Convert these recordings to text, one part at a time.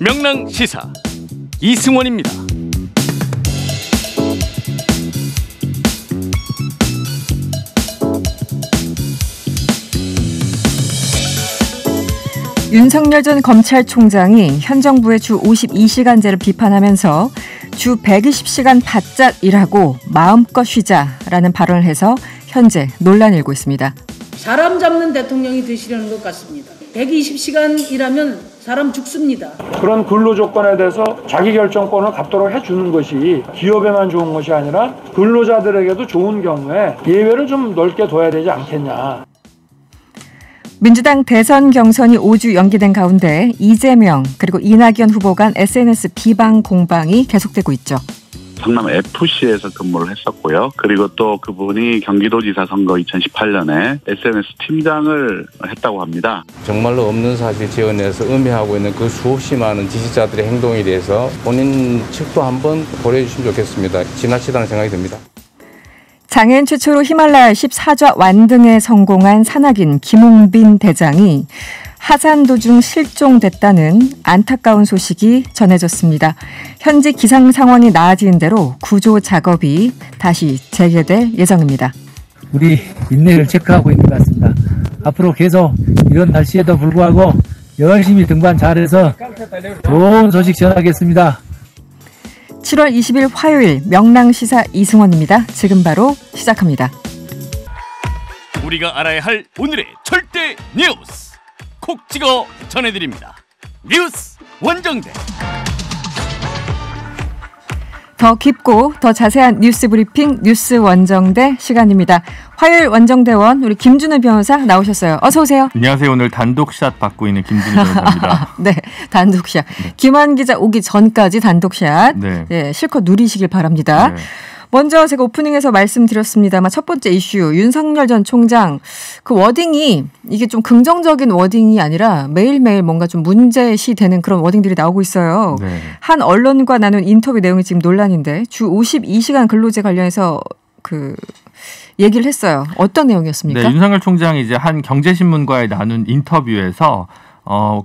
명랑시사 이승원입니다. 윤석열 전 검찰총장이 현 정부의 주 52시간제를 비판하면서 주 120시간 바짝 일하고 마음껏 쉬자라는 발언을 해서 현재 논란이 일고 있습니다. 사람 잡는 대통령이 되시려는 것 같습니다. 120시간 일하면 사람 죽습니다. 그런 근로 조건에 대해서 자기 결정권을 갖도록 해주는 것이 기업에만 좋은 것이 아니라 근로자들에게도 좋은 경우에 예외를 좀 넓게 둬야 되지 않겠냐. 민주당 대선 경선이 5주 연기된 가운데 이재명 그리고 이낙연 후보 간 SNS 비방 공방이 계속되고 있죠. 성남 FC에서 근무를 했었고요. 그리고 또 그분이 경기도지사 선거 2018년에 SNS 팀장을 했다고 합니다. 정말로 없는 사실 지어내서 음해하고 있는 그 수없이 많은 지지자들의 행동에 대해서 본인 측도 한번 고려해 주시면 좋겠습니다. 지나치다는 생각이 듭니다. 장애인 최초로 히말라야 14좌 완등에 성공한 산악인 김웅빈 대장이 하산 도중 실종됐다는 안타까운 소식이 전해졌습니다. 현지 기상 상황이 나아지는 대로 구조 작업이 다시 재개될 예정입니다. 우리 인내를 체크하고 있는 것 같습니다. 앞으로 계속 이런 날씨에도 불구하고 열심히 등반 잘해서 좋은 소식 전하겠습니다. 7월 20일 화요일 명랑시사 이승원입니다. 지금 바로 시작합니다. 우리가 알아야 할 오늘의 절대 뉴스 콕 찍어 전해드립니다. 뉴스 원정대. 더 깊고 더 자세한 뉴스 브리핑 뉴스 원정대 시간입니다. 화요일 원정대원 우리 김준우 변호사 나오셨어요. 어서 오세요. 안녕하세요. 오늘 단독샷 받고 있는 김준우 변호사입니다. 네, 단독샷. 네. 김한 기자 오기 전까지 단독샷. 네. 네, 실컷 누리시길 바랍니다. 네. 먼저 제가 오프닝에서 말씀드렸습니다만 첫 번째 이슈 윤석열 전 총장 그 워딩이 이게 좀 긍정적인 워딩이 아니라 매일매일 뭔가 좀 문제시되는 그런 워딩들이 나오고 있어요. 네. 한 언론과 나눈 인터뷰 내용이 지금 논란인데 주 52시간 근로제 관련해서 그 얘기를 했어요. 어떤 내용이었습니까? 네, 윤석열 총장이 이제 한 경제신문과의 나눈 인터뷰에서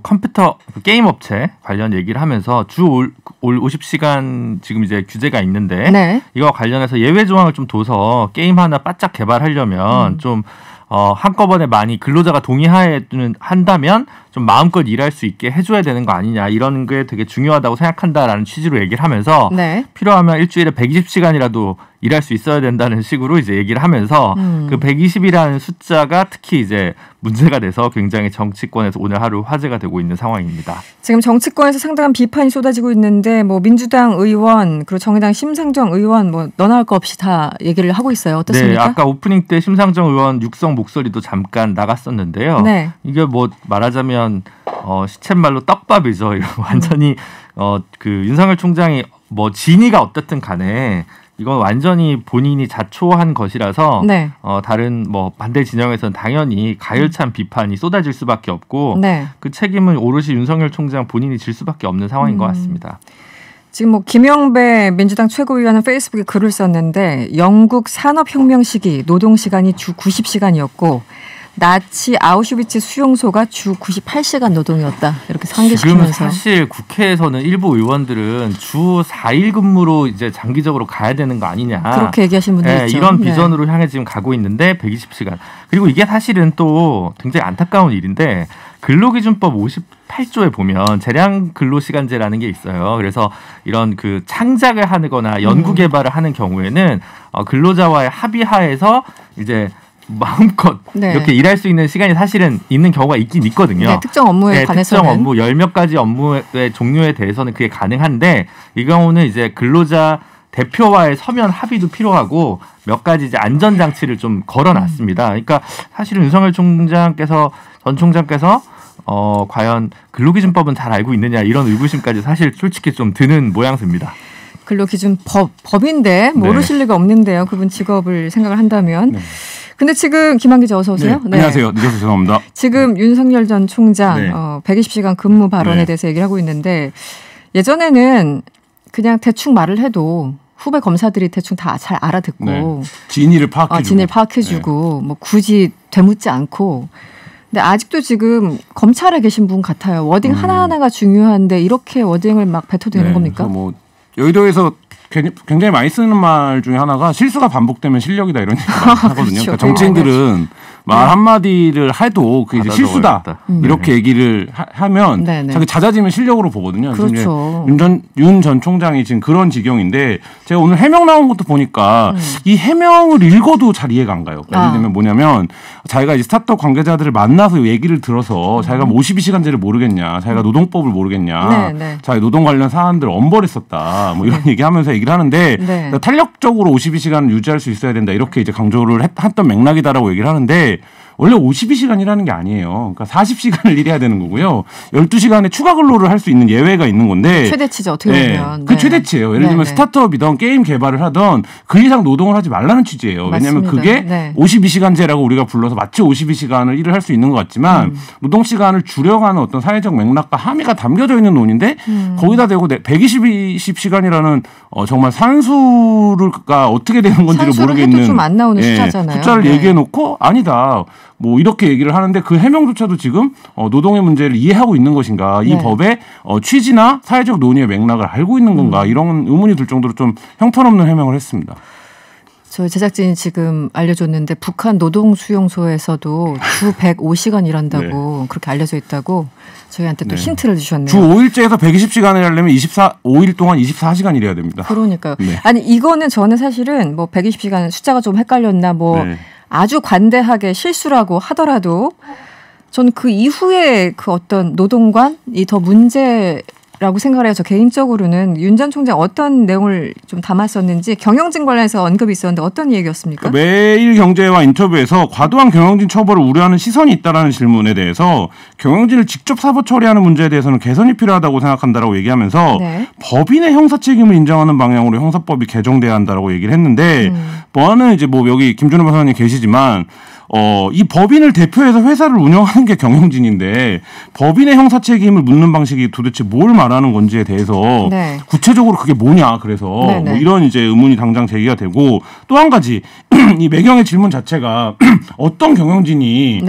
컴퓨터 게임 업체 관련 얘기를 하면서 주 올 50시간 지금 이제 규제가 있는데 네. 이거 관련해서 예외 조항을 좀 둬서 게임 하나 바짝 개발하려면 좀 한꺼번에 많이 근로자가 한다면 좀 마음껏 일할 수 있게 해줘야 되는 거 아니냐 이런 게 되게 중요하다고 생각한다라는 취지로 얘기를 하면서 네. 필요하면 일주일에 120시간이라도 일할 수 있어야 된다는 식으로 이제 얘기를 하면서 그 120이라는 숫자가 특히 이제 문제가 돼서 굉장히 정치권에서 오늘 하루 화제가 되고 있는 상황입니다. 지금 정치권에서 상당한 비판이 쏟아지고 있는데 뭐 민주당 의원 그리고 정의당 심상정 의원 뭐 너나 할 거 없이 다 얘기를 하고 있어요. 어떻습니까? 네, 아까 오프닝 때 심상정 의원 육성 목소리도 잠깐 나갔었는데요. 네. 이게 뭐 말하자면 시쳇말로 떡밥이죠. 완전히 그 윤석열 총장이 뭐 진위가 어떻든 간에 이건 완전히 본인이 자초한 것이라서 네. 다른 뭐 반대 진영에서는 당연히 가열찬 비판이 쏟아질 수밖에 없고 네. 그 책임은 오롯이 윤석열 총장 본인이 질 수밖에 없는 상황인 것 같습니다. 지금 뭐 김영배 민주당 최고위원은 페이스북에 글을 썼는데 영국 산업혁명 시기 노동시간이 주 90시간이었고 나치 아우슈비츠 수용소가 주 98시간 노동이었다. 이렇게 상기시키면서. 지금 사실 국회에서는 일부 의원들은 주 4일 근무로 이제 장기적으로 가야 되는 거 아니냐. 그렇게 얘기하신 분들 네, 있죠. 이런 비전으로 네. 향해 지금 가고 있는데 120시간. 그리고 이게 사실은 또 굉장히 안타까운 일인데 근로기준법 58조에 보면 재량 근로시간제라는 게 있어요. 그래서 이런 그 창작을 하거나 연구개발을 하는 경우에는 근로자와의 합의하에서 이제 마음껏 네. 이렇게 일할 수 있는 시간이 사실은 있는 경우가 있긴 있거든요. 네, 특정 업무에 관해서는. 특정 업무 10몇 가지 업무의 종류에 대해서는 그게 가능한데 이 경우는 이제 근로자 대표와의 서면 합의도 필요하고 몇 가지 이제 안전장치를 좀 걸어놨습니다. 그러니까 사실은 윤석열 전 총장께서 과연 근로기준법은 잘 알고 있느냐 이런 의구심까지 사실 솔직히 좀 드는 모양새입니다. 근로기준 법인데 모르실 네. 리가 없는데요. 그분 직업을 생각을 한다면. 네. 근데 지금 김한 기자 어서 오세요. 네. 안녕하세요. 늦어서 죄송합니다. 지금 윤석열 전 총장 네. 120시간 근무 발언에 네. 대해서 얘기를 하고 있는데 예전에는 그냥 대충 말을 해도 후배 검사들이 대충 다 잘 알아듣고 네. 진위를 파악해주고 네. 뭐 굳이 되묻지 않고 근데 아직도 지금 검찰에 계신 분 같아요. 워딩 하나하나가 중요한데 이렇게 워딩을 막 뱉어도 되는 겁니까? 뭐 여의도에서 굉장히 많이 쓰는 말 중에 하나가 실수가 반복되면 실력이다 이런 얘기 많이 하거든요. 그렇죠. 그러니까 정치인들은 말 한마디를 해도 그게 이제 실수다 이렇게 얘기를 하면 자기 잦아지면 실력으로 보거든요. 그렇죠. 윤 전 총장이 지금 그런 지경인데 제가 오늘 해명 나온 것도 보니까 이 해명을 읽어도 잘 이해가 안 가요. 예를 들면 뭐냐면 자기가 이제 스타트업 관계자들을 만나서 얘기를 들어서 자기가 뭐 52시간제를 모르겠냐, 자기가 노동법을 모르겠냐, 자기 노동 관련 사안들 엄벌했었다, 뭐 이런 얘기하면서 얘기를 하는데 탄력적으로 52시간을 유지할 수 있어야 된다 이렇게 이제 강조를 했던 맥락이다라고 얘기를 하는데. 원래 52시간이라는 게 아니에요. 그러니까 40시간을 일해야 되는 거고요. 12시간에 추가 근로를 할 수 있는 예외가 있는 건데. 최대치죠. 어떻게 보면. 그 최대치예요. 예를 들면 스타트업이든 게임 개발을 하든 그 이상 노동을 하지 말라는 취지예요. 왜냐하면 그게 52시간제라고 우리가 불러서 마치 52시간을 일을 할 수 있는 것 같지만 노동시간을 줄여가는 어떤 사회적 맥락과 함의가 담겨져 있는 논인데 거기다 대고 120시간이라는 정말 산수가 어떻게 되는 건지를 모르겠는 좀 안 나오는 숫자잖아요. 숫자를 얘기해놓고 아니다. 뭐 이렇게 얘기를 하는데 그 해명조차도 지금 노동의 문제를 이해하고 있는 것인가, 이 법의 취지나 사회적 논의의 맥락을 알고 있는 건가 이런 의문이 들 정도로 좀 형편없는 해명을 했습니다. 저희 제작진이 지금 알려줬는데 북한 노동수용소에서도 주 105시간 일한다고 그렇게 알려져 있다고 저희한테 또 힌트를 주셨네요. 주 5일제에서 120시간을 하려면 5일 동안 24시간 일해야 됩니다. 그러니까요. 아니 이거는 저는 사실은 뭐 120시간 숫자가 좀 헷갈렸나 뭐 아주 관대하게 실수라고 하더라도 저는 그 이후에 그 어떤 노동관이 더 문제라고 생각을 해요. 저 개인적으로는 윤 전 총장 어떤 내용을 좀 담았었는지 경영진 관련해서 언급이 있었는데 어떤 얘기였습니까? 매일경제와 인터뷰에서 과도한 경영진 처벌을 우려하는 시선이 있다라는 질문에 대해서 경영진을 직접 사법 처리하는 문제에 대해서는 개선이 필요하다고 생각한다라고 얘기하면서 법인의 형사 책임을 인정하는 방향으로 형사법이 개정돼야 한다라고 얘기를 했는데 뭐는 이제 뭐 여기 김준호 변호사님 계시지만 이 법인을 대표해서 회사를 운영하는 게 경영진인데 법인의 형사 책임을 묻는 방식이 도대체 뭘 말하는 건지에 대해서 구체적으로 그게 뭐냐 그래서 뭐 이런 이제 의문이 당장 제기가 되고 또 한 가지 이 매경의 질문 자체가 어떤 경영진이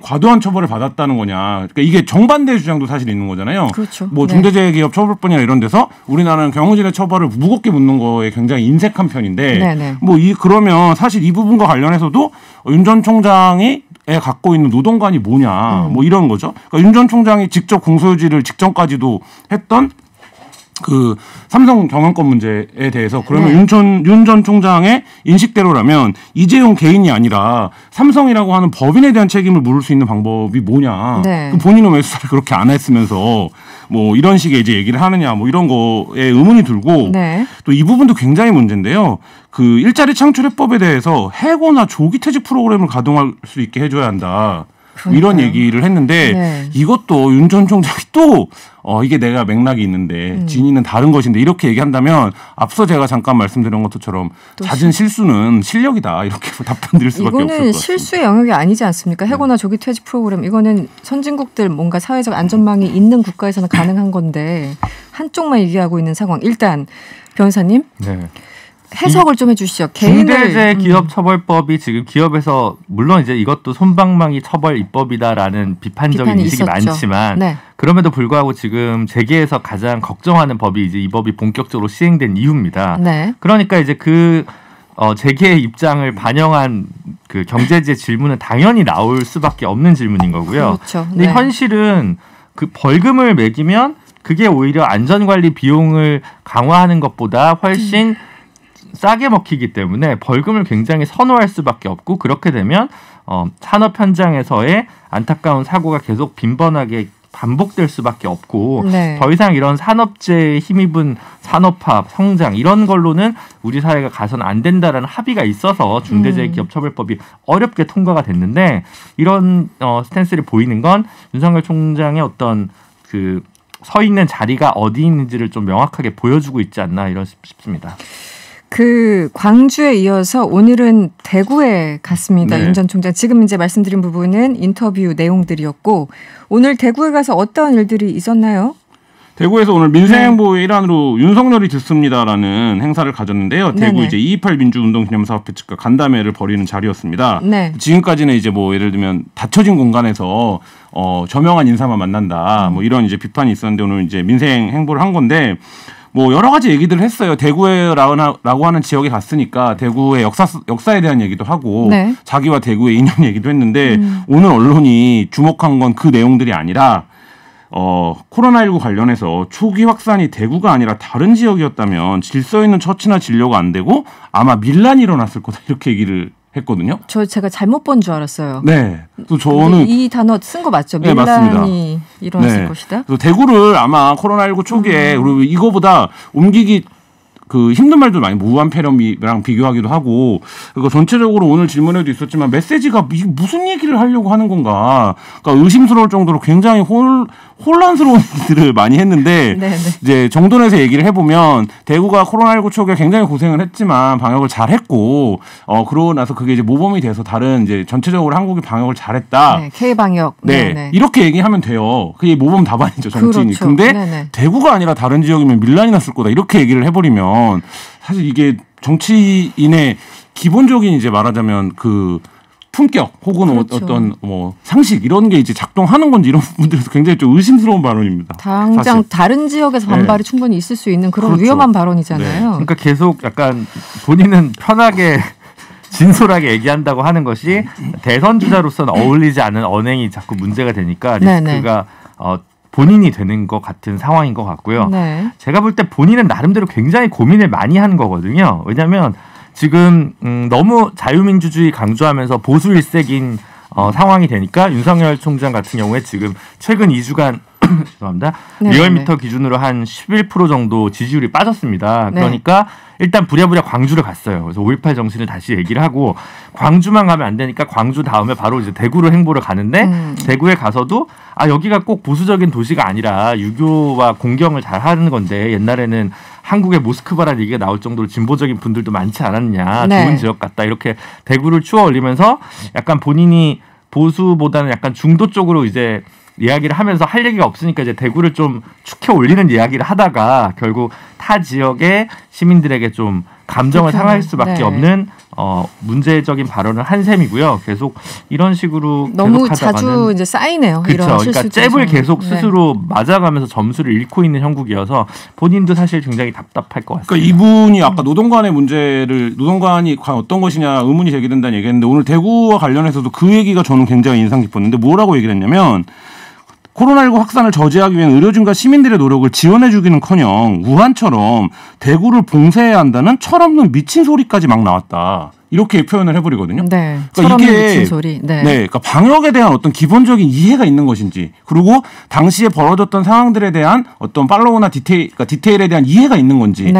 과도한 처벌을 받았다는 거냐. 그러니까 이게 정반대의 주장도 사실 있는 거잖아요. 그렇죠. 뭐 중대재해기업 처벌법이나 이런 데서 우리나라는 경영진의 처벌을 무겁게 묻는 거에 굉장히 인색한 편인데 뭐 그러면 사실 이 부분과 관련해서도 윤 전 총장이 갖고 있는 노동관이 뭐냐 뭐 이런 거죠. 그러니까 윤 전 총장이 직접 공소유지를 직전까지도 했던 그 삼성 경영권 문제에 대해서 그러면 윤 전 총장의 인식대로라면 이재용 개인이 아니라 삼성이라고 하는 법인에 대한 책임을 물을 수 있는 방법이 뭐냐. 본인은 왜 수사를 그렇게 안 했으면서 뭐 이런 식의 이제 얘기를 하느냐 뭐 이런 거에 의문이 들고 또 이 부분도 굉장히 문제인데요. 그 일자리 창출 해법에 대해서 해고나 조기 퇴직 프로그램을 가동할 수 있게 해줘야 한다. 이런 얘기를 했는데 이것도 윤 전 총장이 또 이게 내가 맥락이 있는데 진위는 다른 것인데 이렇게 얘기한다면 앞서 제가 잠깐 말씀드린 것처럼 잦은 실수는 실력이다 이렇게 답변 드릴 수밖에 없을 것 같습니다. 이거는 실수의 영역이 아니지 않습니까? 해고나 조기 퇴직 프로그램 이거는 선진국들 뭔가 사회적 안전망이 있는 국가에서는 가능한 건데 한쪽만 얘기하고 있는 상황. 일단 변호사님. 해석을 좀 해주시죠. 중대재해기업처벌법이 지금 기업에서 물론 이제 이것도 솜방망이 처벌 입법이다라는 비판적인 인식이 있었죠. 많지만 그럼에도 불구하고 지금 재계에서 가장 걱정하는 법이 이제 이 법이 본격적으로 시행된 이유입니다. 그러니까 이제 그 재계의 입장을 반영한 그 경제제 질문은 당연히 나올 수밖에 없는 질문인 거고요. 근데 현실은 그 벌금을 매기면 그게 오히려 안전관리 비용을 강화하는 것보다 훨씬 싸게 먹히기 때문에 벌금을 굉장히 선호할 수밖에 없고 그렇게 되면 산업 현장에서의 안타까운 사고가 계속 빈번하게 반복될 수밖에 없고 더 이상 이런 산업재해에 힘입은 산업화, 성장 이런 걸로는 우리 사회가 가서는 안 된다라는 합의가 있어서 중대재해기업처벌법이 어렵게 통과가 됐는데 이런 스탠스를 보이는 건 윤석열 총장의 어떤 그 서 있는 자리가 어디 있는지를 좀 명확하게 보여주고 있지 않나 이런 싶습니다. 그 광주에 이어서 오늘은 대구에 갔습니다. 윤 전 총장. 지금 이제 말씀드린 부분은 인터뷰 내용들이었고 오늘 대구에 가서 어떤 일들이 있었나요? 대구에서 오늘 민생행보의 일환으로 윤석열이 듣습니다라는 행사를 가졌는데요. 대구 이제 228 민주운동기념사업회 측과 간담회를 벌이는 자리였습니다. 네. 지금까지는 이제 뭐 예를 들면 닫혀진 공간에서 저명한 인사만 만난다. 뭐 이런 이제 비판이 있었는데 오늘 이제 민생행보를 한 건데 뭐 여러 가지 얘기들을 했어요. 대구라고 하는 지역에 갔으니까 대구의 역사에 대한 얘기도 하고 자기와 대구의 인연 얘기도 했는데 오늘 언론이 주목한 건 그 내용들이 아니라 코로나19 관련해서 초기 확산이 대구가 아니라 다른 지역이었다면 질서 있는 처치나 진료가 안 되고 아마 밀란이 일어났을 거다 이렇게 얘기를 했거든요. 제가 잘못 본 줄 알았어요. 네. 또 저는 이 단어 쓴 거 맞죠? 네, 밀란이 일어났을 것이다. 대구를 아마 코로나19 초기에 그리고 이거보다 옮기기 힘든 말도 많이 무한폐렴이랑 비교하기도 하고 그러니까 전체적으로 오늘 질문에도 있었지만 메시지가 무슨 얘기를 하려고 하는 건가 그러니까 의심스러울 정도로 굉장히 혼란스러운 얘기들을 많이 했는데 이제 정돈해서 얘기를 해보면 대구가 코로나19 초기에 굉장히 고생을 했지만 방역을 잘했고 그러고 나서 그게 이제 모범이 돼서 다른 이제 전체적으로 한국이 방역을 잘했다. K방역. 이렇게 얘기하면 돼요. 그게 모범 답안이죠 정치인이. 그렇죠. 근데 대구가 아니라 다른 지역이면 밀란이 났을 거다 이렇게 얘기를 해버리면 사실 이게 정치인의 기본적인 이제 말하자면 품격 혹은 어떤 뭐 상식 이런 게 이제 작동하는 건지 이런 부분들에서 굉장히 좀 의심스러운 발언입니다. 당장 사실. 다른 지역에서 반발이 충분히 있을 수 있는 그런 위험한 발언이잖아요. 그러니까 계속 약간 본인은 편하게 진솔하게 얘기한다고 하는 것이 대선 주자로서는 어울리지 않은 언행이 자꾸 문제가 되니까 리스크가 본인이 되는 것 같은 상황인 것 같고요. 제가 볼 때 본인은 나름대로 굉장히 고민을 많이 한 거거든요. 왜냐하면 지금 너무 자유민주주의 강조하면서 보수 일색인 상황이 되니까 윤석열 총장 같은 경우에 지금 최근 2주간 죄송합니다. 리얼미터 기준으로 한 11% 정도 지지율이 빠졌습니다. 그러니까 일단 부랴부랴 광주를 갔어요. 그래서 5.18 정신을 다시 얘기를 하고 광주만 가면 안 되니까 광주 다음에 바로 이제 대구로 행보를 가는데 대구에 가서도 여기가 꼭 보수적인 도시가 아니라 유교와 공경을 잘 하는 건데 옛날에는 한국의 모스크바라는 얘기가 나올 정도로 진보적인 분들도 많지 않았냐. 좋은 지역 같다. 이렇게 대구를 추어 올리면서 약간 본인이 보수보다는 약간 중도 쪽으로 이제 이야기를 하면서 할 얘기가 없으니까 이제 대구를 좀 축혀 올리는 이야기를 하다가 결국 타 지역의 시민들에게 좀 감정을 상할 수밖에 없는 문제적인 발언을 한 셈이고요. 계속 이런 식으로 너무 자주 이제 쌓이네요. 그렇죠. 그러니까 잽을 계속 스스로 맞아가면서 점수를 잃고 있는 형국이어서 본인도 사실 굉장히 답답할 것 같습니다. 그러니까 이분이 아까 노동관의 노동관이 과연 어떤 것이냐 의문이 제기된다는 얘기했는데 오늘 대구와 관련해서도 그 얘기가 저는 굉장히 인상 깊었는데 뭐라고 얘기를 했냐면 코로나19 확산을 저지하기 위한 의료진과 시민들의 노력을 지원해주기는커녕 우한처럼 대구를 봉쇄해야 한다는 철없는 미친 소리까지 막 나왔다. 이렇게 표현을 해버리거든요. 그러니까 이게 미친 소리. 그러니까 방역에 대한 어떤 기본적인 이해가 있는 것인지, 그리고 당시에 벌어졌던 상황들에 대한 어떤 팔로우나 디테일에 대한 이해가 있는 건지,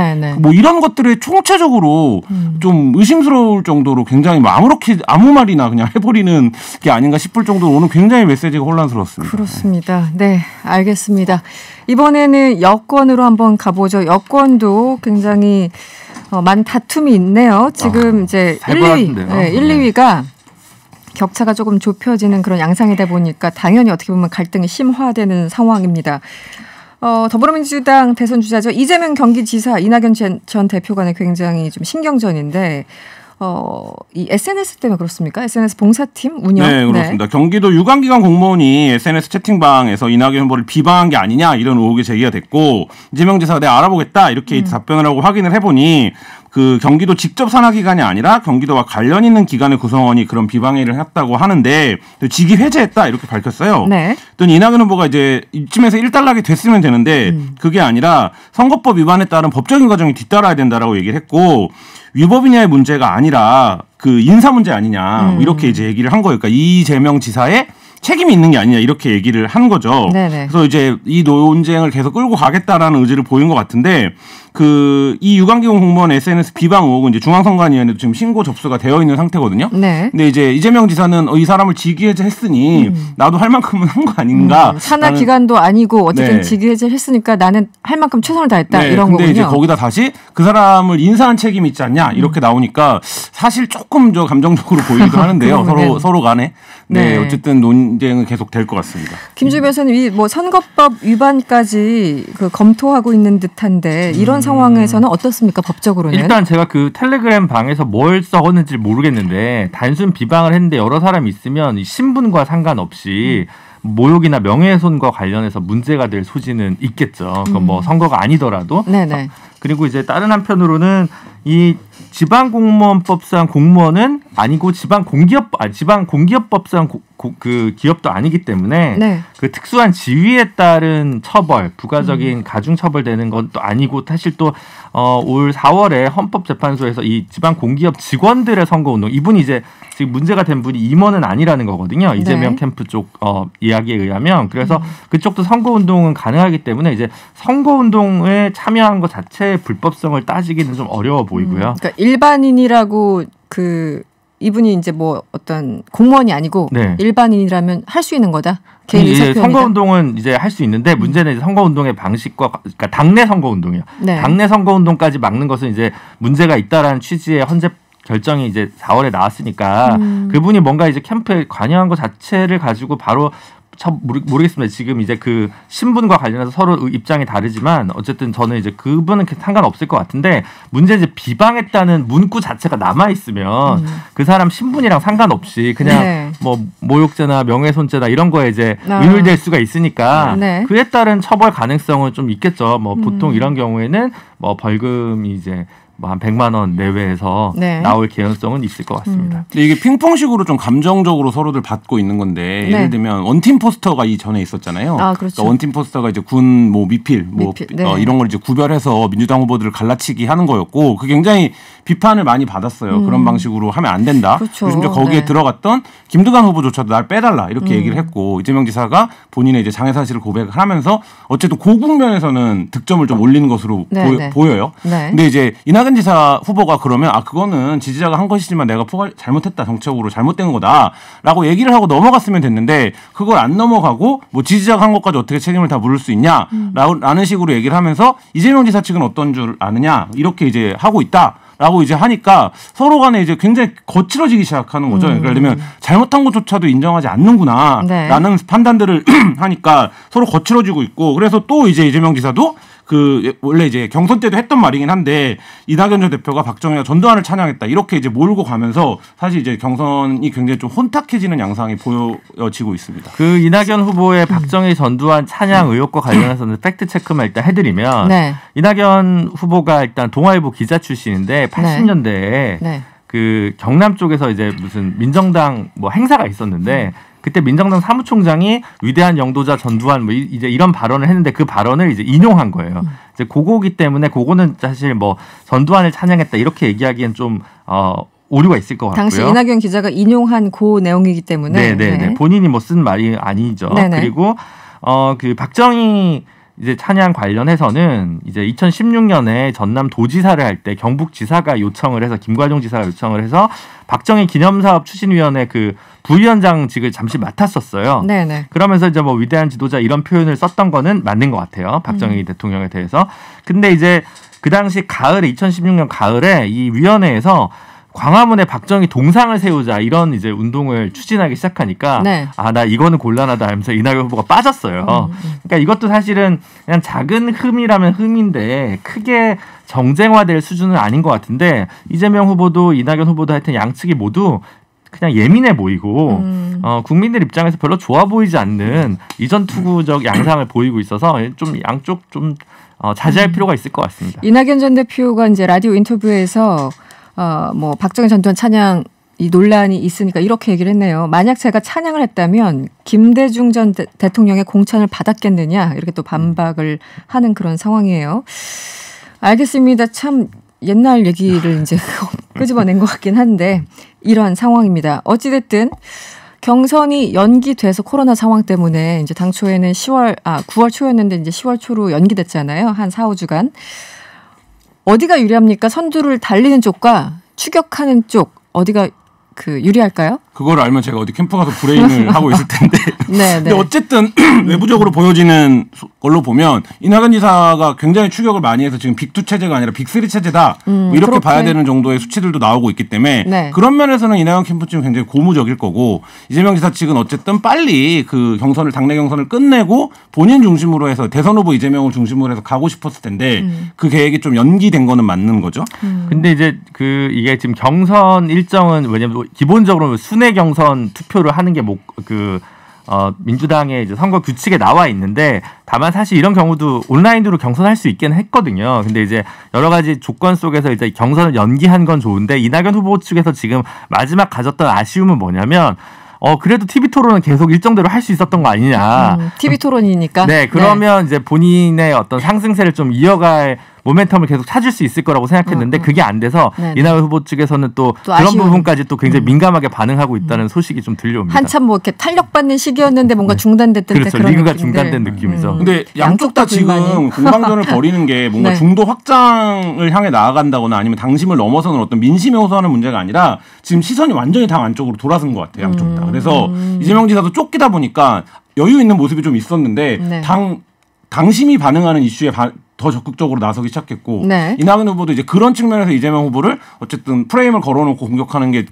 뭐 이런 것들을 총체적으로 좀 의심스러울 정도로 굉장히 아무렇게 아무 말이나 그냥 해버리는 게 아닌가 싶을 정도로 오늘 굉장히 메시지가 혼란스러웠습니다. 그렇습니다. 네, 알겠습니다. 이번에는 여권으로 한번 가보죠. 여권도 굉장히 많은 다툼이 있네요. 지금 이제 1, 2위가 격차가 조금 좁혀지는 그런 양상이다 보니까 당연히 어떻게 보면 갈등이 심화되는 상황입니다. 더불어민주당 대선 주자죠. 이재명 경기지사, 이낙연 전 대표 간에 굉장히 좀 신경전인데 이 SNS 때문에 그렇습니까? SNS 봉사팀 운영? 네, 그렇습니다. 경기도 유관기관 공무원이 SNS 채팅방에서 이낙연 후보를 비방한 게 아니냐 이런 의혹이 제기가 됐고 이재명 지사가 내가 알아보겠다 이렇게 답변을 하고 확인을 해보니 그 경기도 직접 산하기관이 아니라 경기도와 관련 있는 기관의 구성원이 그런 비방회를 했다고 하는데 직위 해제했다 이렇게 밝혔어요. 또 이낙연 후보가 이제 이쯤에서 일단락이 됐으면 되는데 그게 아니라 선거법 위반에 따른 법적인 과정이 뒤따라야 된다라고 얘기를 했고 위법이냐의 문제가 아니라 그 인사 문제 아니냐 이렇게 이제 얘기를 한 거예요. 그러니까 이재명 지사의 책임이 있는 게 아니냐 이렇게 얘기를 한 거죠. 그래서 이제 이 논쟁을 계속 끌고 가겠다라는 의지를 보인 것 같은데 이 유관기관 공무원 SNS 비방 의혹은 이제 중앙선관위원회도 지금 신고 접수가 되어 있는 상태거든요. 근데 이제 이재명 지사는 이 사람을 직위해제했으니 나도 할 만큼은 한 거 아닌가. 산하 기관도 아니고 어쨌든 직위해제했으니까 나는 할 만큼 최선을 다했다 이런 거군요. 근데 이제 거기다 다시 그 사람을 인사한 책임이 있지 않냐 이렇게 나오니까 사실 조금 저 감정적으로 보이기도 하는데요. 서로 간에. 네, 어쨌든 논쟁은 계속 될 것 같습니다. 김주희 변호사님, 뭐 선거법 위반까지 그 검토하고 있는 듯한데 이런 상황에서는 어떻습니까? 법적으로는? 일단 제가 그 텔레그램 방에서 뭘 써었는지 모르겠는데 단순 비방을 했는데 여러 사람이 있으면 신분과 상관없이 모욕이나 명예훼손과 관련해서 문제가 될 소지는 있겠죠. 그건 뭐 선거가 아니더라도. 네네. 그리고 이제 다른 한편으로는 이 지방공무원법상 공무원은 아니고 지방공기업법상 그 기업도 아니기 때문에 네. 그 특수한 지위에 따른 처벌, 부가적인 가중 처벌되는 것도 아니고 사실 또 올 4월에 헌법재판소에서 이 지방공기업 직원들의 선거운동 이분이 이제 지금 문제가 된 분이 임원은 아니라는 거거든요. 이재명 캠프 쪽 이야기에 의하면 그래서 그쪽도 선거운동은 가능하기 때문에 이제 선거운동에 참여한 것 자체의 불법성을 따지기는 좀 어려워 보이고요. 그러니까 일반인이라고 이분이 이제 뭐 어떤 공무원이 아니고 일반인이라면 할 수 있는 거다. 개인 의사표현이다. 선거운동은 이제 할 수 있는데 문제는 이제 선거운동의 방식과 그러니까 당내 선거운동이요. 당내 선거운동까지 막는 것은 이제 문제가 있다라는 취지의 헌재 결정이 이제 4월에 나왔으니까 그분이 뭔가 이제 캠프에 관여한 것 자체를 가지고 바로 모르겠습니다. 지금 이제 그 신분과 관련해서 서로 입장이 다르지만 어쨌든 저는 이제 그분은 상관없을 것 같은데 문제 이제 비방했다는 문구 자체가 남아 있으면 그 사람 신분이랑 상관없이 그냥 뭐 모욕죄나 명예훼손죄나 이런 거에 이제 의율될 수가 있으니까 그에 따른 처벌 가능성은 좀 있겠죠. 뭐 보통 이런 경우에는 뭐 벌금이 이제 뭐 한 100만 원 내외에서 나올 개연성은 있을 것 같습니다. 근데 이게 핑퐁식으로 좀 감정적으로 서로들 받고 있는 건데 예를 들면 원팀 포스터가 이전에 있었잖아요. 그렇죠. 그러니까 원팀 포스터가 이제 군 뭐 미필 이런 걸 이제 구별해서 민주당 후보들을 갈라치기 하는 거였고 그 굉장히 비판을 많이 받았어요. 그런 방식으로 하면 안 된다. 그렇죠. 그리고 심지어 거기에 들어갔던 김두관 후보조차도 날 빼달라 이렇게 얘기를 했고 이재명 지사가 본인의 이제 장애 사실을 고백을 하면서 어쨌든 고국면에서는 득점을 좀 올리는 것으로 보여요. 근데 이제 이낙연 지사 후보가 그러면 그거는 지지자가 한 것이지만 내가 잘못했다 정책적으로 잘못된 거다라고 얘기를 하고 넘어갔으면 됐는데 그걸 안 넘어가고 뭐 지지자가 한 것까지 어떻게 책임을 다 물을 수 있냐라는 식으로 얘기를 하면서 이재명 지사 측은 어떤 줄 아느냐 이렇게 이제 하고 있다. 라고 이제 하니까 서로 간에 이제 굉장히 거칠어지기 시작하는 거죠. 그러니까 예를 들면 잘못한 것조차도 인정하지 않는구나 라는 판단들을 하니까 서로 거칠어지고 있고 그래서 또 이제 이재명 지사도 원래 이제 경선 때도 했던 말이긴 한데 이낙연 전 대표가 박정희와 전두환을 찬양했다 이렇게 이제 몰고 가면서 사실 이제 경선이 굉장히 좀 혼탁해지는 양상이 보여지고 있습니다. 그 이낙연 후보의 박정희 전두환 찬양 의혹과 관련해서는 팩트 체크만 일단 해드리면 이낙연 후보가 일단 동아일보 기자 출신인데 80년대에 그 경남 쪽에서 이제 무슨 민정당 뭐 행사가 있었는데 그때 민정당 사무총장이 위대한 영도자 전두환 뭐 이제 이런 발언을 했는데 그 발언을 이제 인용한 거예요. 이제 그거기 때문에 그거는 사실 뭐 전두환을 찬양했다 이렇게 얘기하기엔 좀 오류가 있을 것 같고요. 당시 이낙연 기자가 인용한 그 내용이기 때문에 네네네 본인이 뭐 쓴 말이 아니죠. 그리고 그 박정희 이제 찬양 관련해서는 이제 2016년에 전남 도지사를 할 때 경북지사가 요청을 해서 김관용 지사가 요청을 해서 박정희 기념사업 추진위원회 그 부위원장직을 잠시 맡았었어요. 그러면서 이제 뭐 위대한 지도자 이런 표현을 썼던 거는 맞는 것 같아요. 박정희 대통령에 대해서. 근데 이제 그 당시 가을에 2016년 가을에 이 위원회에서 광화문에 박정희 동상을 세우자 이런 이제 운동을 추진하기 시작하니까 나 이거는 곤란하다 하면서 이낙연 후보가 빠졌어요. 그러니까 이것도 사실은 그냥 작은 흠이라면 흠인데 크게 정쟁화될 수준은 아닌 것 같은데 이재명 후보도 이낙연 후보도 하여튼 양측이 모두 그냥 예민해 보이고 국민들 입장에서 별로 좋아 보이지 않는 이전투구적 양상을 보이고 있어서 좀 양쪽 좀 자제할 필요가 있을 것 같습니다. 이낙연 전 대표가 이제 라디오 인터뷰에서 뭐 박정희 전두환 찬양 이 논란이 있으니까 이렇게 얘기를 했네요. 만약 제가 찬양을 했다면 김대중 전 대통령의 공천을 받았겠느냐 이렇게 또 반박을 하는 그런 상황이에요. 알겠습니다. 참 옛날 얘기를 이제 끄집어낸 것 같긴 한데 이런 상황입니다. 어찌됐든 경선이 연기돼서 코로나 상황 때문에 이제 당초에는 9월 초였는데 이제 10월 초로 연기됐잖아요. 한 4, 5주간. 어디가 유리합니까? 선두를 달리는 쪽과 추격하는 쪽 어디가 유리할까요? 그걸 알면 제가 어디 캠프 가서 브레인을 하고 있을 텐데. 네, 근데 어쨌든 외부적으로 보여지는 걸로 보면 이낙연 지사가 굉장히 추격을 많이 해서 지금 빅2 체제가 아니라 빅3 체제다. 뭐 이렇게 그렇게. 봐야 되는 정도의 수치들도 나오고 있기 때문에 네. 그런 면에서는 이낙연 캠프 측은 굉장히 고무적일 거고 이재명 지사 측은 어쨌든 빨리 그 경선을 당내 경선을 끝내고 본인 중심으로 해서 대선 후보 이재명을 중심으로 해서 가고 싶었을 텐데 그 계획이 좀 연기된 거는 맞는 거죠. 근데 이제 이게 지금 경선 일정은 왜냐면 기본적으로 순회 경선 투표를 하는 게 민주당의 이제 선거 규칙에 나와 있는데 다만 사실 이런 경우도 온라인으로 경선할 수 있긴 했거든요. 근데 이제 여러 가지 조건 속에서 이제 경선을 연기한 건 좋은데 이낙연 후보 측에서 지금 마지막 가졌던 아쉬움은 뭐냐면 그래도 TV 토론은 계속 일정대로 할 수 있었던 거 아니냐. TV 토론이니까. 네, 그러면 이제 본인의 어떤 상승세를 좀 이어갈 모멘텀을 계속 찾을 수 있을 거라고 생각했는데 그게 안 돼서 이낙연 후보 측에서는 또 그런 아쉬운. 부분까지 또 굉장히 민감하게 반응하고 있다는 소식이 좀 들려옵니다. 한참 뭐 이렇게 탄력받는 시기였는데 뭔가 중단됐던 때 그렇죠. 리그가 중단된 느낌이죠. 근데 양쪽 다 지금 공방전을 벌이는 게 뭔가 중도 확장을 향해 나아간다거나 아니면 당심을 넘어서는 어떤 민심에 호소하는 문제가 아니라 지금 시선이 완전히 당 안쪽으로 돌아선 것 같아요. 양쪽 다. 그래서 이재명 지사도 쫓기다 보니까 여유 있는 모습이 좀 있었는데 당심이 반응하는 이슈에 더 적극적으로 나서기 시작했고 이낙연 후보도 이제 그런 측면에서 이재명 후보를 어쨌든 프레임을 걸어놓고 공격하는 게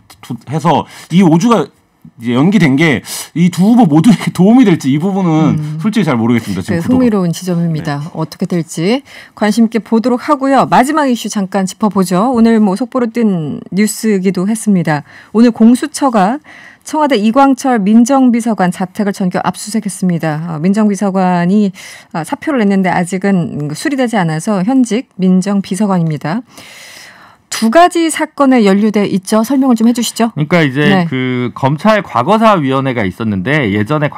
해서 이 5주가 이제 연기된 게 이 두 후보 모두에게 도움이 될지 이 부분은 솔직히 잘 모르겠습니다. 지금 흥미로운 지점입니다. 어떻게 될지 관심 있게 보도록 하고요. 마지막 이슈 잠깐 짚어보죠. 오늘 뭐 속보로 뜬 뉴스이기도 했습니다. 오늘 공수처가 청와대 이광철 민정비서관 자택을 전격 압수수색했습니다. 민정비서관이 사표를 냈는데 아직은 수리되지 않아서 현직 민정비서관입니다. 두 가지 사건에 연루돼 있죠. 설명을 좀 해주시죠. 그러니까 이제 그 검찰 과거사위원회가 있었는데 예전에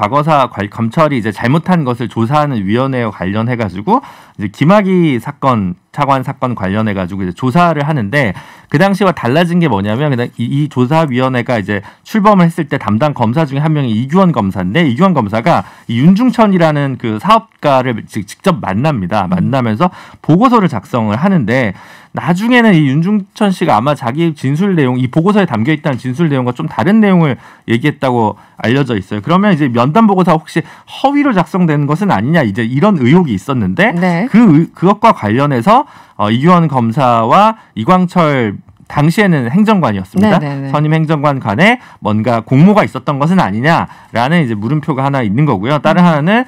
검찰이 이제 잘못한 것을 조사하는 위원회와 관련해가지고 이제 김학의 사건 차관 사건 관련해가지고 이제 조사를 하는데 그 당시와 달라진 게 뭐냐면 그냥 이 조사위원회가 이제 출범을 했을 때 담당 검사 중에 한 명이 이규원 검사인데 이규원 검사가 이 윤중천이라는 그 사업가를 직접 만나면서 보고서를 작성을 하는데 나중에는 이 윤중천 씨가 아마 자기 진술 내용, 이 보고서에 담겨 있다는 진술 내용과 좀 다른 내용을 얘기했다고 알려져 있어요. 그러면 이제 면담 보고서 혹시 허위로 작성된 것은 아니냐 이제 이런 의혹이 있었는데 그것과 관련해서 이규원 검사와 이광철 당시에는 행정관이었습니다. 선임 행정관 간에 뭔가 공모가 있었던 것은 아니냐라는 이제 물음표가 하나 있는 거고요. 다른 하나는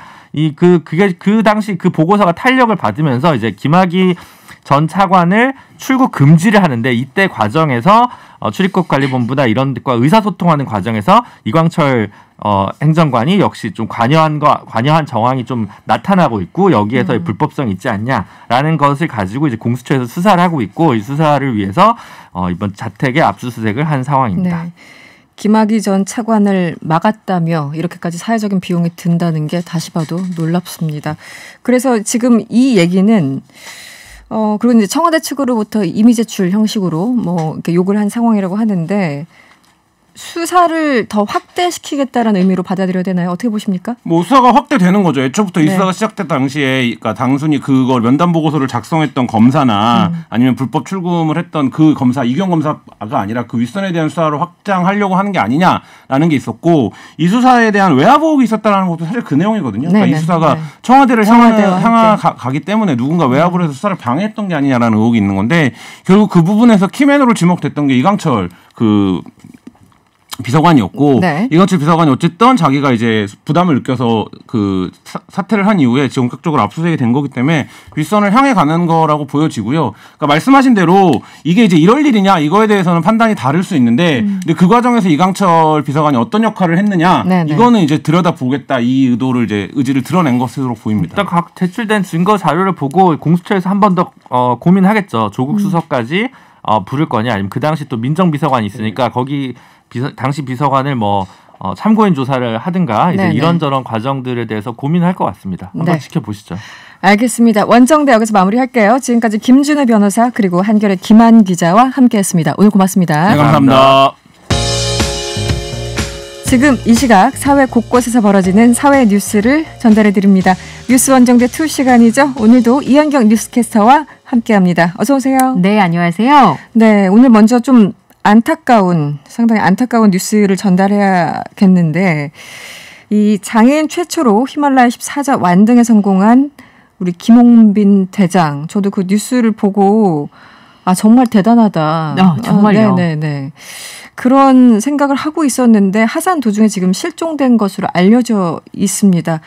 그게 그 당시 그 보고서가 탄력을 받으면서 이제 김학의 전 차관을 출국 금지를 하는데 이때 과정에서 출입국관리본부나 이런 데과 의사소통하는 과정에서 이광철 행정관이 역시 좀 관여한 정황이 좀 나타나고 있고 여기에서 불법성이 있지 않냐라는 것을 가지고 이제 공수처에서 수사를 하고 있고 이 수사를 위해서 이번 자택에 압수수색을 한 상황입니다. 네. 김학의 전 차관을 막았다며 이렇게까지 사회적인 비용이 든다는 게 다시 봐도 놀랍습니다. 그래서 지금 이 얘기는 그리고 이제 청와대 측으로부터 이미 제출 형식으로 뭐 이렇게 욕을 한 상황이라고 하는데 수사를 더 확대시키겠다라는 의미로 받아들여야 되나요? 어떻게 보십니까? 뭐 수사가 확대되는 거죠. 애초부터 이 수사가 시작된 당시에 그러니까 단순히 그걸 면담 보고서를 작성했던 검사나 아니면 불법 출금을 했던 그 검사 이규원 검사가 아니라 그 윗선에 대한 수사를 확장하려고 하는 게 아니냐라는 게 있었고 이 수사에 대한 외압 의혹이 있었다는 것도 사실 그 내용이거든요. 그러니까 이 수사가 청와대를 향하기 때문에 누군가 외압을 해서 수사를 방해했던 게 아니냐라는 의혹이 있는 건데 결국 그 부분에서 키맨으로 지목됐던 게 이광철 비서관이었고 이광철 비서관이 어쨌든 자기가 이제 부담을 느껴서 그 사퇴를 한 이후에 본격적으로 압수수색이 된 거기 때문에 윗선을 향해 가는 거라고 보여지고요. 그러니까 말씀하신 대로 이게 이제 이럴 일이냐 이거에 대해서는 판단이 다를 수 있는데 근데 그 과정에서 이광철 비서관이 어떤 역할을 했느냐 이거는 이제 들여다보겠다 이 의지를 드러낸 것으로 보입니다. 일단 각 제출된 증거 자료를 보고 공수처에서 한 번 더 고민하겠죠. 조국 수석까지 부를 거냐 아니면 그 당시 또 민정비서관이 있으니까 거기 당시 비서관을 참고인 조사를 하든가 이제 이런저런 과정들에 대해서 고민할 것 같습니다. 한번 지켜보시죠. 알겠습니다. 원정대 여기서 마무리할게요. 지금까지 김준우 변호사 그리고 한겨레 김한 기자와 함께했습니다. 오늘 고맙습니다. 네, 감사합니다. 지금 이 시각 사회 곳곳에서 벌어지는 사회 뉴스를 전달해드립니다. 뉴스 원정대 2 시간이죠. 오늘도 이현경 뉴스캐스터와 함께합니다. 어서 오세요. 네, 안녕하세요. 네, 오늘 먼저 좀 상당히 안타까운 뉴스를 전달해야겠는데 이 장애인 최초로 히말라야 14자 완등에 성공한 우리 김홍빈 대장. 저도 그 뉴스를 보고 정말 대단하다. 정말요. 네네네. 그런 생각을 하고 있었는데 하산 도중에 지금 실종된 것으로 알려져 있습니다.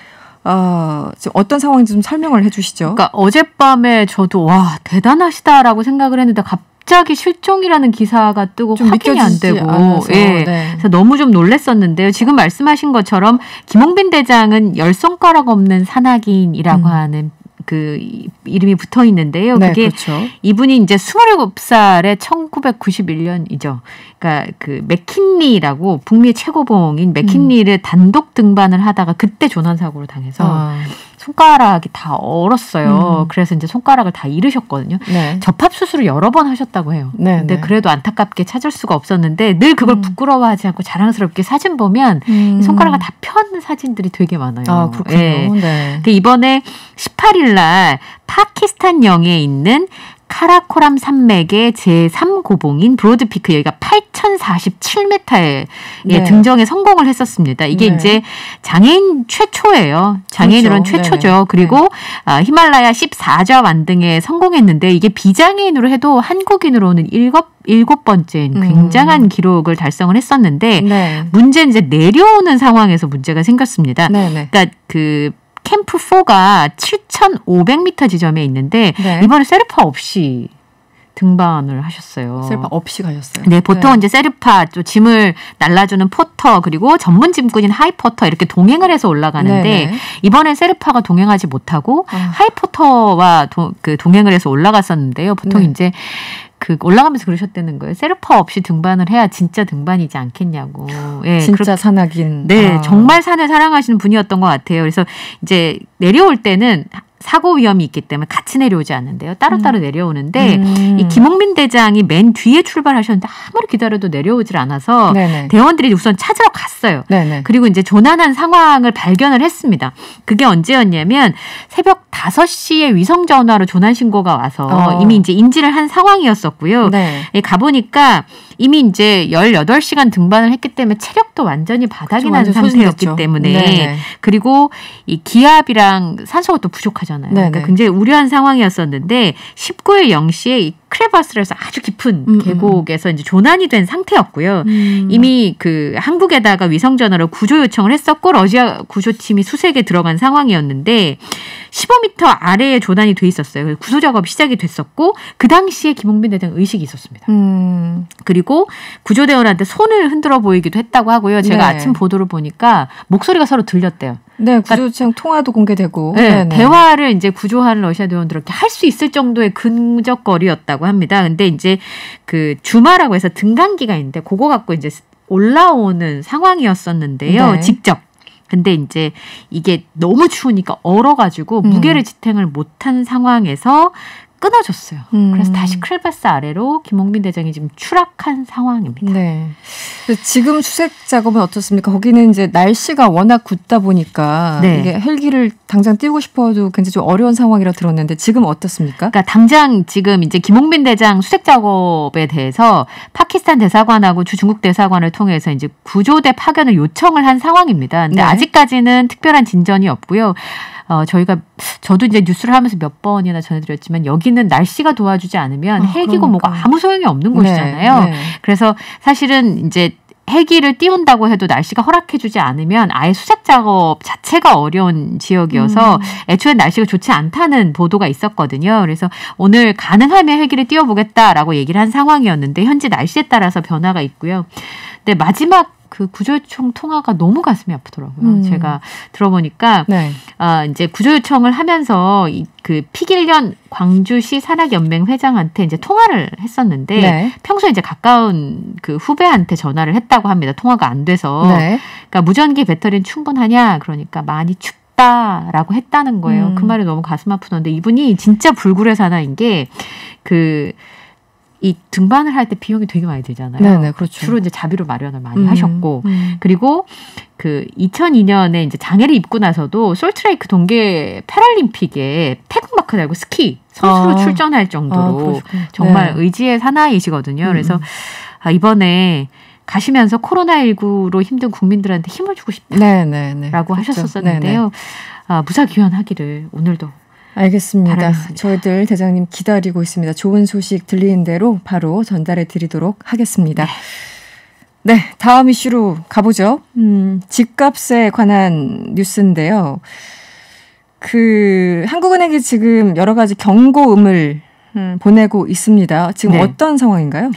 지금 어떤 상황인지 좀 설명을 해주시죠. 그러니까 어젯밤에 저도 와 대단하시다라고 생각을 했는데 갑자기 실종이라는 기사가 뜨고 확인이 안 되고, 네. 그래서 너무 좀 놀랐었는데요. 지금 말씀하신 것처럼 김홍빈 대장은 10손가락 없는 산악인이라고 하는 그 이름이 붙어 있는데요. 네, 그게 그렇죠. 이분이 이제 27살에 1991년이죠. 그러니까 그 맥킨리라고 북미의 최고봉인 맥킨리를 단독 등반을 하다가 그때 조난 사고를 당해서 손가락이 다 얼었어요. 그래서 이제 손가락을 다 잃으셨거든요. 네. 접합 수술을 여러 번 하셨다고 해요. 네, 근데 네. 그래도 안타깝게 찾을 수가 없었는데 늘 그걸 부끄러워하지 않고 자랑스럽게 사진 보면 손가락을 다 편 사진들이 되게 많아요. 그렇군요. 네. 네. 이번에 18일 날 파키스탄 영해에 있는 카라코람 산맥의 제3고봉인 브로드피크 여기가 8,047m에 네. 등정에 성공을 했었습니다. 이게 네. 이제 장애인 최초예요. 장애인으로는 그렇죠. 최초죠. 네네. 그리고 히말라야 14자 완등에 성공했는데 이게 비장애인으로 해도 한국인으로는 7번째인 굉장한 기록을 달성을 했었는데 네. 문제는 이제 내려오는 상황에서 문제가 생겼습니다. 네네. 그러니까 그 캠프 4가 7,500m 지점에 있는데 네. 이번에 세르파 없이 등반을 하셨어요. 셀파 없이 가셨어요. 네, 보통 이제 세르파 또 짐을 날라주는 포터 그리고 전문 짐꾼인 하이포터 이렇게 동행을 해서 올라가는데 네네. 이번엔 세르파가 동행하지 못하고 하이포터와 동행을 해서 올라갔었는데요. 보통 네. 이제 그 올라가면서 그러셨다는 거예요. 세르파 없이 등반을 해야 진짜 등반이지 않겠냐고. 예, 진짜 산악인. 네, 정말 산을 사랑하시는 분이었던 것 같아요. 그래서 이제 내려올 때는 사고 위험이 있기 때문에 같이 내려오지 않는데요. 따로따로 내려오는데 이 김홍빈 대장이 맨 뒤에 출발하셨는데 아무리 기다려도 내려오질 않아서 네네. 대원들이 우선 찾으러 갔어요. 네네. 그리고 이제 조난한 상황을 발견을 했습니다. 그게 언제였냐면 새벽 5시에 위성 전화로 조난 신고가 와서 이미 이제 인지를 한 상황이었었고요. 네. 가보니까 이미 이제 18시간 등반을 했기 때문에 체력도 완전히 바닥이 난 상태였기 소진됐죠. 때문에 네네. 그리고 이 기압이랑 산소가 또 부족하잖아요. 그러니까 굉장히 우려한 상황이었었는데 19일 0시에 이 크레바스에서 아주 깊은 계곡에서 이제 조난이 된 상태였고요. 이미 그 한국에다가 위성 전화로 구조 요청을 했었고 러시아 구조팀이 수색에 들어간 상황이었는데 15m 아래에 조난이 돼 있었어요. 구조 작업이 시작이 됐었고 그 당시에 김홍빈 대장 의식이 있었습니다. 그리고 구조대원한테 손을 흔들어 보이기도 했다고 하고요. 제가 네. 아침 보도를 보니까 목소리가 서로 들렸대요. 네, 구조청 통화도 공개되고. 네, 대화를 이제 구조하는 러시아 대원들한테 할 수 있을 정도의 근적거리였다고 합니다. 근데 이제 그 주마라고 해서 등간기가 있는데 그거 갖고 이제 올라오는 상황이었었는데요. 네. 직접. 근데 이제 이게 너무 추우니까 얼어가지고 무게를 지탱을 못한 상황에서 끊어졌어요. 그래서 다시 크레바스 아래로 김홍빈 대장이 지금 추락한 상황입니다. 네. 지금 수색 작업은 어떻습니까? 거기는 이제 날씨가 워낙 굳다 보니까 네. 이게 헬기를 당장 띄우고 싶어도 굉장히 좀 어려운 상황이라 들었는데 지금 어떻습니까? 그러니까 당장 지금 이제 김홍빈 대장 수색 작업에 대해서 파키스탄 대사관하고 중국 대사관을 통해서 이제 구조대 파견을 요청을 한 상황입니다. 근데 네. 아직까지는 특별한 진전이 없고요. 저도 이제 뉴스를 하면서 몇 번이나 전해드렸지만 여기는 날씨가 도와주지 않으면 헬기고 뭐가 아무 소용이 없는 곳이잖아요. 네, 네. 그래서 사실은 이제 헬기를 띄운다고 해도 날씨가 허락해주지 않으면 아예 수색 작업 자체가 어려운 지역이어서 애초에 날씨가 좋지 않다는 보도가 있었거든요. 그래서 오늘 가능하면 헬기를 띄워보겠다라고 얘기를 한 상황이었는데 현재 날씨에 따라서 변화가 있고요. 근데 마지막 그 구조요청 통화가 너무 가슴이 아프더라고요. 제가 들어보니까 네. 이제 구조요청을 하면서 그 피길련 광주시 산악연맹 회장한테 이제 통화를 했었는데 네. 평소에 이제 가까운 그 후배한테 전화를 했다고 합니다. 통화가 안 돼서. 네. 그러니까 무전기 배터리는 충분하냐? 그러니까 많이 춥다라고 했다는 거예요. 그 말이 너무 가슴 아프던데 이분이 진짜 불굴의 사나인 게 이 등반을 할 때 비용이 되게 많이 들잖아요. 네네, 그렇죠. 주로 이제 자비로 마련을 많이 하셨고, 그리고 그 2002년에 이제 장애를 입고 나서도 솔트레이크 동계 패럴림픽에 태극마크 달고 스키 선수로 출전할 정도로 정말 네. 의지의 사나이시거든요. 그래서 이번에 가시면서 코로나19로 힘든 국민들한테 힘을 주고 싶다라고 하셨었는데요. 무사귀환하기를 오늘도 알겠습니다. 바라겠습니다. 저희들 대장님 기다리고 있습니다. 좋은 소식 들리는 대로 바로 전달해 드리도록 하겠습니다. 네, 다음 이슈로 가보죠. 집값에 관한 뉴스인데요. 한국은행이 지금 여러 가지 경고음을 보내고 있습니다. 지금 어떤 상황인가요?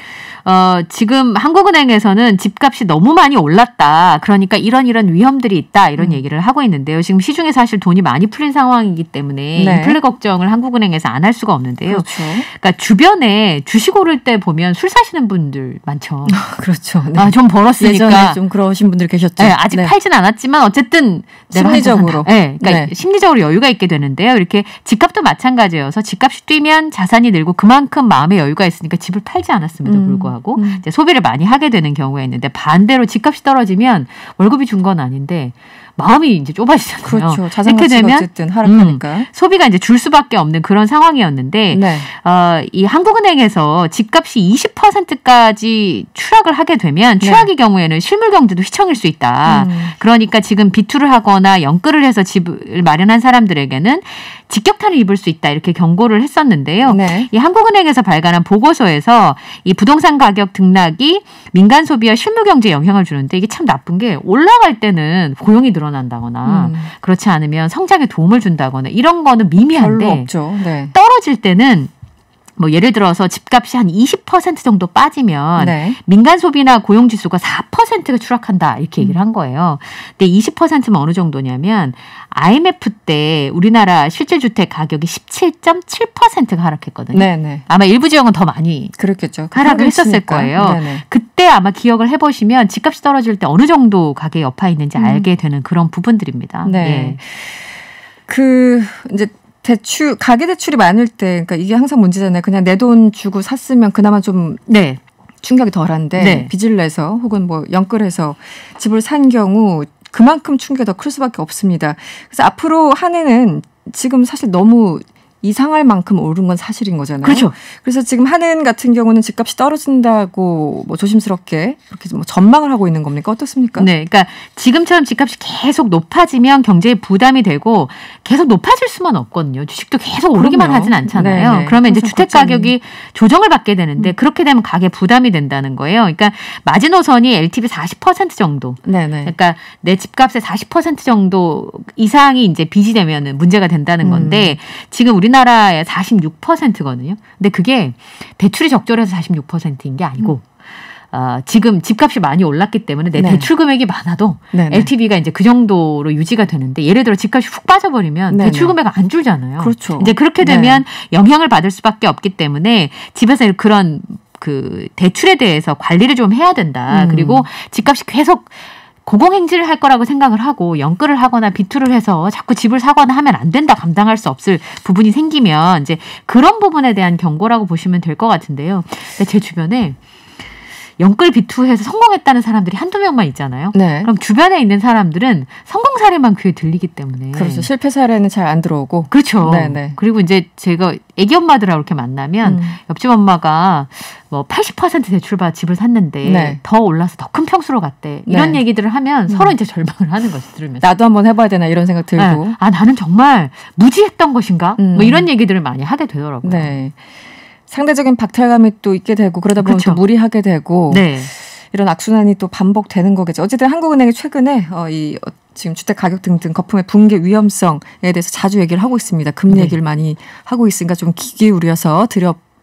지금 한국은행에서는 집값이 너무 많이 올랐다. 그러니까 이런 위험들이 있다. 이런 얘기를 하고 있는데요. 지금 시중에 사실 돈이 많이 풀린 상황이기 때문에 인플레 걱정을 한국은행에서 안 할 수가 없는데요. 그렇죠. 그러니까 주변에 주식 오를 때 보면 술 사시는 분들 많죠. 그렇죠. 좀 벌었으니까. 예전에 좀 그러신 분들 계셨죠. 네, 아직 팔진 않았지만 어쨌든 심리적으로. 그러니까 심리적으로 여유가 있게 되는데요. 이렇게 집값도 마찬가지여서 집값이 뛰면 자산이 늘고 그만큼 마음의 여유가 있으니까 집을 팔지 않았음에도 불구하고 이제 소비를 많이 하게 되는 경우가 있는데 반대로 집값이 떨어지면 월급이 준 건 아닌데 마음이 이제 좁아지잖아요. 그렇죠. 자산 가치가 어쨌든 하락하니까 소비가 이제 줄 수밖에 없는 그런 상황이었는데 이 한국은행에서 집값이 20%까지 추락을 하게 되면 추락의 경우에는 실물 경제도 휘청일 수 있다. 그러니까 지금 비투를 하거나 연끌을 해서 집을 마련한 사람들에게는 직격탄을 입을 수 있다 이렇게 경고를 했었는데요. 이 한국은행에서 발간한 보고서에서 이 부동산 가격 등락이 민간 소비와 실물 경제에 영향을 주는데 이게 참 나쁜 게 올라갈 때는 고용이 늘어난다거나 그렇지 않으면 성장에 도움을 준다거나 이런 거는 미미한데 별로 없죠. 떨어질 때는 뭐 예를 들어서 집값이 한 20% 정도 빠지면 민간 소비나 고용 지수가 4%가 추락한다 이렇게 얘기를 한 거예요. 근데 20%면 어느 정도냐면 IMF 때 우리나라 실질 주택 가격이 17.7%가 하락했거든요. 아마 일부 지역은 더 많이 그렇겠죠. 하락을 했었을 거예요. 그때 아마 기억을 해보시면 집값이 떨어질 때 어느 정도 가격 여파가 있는지 알게 되는 그런 부분들입니다. 이제 가계 대출이 많을 때, 그러니까 이게 항상 문제잖아요. 그냥 내 돈 주고 샀으면 그나마 좀 충격이 덜한데 빚을 내서 혹은 뭐 연끌해서 집을 산 경우 그만큼 충격이 더 클 수밖에 없습니다. 그래서 앞으로 한 해는 지금 사실 너무 이상할 만큼 오른 건 사실인 거잖아요. 그렇죠. 그래서 지금 한은 같은 경우는 집값이 떨어진다고 뭐 조심스럽게 그렇게 뭐 전망을 하고 있는 겁니까? 어떻습니까? 그러니까 지금처럼 집값이 계속 높아지면 경제에 부담이 되고 계속 높아질 수만 없거든요. 주식도 계속 오르기만 하진 않잖아요. 그러면 이제 주택 가격이 조정을 받게 되는데 그렇게 되면 가계 부담이 된다는 거예요. 그러니까 마지노선이 LTV 40% 정도. 그러니까 내 집값의 40% 정도 이상이 이제 빚이 되면은 문제가 된다는 건데 지금 우리나라의 46%거든요. 근데 그게 대출이 적절해서 46%인 게 아니고 지금 집값이 많이 올랐기 때문에 내 대출 금액이 많아도 LTV가 이제 그 정도로 유지가 되는데 예를 들어 집값이 훅 빠져버리면 대출 금액이 안 줄잖아요. 그렇죠. 이제 그렇게 되면 영향을 받을 수밖에 없기 때문에 집에서 그런 그 대출에 대해서 관리를 좀 해야 된다. 그리고 집값이 계속 고공행진을 할 거라고 생각을 하고 연끌을 하거나 비투를 해서 자꾸 집을 사거나 하면 안 된다. 감당할 수 없을 부분이 생기면 이제 그런 부분에 대한 경고라고 보시면 될 것 같은데요. 근데 제 주변에 연끌 비투해서 성공했다는 사람들이 한두 명만 있잖아요. 그럼 주변에 있는 사람들은 성공 사례만 귀에 들리기 때문에. 그렇죠. 실패 사례는 잘 안 들어오고. 그렇죠. 그리고 이제 제가 애기 엄마들하고 이렇게 만나면 옆집 엄마가 뭐 80% 대출받아 집을 샀는데 더 올라서 더 큰 평수로 갔대. 이런 얘기들을 하면 서로 이제 절망을 하는 거죠. 들으면서. 나도 한번 해봐야 되나 이런 생각 들고. 나는 정말 무지했던 것인가? 뭐 이런 얘기들을 많이 하게 되더라고요. 상대적인 박탈감이 또 있게 되고 그러다 보면 또 무리하게 되고 이런 악순환이 또 반복되는 거겠죠. 어쨌든 한국은행이 최근에 지금 주택 가격 등등 거품의 붕괴 위험성에 대해서 자주 얘기를 하고 있습니다. 금리 얘기를 많이 하고 있으니까 좀 귀 기울여서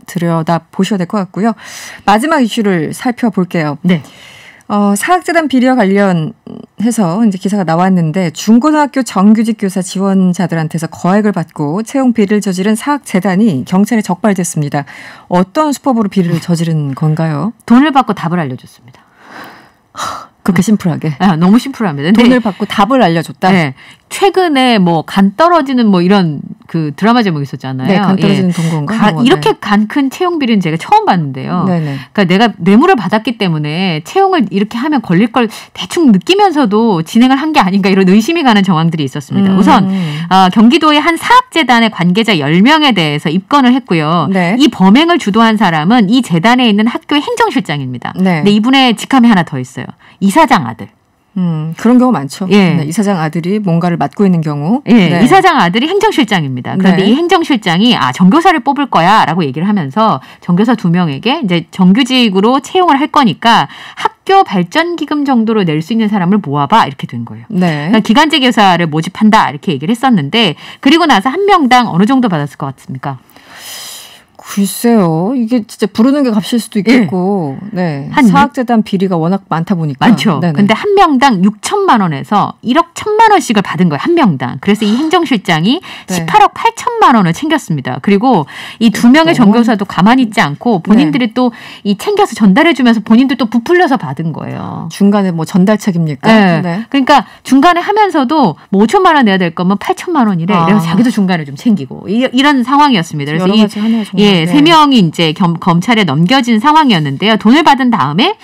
들여다 보셔야 될 것 같고요. 마지막 이슈를 살펴볼게요. 사학재단 비리와 관련해서 이제 기사가 나왔는데 중고등학교 정규직 교사 지원자들한테서 거액을 받고 채용 비리를 저지른 사학재단이 경찰에 적발됐습니다. 어떤 수법으로 비리를 저지른 건가요? 돈을 받고 답을 알려줬습니다. 그렇게 심플하게? 너무 심플합니다. 돈을 받고 답을 알려줬다? 최근에 뭐 간 떨어지는 뭐 이런 그 드라마 제목 있었잖아요. 네, 간 떨어지는 동공가. 이렇게 간 큰 채용 비리는 제가 처음 봤는데요. 네네. 그러니까 내가 뇌물을 받았기 때문에 채용을 이렇게 하면 걸릴 걸 대충 느끼면서도 진행을 한 게 아닌가 이런 의심이 가는 정황들이 있었습니다. 우선 경기도의 한 사학재단의 관계자 10명에 대해서 입건을 했고요. 네. 이 범행을 주도한 사람은 이 재단에 있는 학교의 행정실장입니다. 네. 근데 이분의 직함이 하나 더 있어요. 이사장 아들. 그런 경우 많죠. 예. 네, 이사장 아들이 뭔가를 맡고 있는 경우. 예, 네. 이사장 아들이 행정실장입니다. 그런데 네. 이 행정실장이 정교사를 뽑을 거야라고 얘기를 하면서 정교사 2명에게 이제 정규직으로 채용을 할 거니까 학교 발전 기금 정도로 낼 수 있는 사람을 모아봐 이렇게 된 거예요. 네. 그러니까 기간제 교사를 모집한다 이렇게 얘기를 했었는데 그리고 나서 한 명당 어느 정도 받았을 것 같습니까? 글쎄요. 이게 진짜 부르는 게 값일 수도 있겠고. 네. 사학재단 비리가 워낙 많다 보니까. 많죠. 근데 한 명당 6천만 원에서 1억 1천만 원씩을 받은 거예요. 한 명당. 그래서 이 행정실장이 네. 18억 8천만 원을 챙겼습니다. 그리고 이 2명의 정교사도 가만히 있지 않고 본인들이 네. 또 이 챙겨서 전달해 주면서 본인들 또 부풀려서 받은 거예요. 중간에 뭐 전달책입니까? 네. 네. 그러니까 중간에 하면서도 뭐 5천만 원 내야 될 거면 8천만 원이래. 그래서 자기도 중간에 좀 챙기고 이런 상황이었습니다. 그래서 여러 가지 하네요, 정말. 예, 3명이 이제 검찰에 넘겨진 상황이었는데요. 돈을 받은 다음에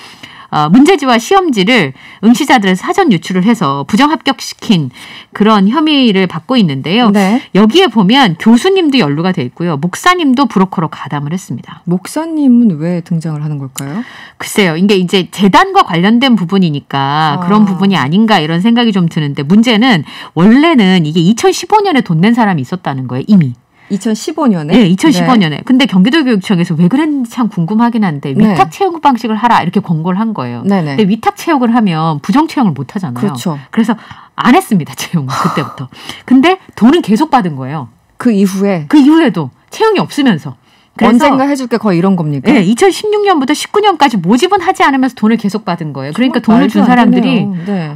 문제지와 시험지를 응시자들의 사전 유출을 해서 부정합격시킨 그런 혐의를 받고 있는데요. 네. 여기에 보면 교수님도 연루가 돼 있고요. 목사님도 브로커로 가담을 했습니다. 목사님은 왜 등장을 하는 걸까요? 글쎄요. 이게 이제 재단과 관련된 부분이니까 그런 부분이 아닌가 이런 생각이 좀 드는데 문제는 원래는 이게 2015년에 돈 낸 사람이 있었다는 거예요. 이미. 2015년에? 네, 2015년에. 네. 근데 경기도교육청에서 왜 그랬는지 참 궁금하긴 한데 위탁 네. 채용 방식을 하라 이렇게 권고를 한 거예요. 네네. 근데 위탁 채용을 하면 부정 채용을 못 하잖아요. 그렇죠. 그래서 안 했습니다. 채용을 그때부터. 근데 돈은 계속 받은 거예요. 그 이후에? 그 이후에도 채용이 없으면서. 언젠가 해줄게 거의 이런 겁니까? 네, 2016년부터 19년까지 모집은 하지 않으면서 돈을 계속 받은 거예요. 그러니까 돈을 준 사람들이 네.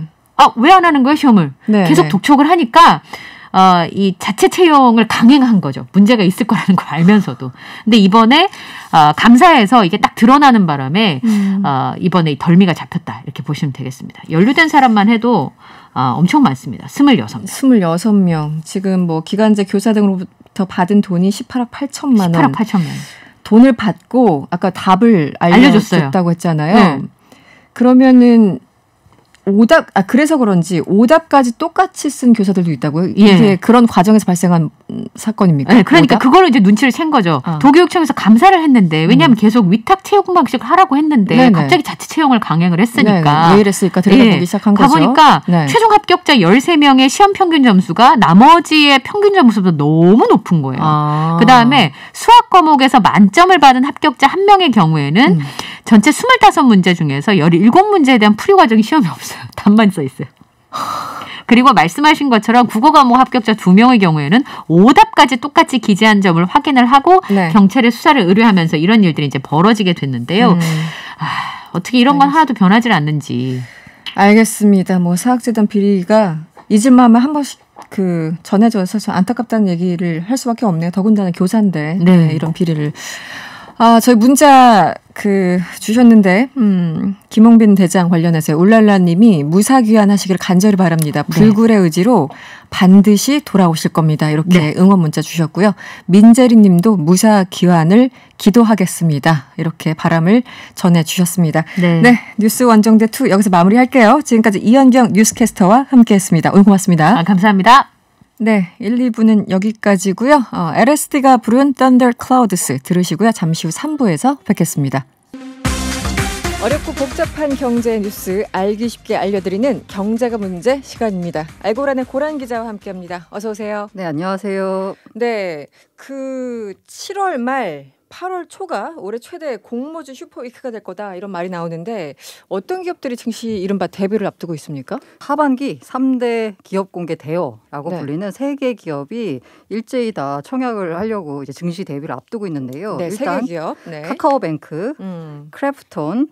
왜 안 하는 거예요 시험을? 네. 계속 독촉을 하니까 이 자체 채용을 강행한 거죠. 문제가 있을 거라는 걸 알면서도. 근데 이번에 감사에서 이게 딱 드러나는 바람에 이번에 덜미가 잡혔다 이렇게 보시면 되겠습니다. 연루된 사람만 해도 엄청 많습니다. 26명. 26명. 지금 뭐 기간제 교사 등으로부터 받은 돈이 18억 8천만 원. 18억 8천만 원. 돈을 받고 아까 답을 알려줬다고 했잖아요. 네. 그러면은 오답, 그래서 그런지 오답까지 똑같이 쓴 교사들도 있다고요? 이게 예. 그런 과정에서 발생한 사건입니까? 네, 그러니까 그거를 이제 눈치를 챈 거죠. 도교육청에서 감사를 했는데 왜냐하면 계속 위탁 채용 방식을 하라고 했는데 네네. 갑자기 자체 채용을 강행을 했으니까. 네네. 왜 이랬을까 들여다보기 예. 시작한 거죠. 가보니까 네. 최종 합격자 13명의 시험 평균 점수가 나머지의 평균 점수보다 너무 높은 거예요. 그다음에 수학 과목에서 만점을 받은 합격자 1명의 경우에는 전체 25문제 중에서 17문제에 대한 풀이 과정이 시험이 없어요. 답만 써 있어요. 그리고 말씀하신 것처럼 국어 과목 합격자 2명의 경우에는 오답까지 똑같이 기재한 점을 확인을 하고 네. 경찰에 수사를 의뢰하면서 이런 일들이 이제 벌어지게 됐는데요. 어떻게 이런 건 하나도 변하지 않는지. 알겠습니다. 뭐 사학재단 비리가 잊을만 하면 한 번씩 전해져서 좀 안타깝다는 얘기를 할 수밖에 없네요. 더군다나 교사인데 네. 이런 비리를. 저희 문자 주셨는데 김홍빈 대장 관련해서 울랄라님이 무사귀환하시기를 간절히 바랍니다. 불굴의 의지로 반드시 돌아오실 겁니다. 이렇게 응원 문자 주셨고요. 민재리님도 무사귀환을 기도하겠습니다. 이렇게 바람을 전해주셨습니다. 네, 뉴스 원정대 2 여기서 마무리할게요. 지금까지 이현경 뉴스캐스터와 함께했습니다. 오늘 고맙습니다. 감사합니다. 네, 1, 2부는 여기까지고요. LSD가 부른 Thunder Clouds 들으시고요. 잠시 후 3부에서 뵙겠습니다. 어렵고 복잡한 경제 뉴스 알기 쉽게 알려드리는 경제가 문제 시간입니다. 알고란의 고란 기자와 함께합니다. 어서 오세요. 네, 안녕하세요. 네, 7월 말 8월 초가 올해 최대 공모주 슈퍼위크가 될 거다 이런 말이 나오는데 어떤 기업들이 증시 이른바 데뷔를 앞두고 있습니까? 하반기 3대 기업 공개 대여라고 불리는 3개 기업이 일제히 다 청약을 하려고 이제 증시 데뷔를 앞두고 있는데요. 네, 일단 3개 기업. 카카오뱅크, 크래프톤,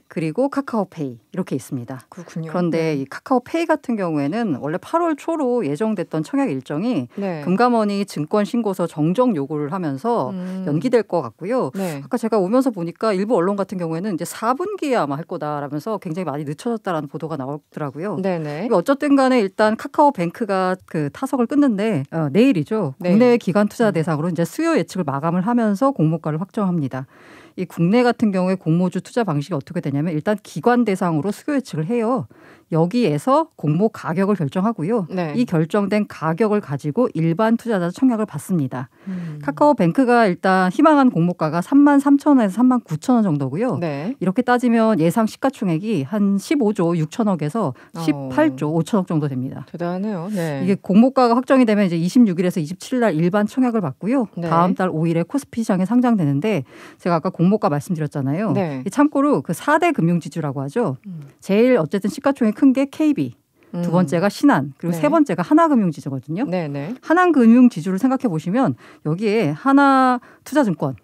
그리고 카카오페이 이렇게 있습니다. 그렇군요. 그런데 이 카카오페이 같은 경우에는 원래 8월 초로 예정됐던 청약 일정이 금감원이 증권신고서 정정 요구를 하면서 연기될 것 같고 같고요. 네. 아까 제가 오면서 보니까 일부 언론 같은 경우에는 이제 4분기에 아마 할 거다라면서 굉장히 많이 늦춰졌다라는 보도가 나오더라고요. 네네. 어쨌든 간에 일단 카카오뱅크가 그 타석을 끊는데 내일이죠. 네. 국내 기관 투자 대상으로 이제 수요 예측을 마감을 하면서 공모가를 확정합니다. 이 국내 같은 경우에 공모주 투자 방식이 어떻게 되냐면 일단 기관 대상으로 수요 예측을 해요. 여기에서 공모 가격을 결정하고요. 네. 이 결정된 가격을 가지고 일반 투자자 청약을 받습니다. 카카오뱅크가 일단 희망한 공모가가 33,000원에서 39,000원 정도고요. 네. 이렇게 따지면 예상 시가총액이 한 15조 6천억에서 18조 5천억 정도 됩니다. 대단하네요. 네. 이게 공모가가 확정이 되면 이제 26일에서 27일 날 일반 청약을 받고요. 네. 다음 달 5일에 코스피 시장에 상장되는데 제가 아까 공모가 말씀드렸잖아요. 네. 참고로 그 4대 금융지주라고 하죠. 제일 어쨌든 시가총액 큰 게 KB, 두 번째가 신한, 그리고 네. 세 번째가 하나금융지주거든요. 네네. 하나금융지주를 생각해 보시면 여기에 하나투자증권,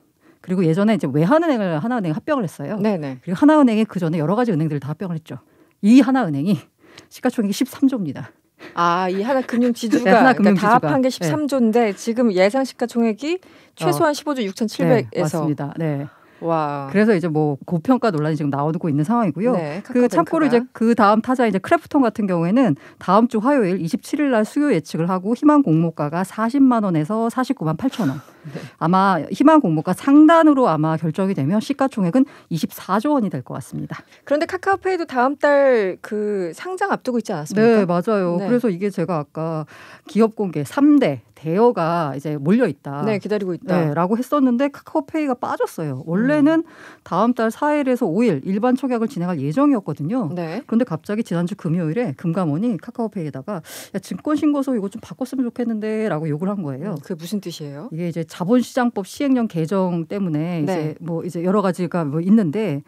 그리고 예전에 이제 외환은행을 하나은행 합병을 했어요. 네네. 그리고 하나은행이 그 전에 여러 가지 은행들을 다 합병을 했죠. 이 하나은행이 시가총액이 13조입니다. 아, 이 하나금융지주가 네, 그러니까 다 합한 게 13조인데 네. 지금 예상 시가총액이 최소한 15조 6,700에서 네, 맞습니다. 네. 와. 그래서 이제 뭐 고평가 논란이 지금 나오고 있는 상황이고요. 네, 그 참고로 이제 그 다음 타자 이제 크래프톤 같은 경우에는 다음 주 화요일 27일 날 수요 예측을 하고 희망 공모가가 40만 원에서 49만 8천 원. 네. 아마 희망 공모가 상단으로 아마 결정이 되면 시가총액은 24조 원이 될 것 같습니다. 그런데 카카오페이도 다음 달 그 상장 앞두고 있지 않았습니까? 네, 맞아요. 네. 그래서 이게 제가 아까 기업 공개 3대 대여가 이제 몰려 있다. 네, 기다리고 있다. 네, 라고 했었는데 카카오페이가 빠졌어요. 원래는 다음 달 4일에서 5일 일반 청약을 진행할 예정이었거든요. 네. 그런데 갑자기 지난주 금요일에 금감원이 카카오페이에다가 야, 증권신고서 이거 좀 바꿨으면 좋겠는데 라고 욕을 한 거예요. 그게 무슨 뜻이에요? 이게 이제 자본시장법 시행령 개정 때문에 네. 이제 여러 가지가 뭐 있는데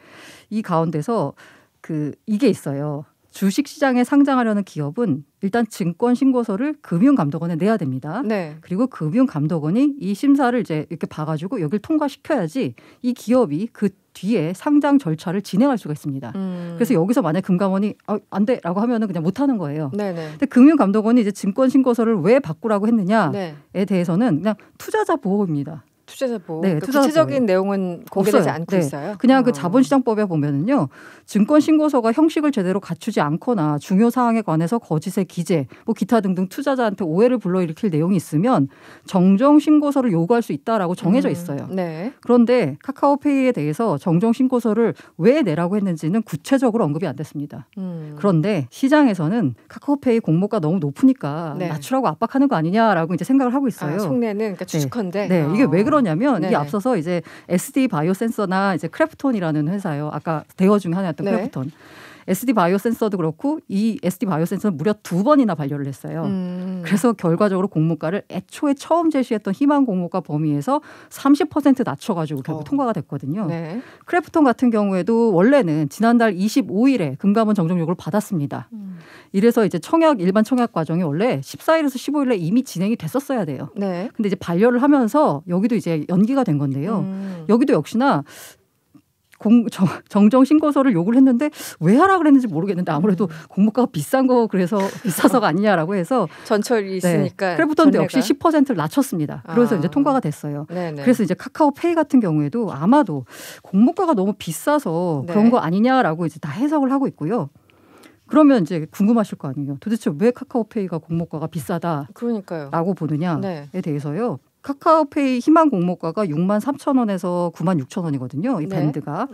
이 가운데서 이게 있어요. 주식시장에 상장하려는 기업은 일단 증권신고서를 금융감독원에 내야 됩니다. 네. 그리고 금융감독원이 이 심사를 이제 이렇게 봐가지고 여기를 통과시켜야지 이 기업이 그 뒤에 상장 절차를 진행할 수가 있습니다. 그래서 여기서 만약 금감원이 안 돼라고 하면은 그냥 못 하는 거예요. 네네. 근데 금융감독원이 이제 증권신고서를 왜 바꾸라고 했느냐에 네. 대해서는 그냥 투자자 보호입니다. 투자자 보호. 네, 그러니까 구체적인 내용은 공개되지 없어요. 않고 네. 있어요. 그냥 그 자본시장법에 보면은요, 증권신고서가 형식을 제대로 갖추지 않거나 중요 사항에 관해서 거짓의 기재, 뭐 기타 등등 투자자한테 오해를 불러일으킬 내용이 있으면 정정신고서를 요구할 수 있다라고 정해져 있어요. 네. 그런데 카카오페이에 대해서 정정신고서를 왜 내라고 했는지는 구체적으로 언급이 안 됐습니다. 그런데 시장에서는 카카오페이 공모가 너무 높으니까 네. 낮추라고 압박하는 거 아니냐라고 이제 생각을 하고 있어요. 속내는 그러니까 추측컨대. 네, 이게 왜 그러냐면 이게 앞서서 이제 SD 바이오센서나 이제 크래프톤이라는 회사요. 아까 대여 중에 하나였던 네. 크래프톤. SD 바이오센서도 그렇고 이 SD 바이오센서는 무려 2번이나 반려를 했어요. 그래서 결과적으로 공모가를 애초에 처음 제시했던 희망 공모가 범위에서 30% 낮춰가지고 결국 통과가 됐거든요. 네. 크래프톤 같은 경우에도 원래는 지난달 25일에 금감원 정정 요구를 받았습니다. 이래서 이제 일반 청약 과정이 원래 14일에서 15일에 이미 진행이 됐었어야 돼요. 네. 근데 이제 반려를 하면서 여기도 이제 연기가 된 건데요. 여기도 역시나 정정 신고서를 요구를 했는데 왜 하라 그랬는지 모르겠는데 아무래도 공모가가 비싼 거 그래서 비싸서가 아니냐라고 해서 전철이 있으니까 네. 크래프톤도 역시 10%를 낮췄습니다. 그래서 이제 통과가 됐어요. 네네. 그래서 이제 카카오페이 같은 경우에도 아마도 공모가가 너무 비싸서 네. 그런 거 아니냐라고 이제 다 해석을 하고 있고요. 그러면 이제 궁금하실 거 아니에요. 도대체 왜 카카오페이가 공모가가 비싸다라고 보느냐에 네. 대해서요. 카카오페이 희망 공모가가 6만 3천 원에서 9만 6천 원이거든요. 이 네. 밴드가.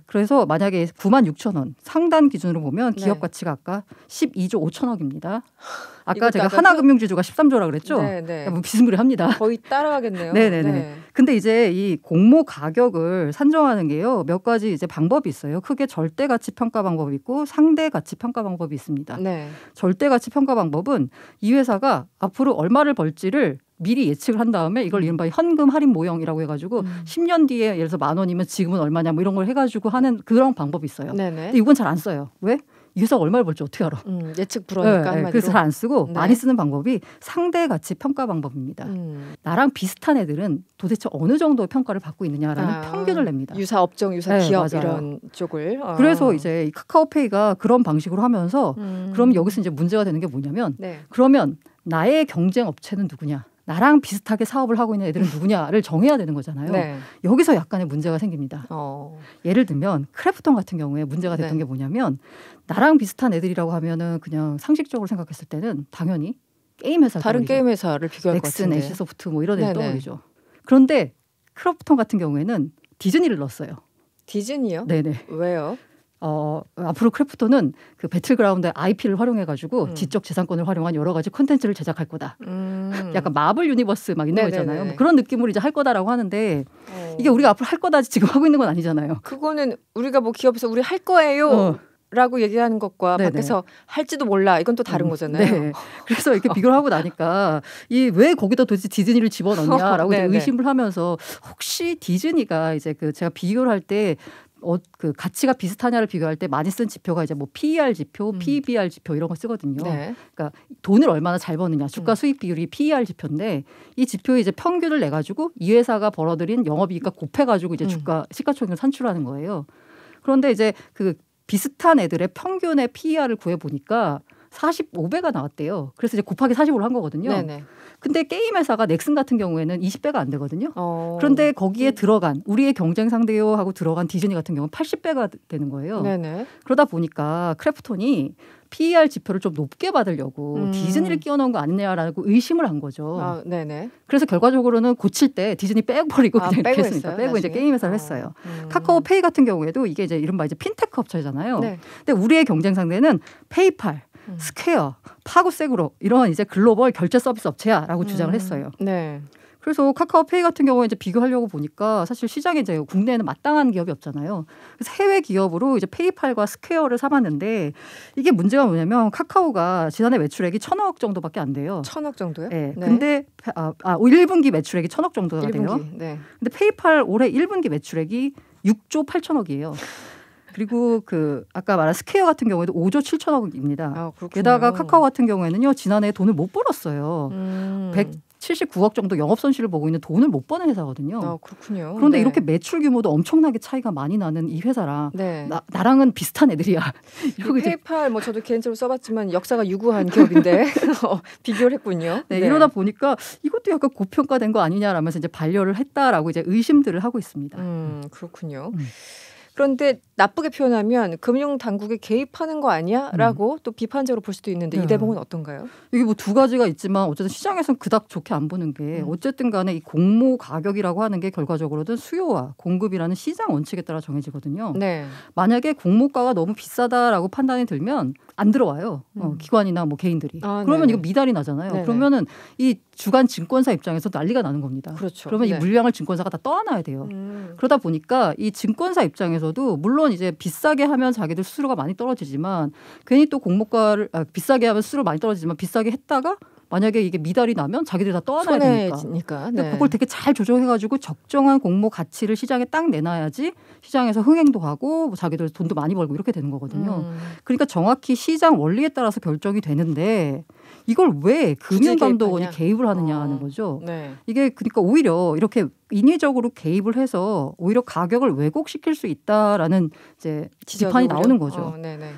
그래서 만약에 9만 6천 원 상단 기준으로 보면 기업 네. 가치가 아까 12조 5천억입니다. 아까 제가 하나금융지주가 13조라 그랬죠. 네. 뭐 비스무리합니다. 거의 따라가겠네요. 네네네. 네. 근데 이제 이 공모 가격을 산정하는 게요. 몇 가지 이제 방법이 있어요. 크게 절대 가치 평가 방법이 있고 상대 가치 평가 방법이 있습니다. 네. 절대 가치 평가 방법은 이 회사가 앞으로 얼마를 벌지를 미리 예측을 한 다음에 이걸 이른바 현금 할인 모형이라고 해가지고 10년 뒤에 예를 들어서 10,000원이면 지금은 얼마냐 뭐 이런 걸 해가지고 하는 그런 방법이 있어요. 네네. 근데 이건 잘 안 써요. 왜? 이 회사가 얼마를 벌지 어떻게 알아? 예측 불허니까. 네, 그래서 잘 안 쓰고 네. 많이 쓰는 방법이 상대 가치 평가 방법입니다. 나랑 비슷한 애들은 도대체 어느 정도의 평가를 받고 있느냐라는 평균을 냅니다. 유사 업종, 유사 네, 기업 맞아요. 이런 쪽을. 그래서 이제 카카오페이가 그런 방식으로 하면서 그럼 여기서 이제 문제가 되는 게 뭐냐면 네. 그러면 나의 경쟁 업체는 누구냐? 나랑 비슷하게 사업을 하고 있는 애들은 누구냐를 정해야 되는 거잖아요. 네. 여기서 약간의 문제가 생깁니다. 예를 들면 크래프톤 같은 경우에 문제가 됐던 게 뭐냐면 나랑 비슷한 애들이라고 하면은 그냥 상식적으로 생각했을 때는 당연히 게임 회사 다른 게임 회사를 비교할 것 같은데 넥슨, 애쉬소프트 뭐 이런 애들 떠오르죠. 그런데 크래프톤 같은 경우에는 디즈니를 넣었어요. 디즈니요? 네네. 왜요? 앞으로 크래프톤은 그 배틀그라운드 IP를 활용해가지고 지적 재산권을 활용한 여러 가지 콘텐츠를 제작할 거다. 약간 마블 유니버스 막 있는 거 있잖아요. 뭐 그런 느낌으로 이제 할 거다라고 하는데 이게 우리가 앞으로 할 거다 지금 하고 있는 건 아니잖아요. 그거는 우리가 뭐 기업에서 우리 할 거예요. 라고 얘기하는 것과 네네. 밖에서 할지도 몰라 이건 또 다른 거잖아요. 네. 그래서 이렇게 비교를 하고 나니까 왜 거기다 도대체 디즈니를 집어넣냐라고 의심을 하면서 혹시 디즈니가 이제 그 제가 비교를 할 때 그 가치가 비슷하냐를 비교할 때 많이 쓴 지표가 이제 뭐 PER 지표, PBR 지표 이런 거 쓰거든요. 네. 그러니까 돈을 얼마나 잘 버느냐, 주가 수익 비율이 PER 지표인데 이 지표에 이제 평균을 내 가지고 이 회사가 벌어들인 영업이익과 곱해 가지고 이제 주가 시가총액을 산출하는 거예요. 그런데 이제 그 비슷한 애들의 평균의 PER을 구해 보니까 45배가 나왔대요. 그래서 이제 곱하기 45를 한 거거든요. 네네. 근데 게임 회사가 넥슨 같은 경우에는 20배가 안 되거든요. 그런데 거기에 들어간 우리의 경쟁 상대요 하고 들어간 디즈니 같은 경우는 80배가 되는 거예요. 네네. 그러다 보니까 크래프톤이 PER 지표를 좀 높게 받으려고 디즈니를 끼워 넣은 거 아니냐라고 의심을 한 거죠. 네네. 그래서 결과적으로는 고칠 때 디즈니 빼버리고 그냥 이렇게 했으니까 빼고 이제 게임 회사를 했어요. 카카오페이 같은 경우에도 이게 이제 이른바 이제 핀테크 업체잖아요. 네. 근데 우리의 경쟁 상대는 페이팔, 스퀘어, 파고세그로 이런 이제 글로벌 결제 서비스 업체야라고 주장을 했어요. 네. 그래서 카카오페이 같은 경우에 이제 비교하려고 보니까 사실 시장에 이제 국내에는 마땅한 기업이 없잖아요. 그래서 해외 기업으로 이제 페이팔과 스퀘어를 삼았는데 이게 문제가 뭐냐면 카카오가 지난해 매출액이 1,000억 정도밖에 안 돼요. 1,000억 정도요? 네. 네. 근데 1분기 매출액이 1,000억 정도가 1분기. 돼요. 네. 근데 페이팔 올해 1분기 매출액이 6조 8천억이에요. 그리고 그 아까 말한 스퀘어 같은 경우에도 5조 7천억입니다. 게다가 카카오 같은 경우에는요 지난해 돈을 못 벌었어요. 179억 정도 영업 손실을 보고 있는 돈을 못 버는 회사거든요. 그렇군요. 그런데 이렇게 매출 규모도 엄청나게 차이가 많이 나는 이 회사랑 나랑은 비슷한 애들이야. 페이팔 뭐 저도 개인적으로 써봤지만 역사가 유구한 기업인데 비교를 했군요. 네, 이러다 보니까 이것도 약간 고평가된 거 아니냐라면서 이제 반려를 했다라고 이제 의심들을 하고 있습니다. 그렇군요. 그런데 나쁘게 표현하면 금융 당국에 개입하는 거 아니야?라고 또 비판적으로 볼 수도 있는데 이 대목은 어떤가요? 이게 뭐 두 가지가 있지만 어쨌든 시장에서는 그닥 좋게 안 보는 게 어쨌든 간에 이 공모 가격이라고 하는 게 결과적으로는 수요와 공급이라는 시장 원칙에 따라 정해지거든요. 네. 만약에 공모가가 너무 비싸다라고 판단이 들면 안 들어와요. 기관이나 뭐 개인들이. 그러면 네네. 이거 미달이 나잖아요. 네네. 그러면은 이 주간 증권사 입장에서 난리가 나는 겁니다. 그렇죠. 그러면 이 물량을 증권사가 다 떠안아야 돼요. 그러다 보니까 이 증권사 입장에서도 물론 이제 비싸게 하면 자기들 수수료가 많이 떨어지지만 괜히 또 공모가를 비싸게 하면 수수료 많이 떨어지지만 비싸게 했다가 만약에 이게 미달이 나면 자기들이 다 떠안아야 되니까. 근데 그걸 되게 잘 조정해가지고 적정한 공모 가치를 시장에 딱 내놔야지 시장에서 흥행도 하고 뭐 자기들 돈도 많이 벌고 이렇게 되는 거거든요. 그러니까 정확히 시장 원리에 따라서 결정이 되는데 이걸 왜 금융감독원이 개입을 하느냐 하는 거죠. 네. 이게 그러니까 오히려 이렇게 인위적으로 개입을 해서 오히려 가격을 왜곡시킬 수 있다라는 이제 비판이 나오는 거죠.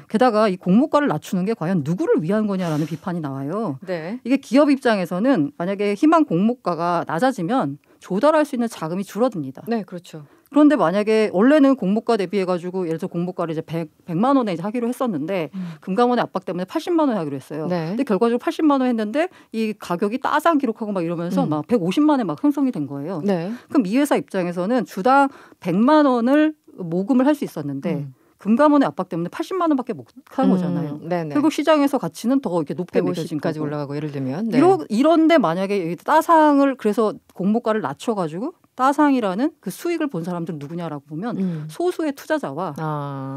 게다가 이 공모가를 낮추는 게 과연 누구를 위한 거냐라는 비판이 나와요. 네. 이게 기업 입장에서는 만약에 희망 공모가가 낮아지면 조달할 수 있는 자금이 줄어듭니다. 네, 그렇죠. 그런데 만약에 원래는 공모가 대비해가지고 예를 들어 공모가를 이제 100만 원에 이제 하기로 했었는데 금감원의 압박 때문에 80만 원에 하기로 했어요. 네. 근데 결과적으로 80만 원 했는데 이 가격이 따상 기록하고 막 이러면서 막 150만에 막 형성이 된 거예요. 네. 그럼 이 회사 입장에서는 주당 100만 원을 모금을 할 수 있었는데 금감원의 압박 때문에 80만 원밖에 못 한 거잖아요. 결국 시장에서 가치는 더 이렇게 높게 매겨진 거고. 올라가고 예를 들면. 네. 이런데 만약에 따상을 그래서 공모가를 낮춰가지고 따상이라는 그 수익을 본 사람들은 누구냐라고 보면 소수의 투자자와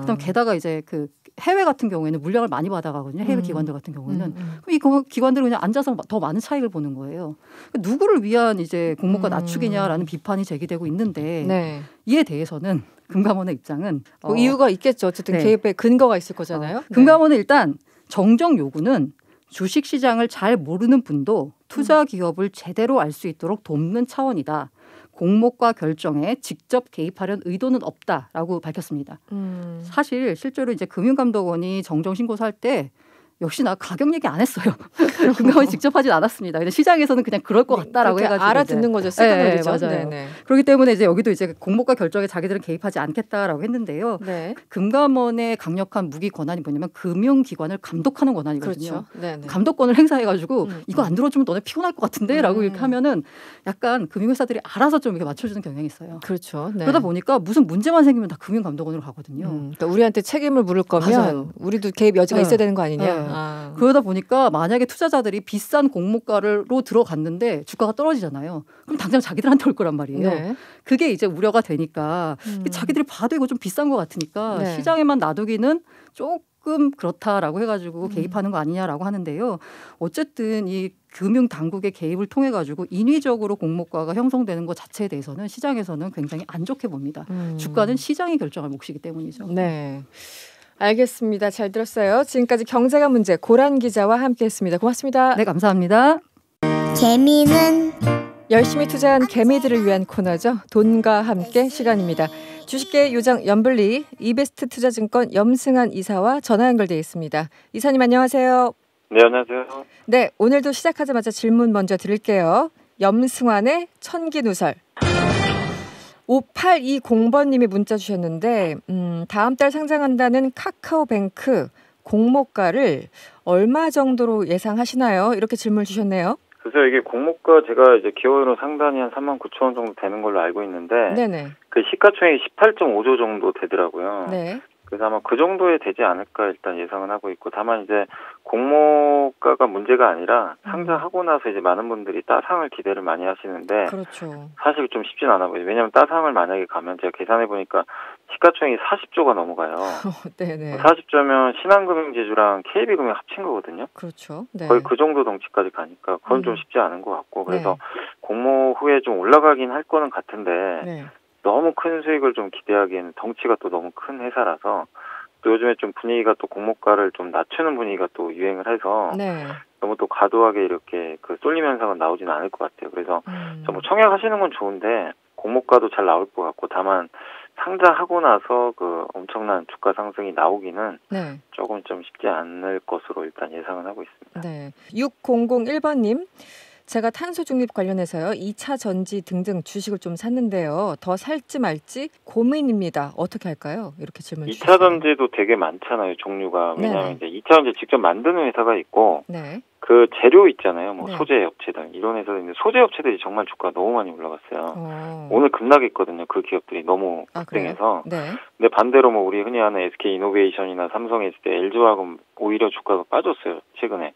그다음 게다가 이제 그 해외 같은 경우에는 물량을 많이 받아가거든요. 해외 기관들 같은 경우에는 그럼 이 기관들은 그냥 앉아서 더 많은 차익을 보는 거예요. 누구를 위한 이제 공모가 낮추기냐라는 비판이 제기되고 있는데 네. 이에 대해서는 금감원의 입장은 뭐 이유가 있겠죠. 어쨌든 네. 개입의 근거가 있을 거잖아요. 금감원은 일단 정정 요구는 주식시장을 잘 모르는 분도 투자 기업을 제대로 알 수 있도록 돕는 차원이다. 공모가 결정에 직접 개입하려는 의도는 없다라고 밝혔습니다. 사실 실제로 이제 금융감독원이 정정 신고서 할 때 역시나 가격 얘기 안 했어요. 금감원이 직접 하진 않았습니다. 근데 시장에서는 그냥 그럴 것 같다라고 해가지고 알아듣는 거죠. 네, 맞아요. 네네. 그렇기 때문에 이제 여기도 이제 공모가 결정에 자기들은 개입하지 않겠다라고 했는데요. 네. 금감원의 강력한 무기 권한이 뭐냐면 금융기관을 감독하는 권한이거든요. 그렇죠. 감독권을 행사해가지고 이거 안 들어주면 너네 피곤할 것 같은데라고 이렇게 하면은 약간 금융회사들이 알아서 좀 이렇게 맞춰주는 경향이 있어요. 그렇죠. 네. 그러다 보니까 무슨 문제만 생기면 다 금융감독원으로 가거든요. 그러니까 우리한테 책임을 물을 거면 맞아요. 우리도 개입 여지가 있어야 되는 거 아니냐. 네. 그러다 보니까 만약에 투자자들이 비싼 공모가로 들어갔는데 주가가 떨어지잖아요. 그럼 당장 자기들한테 올 거란 말이에요. 네. 그게 이제 우려가 되니까 자기들이 봐도 이거 좀 비싼 것 같으니까 시장에만 놔두기는 조금 그렇다라고 해가지고 개입하는 거 아니냐라고 하는데요. 어쨌든 이 금융당국의 개입을 통해 가지고 인위적으로 공모가가 형성되는 것 자체에 대해서는 시장에서는 굉장히 안 좋게 봅니다. 주가는 시장이 결정할 몫이기 때문이죠. 네. 알겠습니다. 잘 들었어요. 지금까지 경제가 문제 고란 기자와 함께했습니다. 고맙습니다. 네, 감사합니다. 개미는 열심히 투자한 개미들을 위한 코너죠. 돈과 함께 시간입니다. 주식계 요정 염블리 이베스트 투자증권 염승환 이사와 전화 연결되어 있습니다. 이사님 안녕하세요. 네, 안녕하세요. 네, 오늘도 시작하자마자 질문 먼저 드릴게요. 염승환의 천기누설. 5820번님이 문자 주셨는데 다음 달 상장한다는 카카오뱅크 공모가를 얼마 정도로 예상하시나요? 이렇게 질문을 주셨네요. 그래서 이게 공모가 제가 이제 기업으로 상단이 한 39,000원 정도 되는 걸로 알고 있는데 네네. 그 시가총액이 18.5조 정도 되더라고요. 네. 그래서 아마 그 정도에 되지 않을까 일단 예상은 하고 있고 다만 이제 공모가가 문제가 아니라 상장하고 나서 이제 많은 분들이 따상을 기대를 많이 하시는데 그렇죠. 사실 좀 쉽진 않아 보여요. 왜냐하면 따상을 만약에 가면 제가 계산해 보니까 시가총액이 40조가 넘어가요. 네네. 40조면 신한금융지주랑 KB금융 합친 거거든요. 그렇죠. 네. 거의 그 정도 덩치까지 가니까 그건 좀 쉽지 않은 것 같고 그래서 공모 후에 좀 올라가긴 할 거는 같은데 너무 큰 수익을 좀 기대하기에는 덩치가 또 너무 큰 회사라서 또 요즘에 좀 분위기가 또 공모가를 좀 낮추는 분위기가 또 유행을 해서 너무 또 과도하게 이렇게 그 쏠림 현상은 나오지는 않을 것 같아요. 그래서 뭐 청약하시는 건 좋은데 공모가도 잘 나올 것 같고 다만 상장하고 나서 그 엄청난 주가 상승이 나오기는 조금 좀 쉽지 않을 것으로 일단 예상은 하고 있습니다. 네. 6001번님. 제가 탄소 중립 관련해서요. 2차 전지 등등 주식을 좀 샀는데요. 더 살지 말지 고민입니다. 어떻게 할까요? 이렇게 질문 주셨어요. 2차 전지도 되게 많잖아요. 종류가. 왜냐하면 이제 2차 전지 직접 만드는 회사가 있고 그 재료 있잖아요. 뭐 소재 업체들 이런 회사들 있는데 소재 업체들이 정말 주가가 너무 많이 올라갔어요. 오늘 급락했거든요. 그 기업들이 너무 급등해서. 근데 반대로 뭐 우리 흔히 아는 SK 이노베이션이나 삼성 했을 때 LG화학은 오히려 주가가 빠졌어요. 최근에.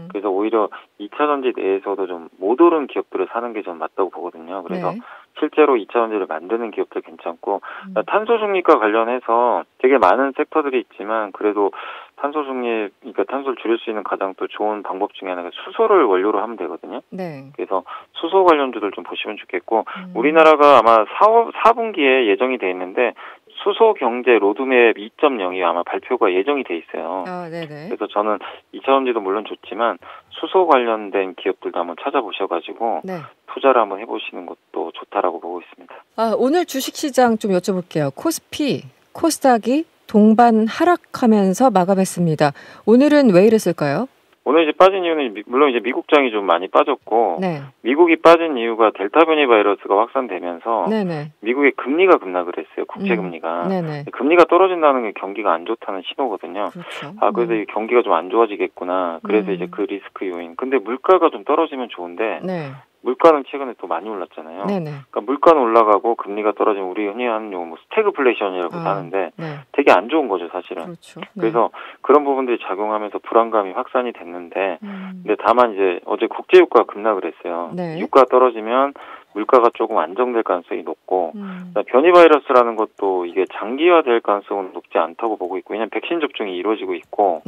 그래서 오히려 2차 전지 내에서도 좀 못 오른 기업들을 사는 게 좀 맞다고 보거든요. 그래서 실제로 2차 전지를 만드는 기업들 괜찮고 탄소 중립과 관련해서 되게 많은 섹터들이 있지만 그래도 탄소 중립, 그러니까 탄소를 줄일 수 있는 가장 또 좋은 방법 중에 하나가 수소를 원료로 하면 되거든요. 그래서 수소 관련주들 좀 보시면 좋겠고 우리나라가 아마 4분기에 예정이 돼 있는데 수소 경제 로드맵 2.0이 아마 발표가 예정이 돼 있어요. 그래서 저는 2차 전지도 물론 좋지만 수소 관련된 기업들도 한번 찾아보셔가지고 투자를 한번 해보시는 것도 좋다라고 보고 있습니다. 오늘 주식시장 좀 여쭤볼게요. 코스피, 코스닥이 동반 하락하면서 마감했습니다. 오늘은 왜 이랬을까요? 오늘 이제 빠진 이유는 물론 이제 미국장이 좀 많이 빠졌고 미국이 빠진 이유가 델타 변이 바이러스가 확산되면서 미국의 금리가 급락을 했어요. 국채 금리가. 금리가 떨어진다는 게 경기가 안 좋다는 신호거든요. 그래서 이 경기가 좀 안 좋아지겠구나. 그래서 이제 그 리스크 요인. 근데 물가가 좀 떨어지면 좋은데 물가는 최근에 또 많이 올랐잖아요. 그러니까 물가는 올라가고 금리가 떨어지면 우리 흔히 하는 용어 뭐 스태그플레이션이라고 하는데 되게 안 좋은 거죠, 사실은. 그래서 그런 부분들이 작용하면서 불안감이 확산이 됐는데 근데 다만 이제 어제 국제 유가가 급락을 했어요. 유가 떨어지면 물가가 조금 안정될 가능성이 높고 변이 바이러스라는 것도 이게 장기화될 가능성은 높지 않다고 보고 있고 왜냐하면 백신 접종이 이루어지고 있고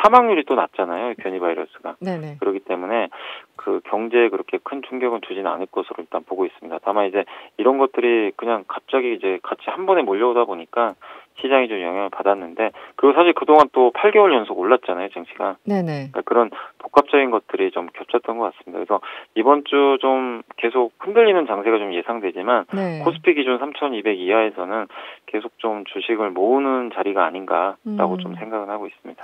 사망률이 또 낮잖아요. 변이 바이러스가. 그렇기 때문에 그 경제에 그렇게 큰 충격은 주지는 않을 것으로 일단 보고 있습니다. 다만 이제 이런 것들이 그냥 갑자기 이제 같이 한 번에 몰려오다 보니까 시장이 좀 영향을 받았는데, 그리고 사실 그동안 또 8개월 연속 올랐잖아요, 증시가. 네네. 그러니까 그런 복합적인 것들이 좀 겹쳤던 것 같습니다. 그래서 이번 주 좀 계속 흔들리는 장세가 좀 예상되지만, 네. 코스피 기준 3,200 이하에서는 계속 좀 주식을 모으는 자리가 아닌가라고 좀 생각은 하고 있습니다.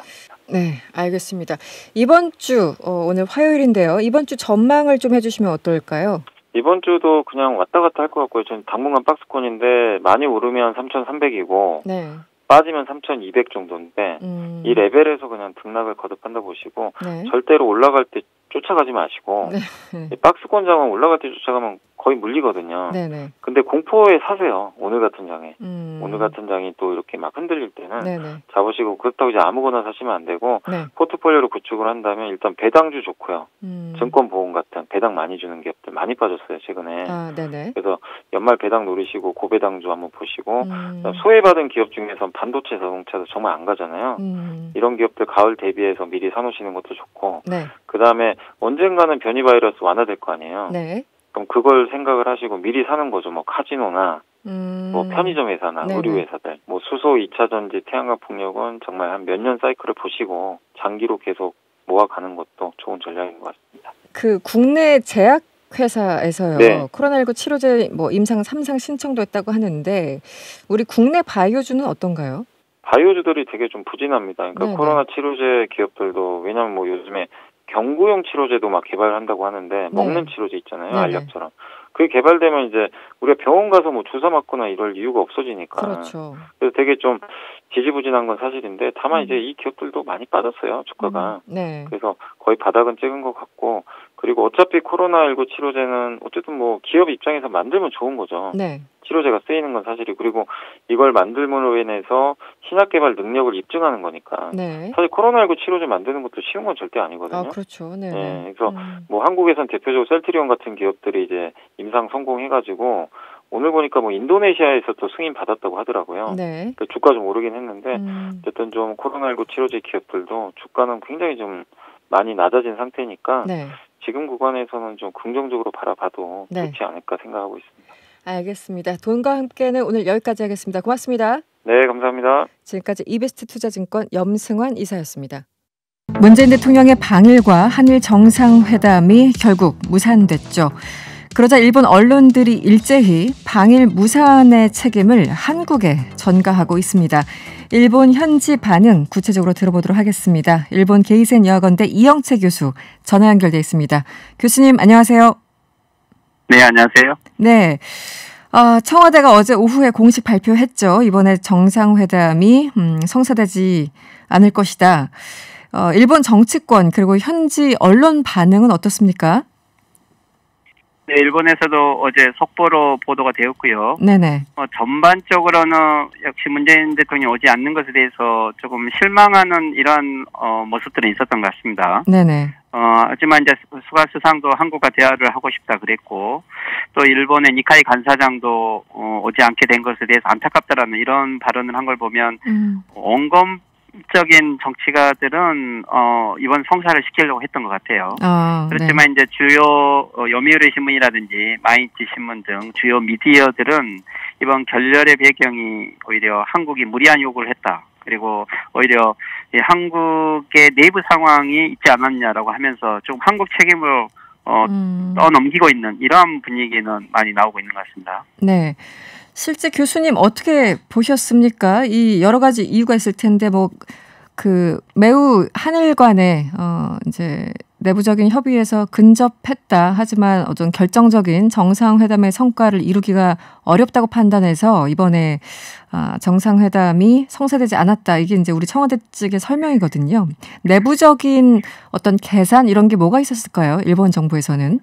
네, 알겠습니다. 이번 주 오늘 화요일인데요. 이번 주 전망을 좀 해주시면 어떨까요? 이번 주도 그냥 왔다 갔다 할 것 같고요. 저는 당분간 박스권인데 많이 오르면 3,300이고 네. 빠지면 3,200 정도인데 이 레벨에서 그냥 등락을 거듭한다 보시고 네. 절대로 올라갈 때 쫓아가지 마시고 네. 박스권 장은 올라갈 때 쫓아가면 거의 물리거든요. 네네. 근데 공포에 사세요. 오늘 같은 장에. 오늘 같은 장이 또 이렇게 막 흔들릴 때는 네네. 잡으시고, 그렇다고 이제 아무거나 사시면 안 되고 네. 포트폴리오를 구축을 한다면 일단 배당주 좋고요. 증권보험 같은 배당 많이 주는 기업들 많이 빠졌어요, 최근에. 그래서 연말 배당 노리시고 고배당주 한번 보시고 소외받은 기업 중에선 반도체, 자동차도 정말 안 가잖아요. 이런 기업들 가을 대비해서 미리 사놓으시는 것도 좋고 네. 그다음에 언젠가는 변이 바이러스 완화될 거 아니에요. 네. 그럼 그걸 생각을 하시고 미리 사는 거죠. 뭐 카지노나 뭐 편의점 회사나 네네. 의류 회사들, 뭐 수소, 2차 전지, 태양광 풍력은 정말 한 몇 년 사이클을 보시고 장기로 계속 모아가는 것도 좋은 전략인 것 같습니다. 그 국내 제약 회사에서요. 네. 코로나19 치료제 뭐 임상 3상 신청도 했다고 하는데 우리 국내 바이오주는 어떤가요? 바이오주들이 되게 좀 부진합니다. 그러니까 네네. 코로나 치료제 기업들도, 왜냐하면 뭐 요즘에 경구용 치료제도 막 개발한다고 하는데 먹는 네. 치료제 있잖아요. 네네. 알약처럼. 그게 개발되면 이제 우리가 병원 가서 뭐 주사 맞거나 이럴 이유가 없어지니까. 그렇죠. 그래서 되게 좀 지지부진한 건 사실인데, 다만 이제 이 기업들도 많이 빠졌어요, 주가가. 네. 그래서 거의 바닥은 찍은 것 같고, 그리고 어차피 코로나19 치료제는 어쨌든 뭐 기업 입장에서 만들면 좋은 거죠. 네. 치료제가 쓰이는 건 사실이. 그리고 이걸 만들므로 인해서 신약 개발 능력을 입증하는 거니까. 네. 사실 코로나19 치료제 만드는 것도 쉬운 건 절대 아니거든요. 아, 그렇죠. 네. 네. 그래서 뭐 한국에선 대표적으로 셀트리온 같은 기업들이 이제 임상 성공해가지고 오늘 보니까 뭐 인도네시아에서 또 승인 받았다고 하더라고요. 네. 주가 좀 오르긴 했는데 어쨌든 좀 코로나19 치료제 기업들도 주가는 굉장히 좀 많이 낮아진 상태니까 네. 지금 구간에서는 좀 긍정적으로 바라봐도 네. 좋지 않을까 생각하고 있습니다. 알겠습니다. 돈과 함께는 오늘 여기까지 하겠습니다. 고맙습니다. 네, 감사합니다. 지금까지 이베스트 투자증권 염승환 이사였습니다. 문재인 대통령의 방일과 한일 정상회담이 결국 무산됐죠. 그러자 일본 언론들이 일제히 방일 무산의 책임을 한국에 전가하고 있습니다. 일본 현지 반응 구체적으로 들어보도록 하겠습니다. 일본 게이센 여학원대 이영채 교수 전화 연결돼 있습니다. 교수님 안녕하세요. 네, 안녕하세요. 네. 청와대가 어제 오후에 공식 발표했죠. 이번에 정상회담이 성사되지 않을 것이다. 일본 정치권 그리고 현지 언론 반응은 어떻습니까? 네, 일본에서도 어제 속보로 보도가 되었고요. 네네. 전반적으로는 역시 문재인 대통령이 오지 않는 것에 대해서 조금 실망하는 이런 모습들이 있었던 것 같습니다. 네네. 하지만 이제 수가 수상도 한국과 대화를 하고 싶다 그랬고, 또 일본의 니카이 간사장도 오지 않게 된 것에 대해서 안타깝다라는 이런 발언을 한 걸 보면 온검적인 정치가들은 이번 성사를 시키려고 했던 것 같아요. 그렇지만 네. 이제 주요 요미우리 신문이라든지 마이니치 신문 등 주요 미디어들은 이번 결렬의 배경이 오히려 한국이 무리한 요구를 했다. 그리고 오히려 한국의 내부 상황이 있지 않았냐라고 하면서 좀 한국 책임을 떠넘기고 있는 이러한 분위기는 많이 나오고 있는 것 같습니다. 네. 실제 교수님 어떻게 보셨습니까? 이 여러 가지 이유가 있을 텐데 매우 한일 간의 이제 내부적인 협의에서 근접했다. 하지만 어떤 결정적인 정상회담의 성과를 이루기가 어렵다고 판단해서 이번에 정상회담이 성사되지 않았다. 이게 이제 우리 청와대 측의 설명이거든요. 내부적인 어떤 계산 이런 게 뭐가 있었을까요? 일본 정부에서는?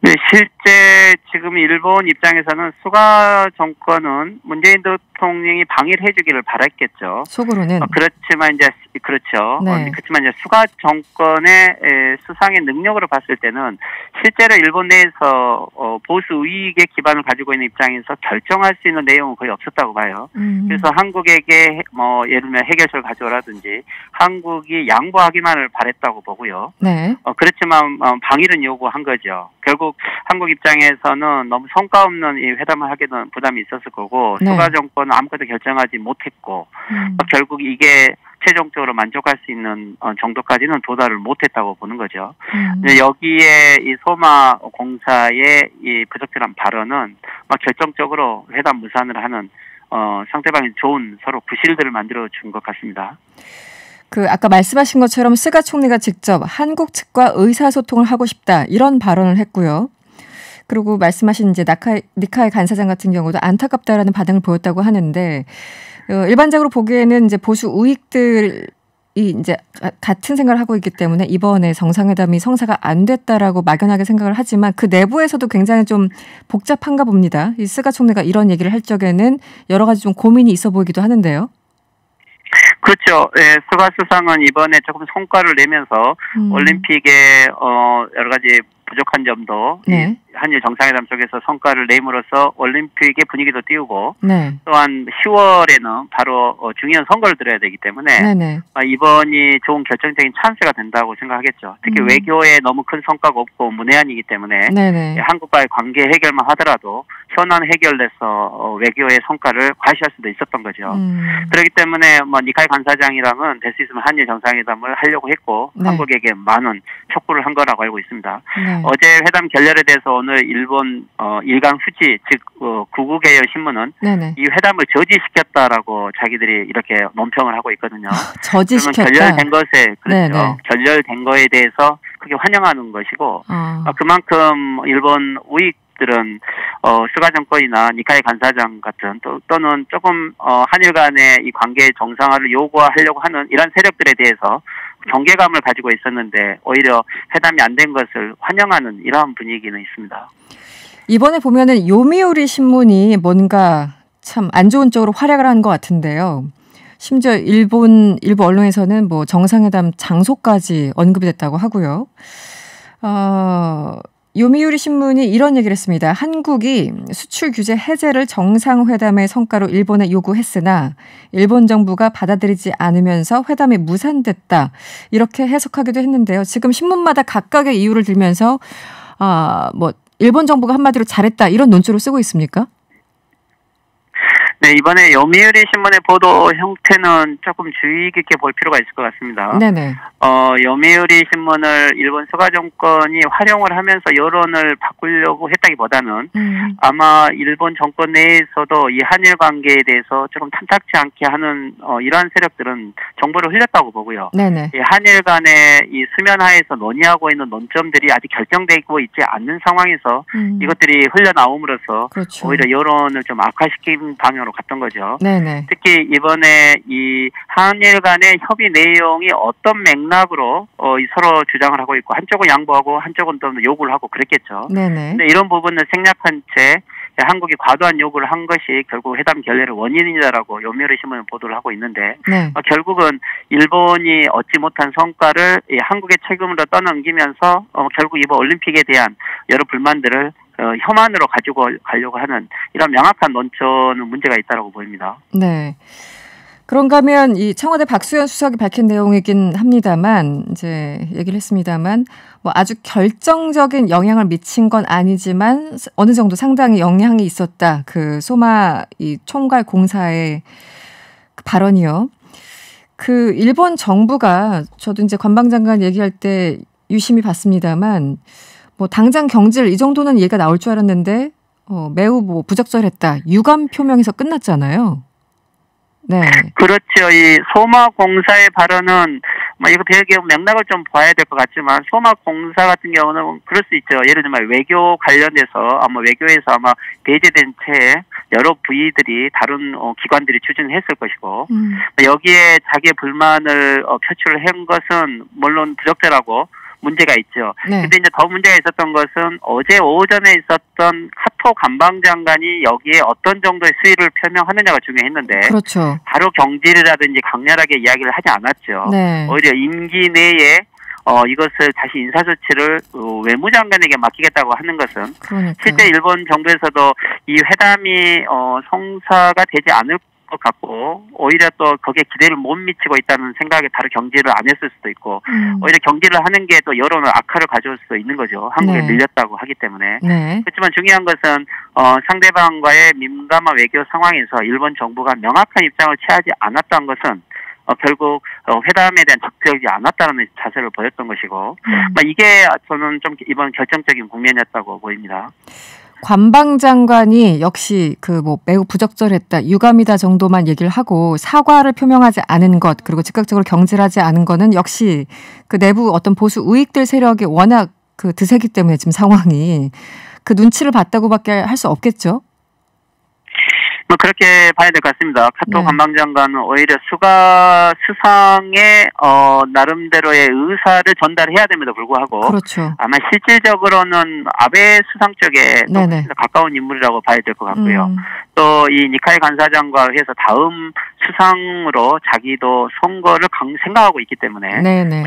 네, 실제 지금 일본 입장에서는 수가 정권은 문재인 대통령이 방일해 주기를 바랐겠죠. 속으로는. 그렇지만 이제 그렇죠. 네. 그렇지만 이제 수가 정권의 수상의 능력으로 봤을 때는 실제로 일본 내에서 보수 우익의 기반을 가지고 있는 입장에서 결정할 수 있는 내용은 거의 없었다고 봐요. 그래서 한국에게 예를 들면 해결책을 가져오라든지 한국이 양보하기만을 바랬다고 보고요. 네. 그렇지만 방일은 요구한 거죠. 결국 한국 입장에서는 너무 성과 없는 이 회담을 하기는 부담이 있었을 거고 네. 스가 정권은 아무것도 결정하지 못했고 결국 이게 최종적으로 만족할 수 있는 정도까지는 도달을 못했다고 보는 거죠. 여기에 이 소마 공사의 이 부적절한 발언은 결정적으로 회담 무산을 하는 상대방이 좋은 서로 구실들을 만들어 준 것 같습니다. 아까 말씀하신 것처럼 스가 총리가 직접 한국 측과 의사소통을 하고 싶다 이런 발언을 했고요. 그리고 말씀하신 이제 니카이 간사장 같은 경우도 안타깝다라는 반응을 보였다고 하는데 일반적으로 보기에는 이제 보수 우익들이 이제 같은 생각을 하고 있기 때문에 이번에 정상회담이 성사가 안 됐다라고 막연하게 생각을 하지만 그 내부에서도 굉장히 좀 복잡한가 봅니다. 이 스가 총리가 이런 얘기를 할 적에는 여러 가지 좀 고민이 있어 보이기도 하는데요. 그렇죠. 예, 스가 수상은 이번에 조금 성과를 내면서 올림픽에 여러 가지 부족한 점도 네. 한일 정상회담 속에서 성과를 내므로써 올림픽의 분위기도 띄우고 네. 또한 10월에는 바로 중요한 선거를 들어야 되기 때문에 네네. 이번이 좋은 결정적인 찬스가 된다고 생각하겠죠. 특히 외교에 너무 큰 성과가 없고 문외한이기 때문에 네네. 한국과의 관계 해결만 하더라도 현안 해결돼서 외교의 성과를 과시할 수도 있었던 거죠. 그렇기 때문에 니카이 간사장이랑은 될 수 있으면 한일 정상회담을 하려고 했고 네. 한국에게 많은 촉구를 한 거라고 알고 있습니다. 네. 어제 회담 결렬에 대해서 오늘 일본 일간 후지 즉 구구계열 신문은 네네. 이 회담을 저지시켰다라고 자기들이 이렇게 논평을 하고 있거든요. 저지시켰다. 그러면 결렬된 것에 그렇죠. 네네. 결렬된 거에 대해서 크게 환영하는 것이고 그만큼 일본 우익들은 스가 정권이나 니카이 간사장 같은 또는 조금 한일 간의 이 관계 정상화를 요구하려고 하는 이런 세력들에 대해서 경계감을 가지고 있었는데 오히려 회담이 안 된 것을 환영하는 이러한 분위기는 있습니다. 이번에 보면은 요미우리 신문이 뭔가 참 안 좋은 쪽으로 활약을 한 것 같은데요. 심지어 일부 언론에서는 뭐 정상회담 장소까지 언급이 됐다고 하고요. 요미우리 신문이 이런 얘기를 했습니다. 한국이 수출 규제 해제를 정상회담의 성과로 일본에 요구했으나 일본 정부가 받아들이지 않으면서 회담이 무산됐다. 이렇게 해석하기도 했는데요. 지금 신문마다 각각의 이유를 들면서 일본 정부가 한마디로 잘했다 이런 논조를 쓰고 있습니까? 네, 이번에 요미우리 신문의 보도 형태는 조금 주의 깊게 볼 필요가 있을 것 같습니다. 네네. 요미우리 신문을 일본 스가 정권이 활용을 하면서 여론을 바꾸려고 했다기보다는 아마 일본 정권 내에서도 이 한일 관계에 대해서 조금 탐탁치 않게 하는 이러한 세력들은 정보를 흘렸다고 보고요. 네네. 이 한일 간의 이 수면 하에서 논의하고 있는 논점들이 아직 결정되고 있지 않는 상황에서 이것들이 흘러나옴으로써 그렇죠. 오히려 여론을 좀 악화시킨 방향으로 갔던 거죠. 네네. 특히 이번에 이 한일 간의 협의 내용이 어떤 맥락으로 서로 주장을 하고 있고 한쪽은 양보하고 한쪽은 또 요구를 하고 그랬겠죠. 네네. 근데 이런 부분을 생략한 채 한국이 과도한 요구를 한 것이 결국 회담 결렬의 원인이다라고 요미우리 신문은 보도를 하고 있는데 네. 결국은 일본이 얻지 못한 성과를 한국의 책임으로 떠넘기면서 결국 이번 올림픽에 대한 여러 불만들을 혐한으로 가지고 가려고 하는 이런 명확한 논조는 문제가 있다고 보입니다. 네. 그런가 하면 이 청와대 박수현 수석이 밝힌 내용이긴 합니다만 이제 얘기를 했습니다만 뭐 아주 결정적인 영향을 미친 건 아니지만 어느 정도 상당히 영향이 있었다. 그 소마 이 총괄 공사의 그 발언이요. 그 일본 정부가 저도 이제 관방장관 얘기할 때 유심히 봤습니다만 뭐 당장 경질 이 정도는 얘기가 나올 줄 알았는데 매우 뭐 부적절했다. 유감 표명에서 끝났잖아요. 네. 그렇죠. 이 소마 공사의 발언은 이거 배경 맥락을 좀 봐야 될 것 같지만 소마 공사 같은 경우는 그럴 수 있죠. 예를 들면 외교 관련돼서 외교에서 배제된 채 여러 부위들이 다른 기관들이 추진했을 것이고 여기에 자기의 불만을 표출을 한 것은 물론 부적절하고 문제가 있죠. 네. 근데 이제 더 문제가 있었던 것은 어제 오전에 있었던 카토 관방장관이 여기에 어떤 정도의 수위를 표명하느냐가 중요했는데 그렇죠. 바로 경질이라든지 강렬하게 이야기를 하지 않았죠. 네. 오히려 임기 내에 이것을 다시 인사조치를 외무장관에게 맡기겠다고 하는 것은 그러니까요. 실제 일본 정부에서도 이 회담이 성사가 되지 않을 것 같고 오히려 또 거기에 기대를 못 미치고 있다는 생각에 바로 경질을 안 했을 수도 있고 오히려 경질을 하는 게 또 여론을 악화를 가져올 수도 있는 거죠. 한국에 밀렸다고 하기 때문에. 그렇지만 중요한 것은 상대방과의 민감한 외교 상황에서 일본 정부가 명확한 입장을 취하지 않았다는 것은 결국 회담에 대한 적극적이지 않았다는 자세를 보였던 것이고 이게 저는 좀 이번 결정적인 국면이었다고 보입니다. 관방장관이 역시 매우 부적절했다, 유감이다 정도만 얘기를 하고 사과를 표명하지 않은 것, 그리고 즉각적으로 경질하지 않은 거는 역시 그 내부 어떤 보수 우익들 세력이 워낙 드세기 때문에 지금 상황이 그 눈치를 봤다고밖에 할 수 없겠죠. 그렇게 봐야 될 것 같습니다. 카토 관방장관은 오히려 수가 수상의 나름대로의 의사를 전달해야 됨에도 불구하고 그렇죠. 아마 실질적으로는 아베 수상 쪽에 더 가까운 인물이라고 봐야 될 것 같고요. 또 이 니카이 간사장과 해서 다음 수상으로 자기도 선거를 생각하고 있기 때문에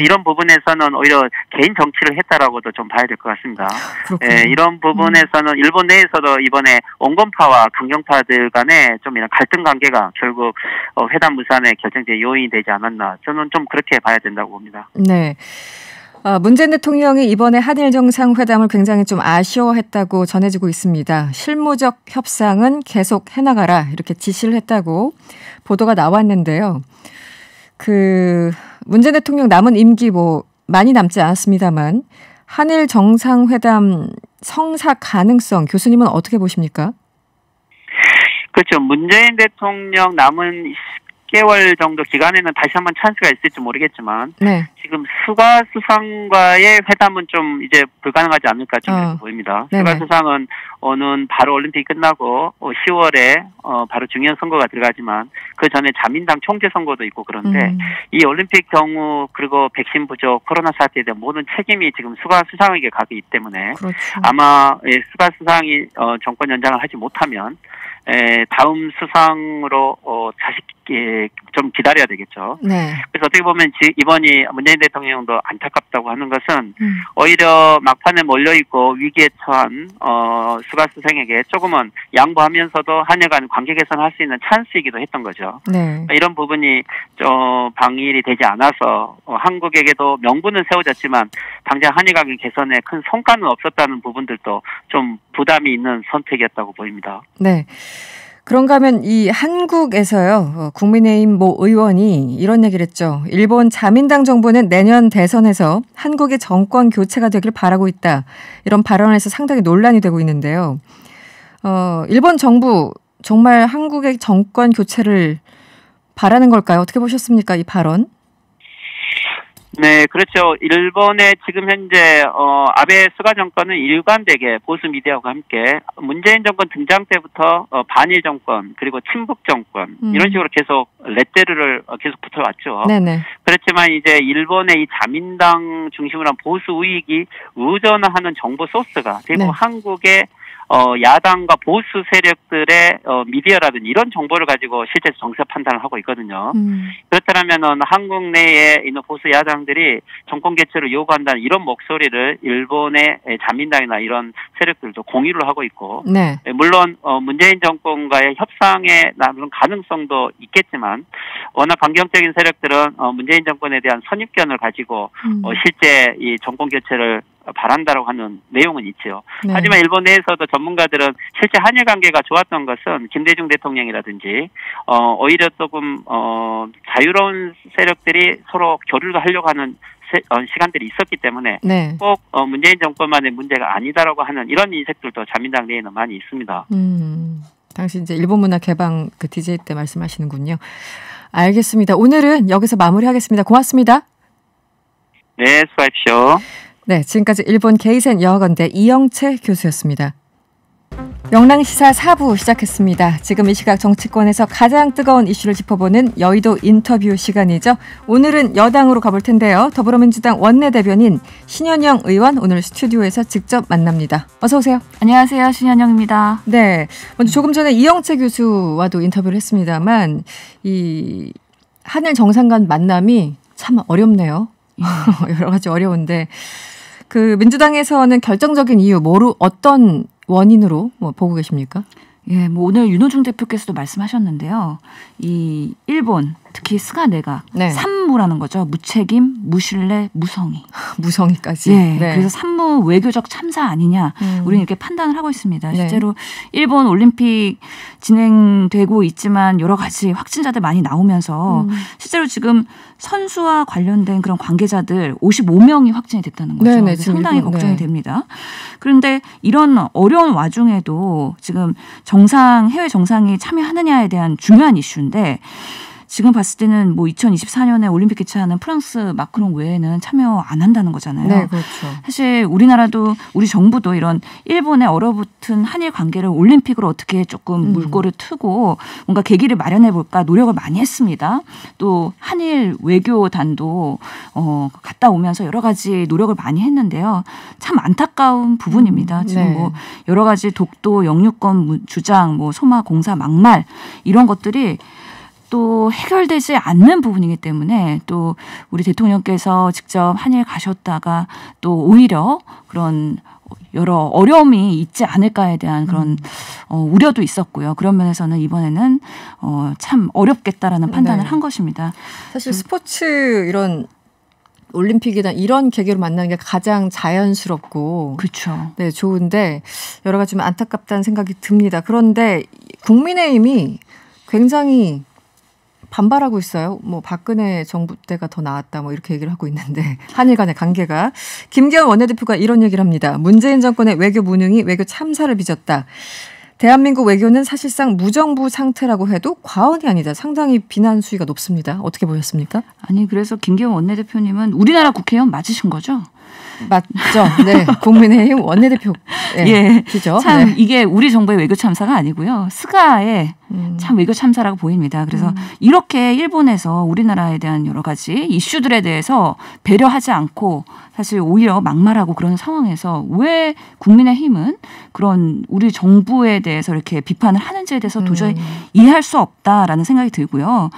이런 부분에서는 오히려 개인 정치를 했다라고도 좀 봐야 될 것 같습니다. 이런 부분에서는 일본 내에서도 이번에 온건파와 강경파들 간에 좀 이런 갈등 관계가 결국 회담 무산의 결정적인 요인이 되지 않았나, 저는 좀 그렇게 봐야 된다고 봅니다. 네. 문재인 대통령이 이번에 한일 정상회담을 굉장히 좀 아쉬워했다고 전해지고 있습니다. 실무적 협상은 계속 해나가라 이렇게 지시를 했다고 보도가 나왔는데요. 문재인 대통령 남은 임기 많이 남지 않았습니다만 한일 정상회담 성사 가능성 교수님은 어떻게 보십니까? 그렇죠. 문재인 대통령 남은 10개월 정도 기간에는 다시 한번 찬스가 있을지 모르겠지만 지금 수가 수상과의 회담은 좀 이제 불가능하지 않을까 좀 보입니다. 수가 수상은 오는 바로 올림픽이 끝나고 10월에 바로 중요한 선거가 들어가지만 그 전에 자민당 총재 선거도 있고 그런데 이 올림픽 경우 그리고 백신 부족, 코로나 사태에 대한 모든 책임이 지금 수가 수상에게 가기 때문에 아마 수가 수상이 정권 연장을 하지 못하면 다음 수상으로 좀 기다려야 되겠죠. 그래서 어떻게 보면 이번이 문재인 대통령도 안타깝다고 하는 것은 오히려 막판에 몰려있고 위기에 처한 수가 수상에게 조금은 양보하면서도 한일 간 관계 개선할 수 있는 찬스이기도 했던 거죠. 이런 부분이 좀 방일이 되지 않아서 한국에게도 명분은 세워졌지만 당장 한일 관계 개선에 큰 성과는 없었다는 부분들도 좀 부담이 있는 선택이었다고 보입니다. 네. 그런가 하면 이 한국에서요, 국민의힘 의원이 이런 얘기를 했죠. 일본 자민당 정부는 내년 대선에서 한국의 정권 교체가 되길 바라고 있다. 이런 발언에서 상당히 논란이 되고 있는데요. 일본 정부 정말 한국의 정권 교체를 바라는 걸까요? 어떻게 보셨습니까, 이 발언? 네, 그렇죠. 일본의 지금 현재 아베 스가 정권은 일관되게 보수 미디어와 함께 문재인 정권 등장 때부터 반일 정권 그리고 친북 정권 이런 식으로 계속 레테르를 계속 붙여왔죠. 그렇지만 이제 일본의 이 자민당 중심으로 한 보수 우익이 의존하는 정보 소스가 대부분 한국의 야당과 보수 세력들의 미디어라든지 이런 정보를 가지고 실제 정세 판단을 하고 있거든요. 그렇다면은 한국 내에 있는 보수 야당들이 정권 개최를 요구한다는 이런 목소리를 일본의 자민당이나 이런 세력들도 공유를 하고 있고, 물론 문재인 정권과의 협상에 나는 가능성도 있겠지만 워낙 강경적인 세력들은 문재인 정권에 대한 선입견을 가지고 실제 이 정권 교체를 바란다라고 하는 내용은 있죠. 하지만 일본 내에서도 전문가들은 실제 한일 관계가 좋았던 것은 김대중 대통령이라든지 오히려 조금 자유로운 세력들이 서로 교류를 하려고 하는 시간들이 있었기 때문에 꼭 문재인 정권만의 문제가 아니다라고 하는 이런 인식들도 자민당 내에는 많이 있습니다. 당시 이제 일본 문화 개방 DJ 때 말씀하시는군요. 알겠습니다. 오늘은 여기서 마무리하겠습니다. 고맙습니다. 네, 수고하십시오. 네, 지금까지 일본 게이센 여학원대 이영채 교수였습니다. 명랑시사 4부 시작했습니다. 지금 이 시각 정치권에서 가장 뜨거운 이슈를 짚어보는 여의도 인터뷰 시간이죠. 오늘은 여당으로 가볼 텐데요. 더불어민주당 원내대변인 신현영 의원 오늘 스튜디오에서 직접 만납니다. 어서 오세요. 안녕하세요. 신현영입니다. 네, 먼저 조금 전에 이영채 교수와도 인터뷰를 했습니다만 이 한일 정상 간 만남이 참 어렵네요. 여러 가지 어려운데 민주당에서는 결정적인 이유 어떤 원인으로 보고 계십니까? 예, 뭐 오늘 윤호중 대표께서도 말씀하셨는데요. 이 일본 특히 스가 내각 네. 산무라는 거죠. 무책임, 무신뢰, 무성의. 무성의까지. 예, 네. 그래서 산무 외교적 참사 아니냐. 우리는 이렇게 판단을 하고 있습니다. 실제로 네. 일본 올림픽 진행되고 있지만 여러 가지 확진자들 많이 나오면서 실제로 지금 선수와 관련된 그런 관계자들 55명이 확진이 됐다는 거죠. 네네, 상당히 걱정이 됩니다. 그런데 이런 어려운 와중에도 지금 해외 정상이 참여하느냐에 대한 중요한 이슈인데 지금 봤을 때는 뭐 2024년에 올림픽 개최하는 프랑스 마크롱 외에는 참여 안 한다는 거잖아요. 네, 그렇죠. 사실 우리나라도 우리 정부도 이런 일본의 얼어붙은 한일 관계를 올림픽으로 어떻게 조금 물꼬를 트고 뭔가 계기를 마련해 볼까 노력을 많이 했습니다. 또 한일 외교단도 갔다 오면서 여러 가지 노력을 많이 했는데요. 참 안타까운 부분입니다. 지금 네. 뭐 여러 가지 독도 영유권 주장, 뭐 소마 공사 막말 이런 것들이 또 해결되지 않는 부분이기 때문에 또 우리 대통령께서 직접 한일 가셨다가 또 오히려 그런 여러 어려움이 있지 않을까에 대한 그런 우려도 있었고요. 그런 면에서는 이번에는 참 어렵겠다라는 판단을 네. 한 것입니다. 사실 스포츠 이런 올림픽이나 이런 계기로 만나는 게 가장 자연스럽고 그렇죠. 네, 좋은데 여러 가지 좀 안타깝다는 생각이 듭니다. 그런데 국민의힘이 굉장히 반발하고 있어요. 뭐 박근혜 정부 때가 더 나았다 뭐 이렇게 얘기를 하고 있는데 한일 간의 관계가. 김기현 원내대표가 이런 얘기를 합니다. 문재인 정권의 외교 무능이 외교 참사를 빚었다. 대한민국 외교는 사실상 무정부 상태라고 해도 과언이 아니다. 상당히 비난 수위가 높습니다. 어떻게 보셨습니까? 아니 그래서 김기현 원내대표님은 우리나라 국회의원 맞으신 거죠? 맞죠. 네. 국민의힘 원내대표. 예. 참 네. 이게 우리 정부의 외교 참사가 아니고요. 스가의 참 외교 참사라고 보입니다. 그래서 이렇게 일본에서 우리나라에 대한 여러 가지 이슈들에 대해서 배려하지 않고 사실 오히려 막말하고 그런 상황에서 왜 국민의힘은 그런 우리 정부에 대해서 이렇게 비판을 하는지에 대해서 도저히 이해할 수 없다라는 생각이 들고요.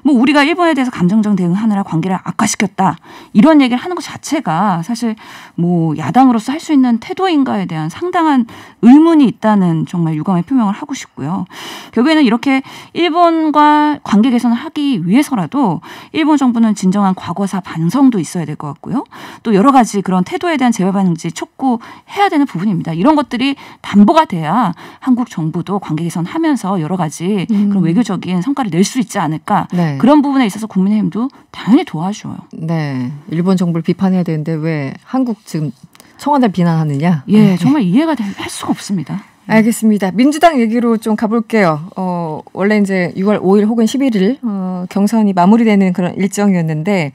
뭐 우리가 일본에 대해서 감정적 대응하느라 관계를 악화시켰다 이런 얘기를 하는 것 자체가 사실 뭐 야당으로서 할 수 있는 태도인가에 대한 상당한 의문이 있다는 정말 유감의 표명을 하고 싶고요. 결국에는 이렇게 일본과 관계 개선을 하기 위해서라도 일본 정부는 진정한 과거사 반성도 있어야 될 것 같고요. 또 여러 가지 그런 태도에 대한 재발 방지 촉구해야 되는 부분입니다. 이런 것들이 담보가 돼야 한국 정부도 관계 개선하면서 여러 가지 그런 외교적인 성과를 낼 수 있지 않을까. 네. 그런 부분에 있어서 국민의힘도 당연히 도와줘요. 네, 일본 정부를 비판해야 되는데 왜 한국 지금 청와대를 비난하느냐? 예, 정말 이해가 할 수가 없습니다. 알겠습니다. 민주당 얘기로 좀 가볼게요. 원래 이제 6월 5일 혹은 11일 경선이 마무리되는 그런 일정이었는데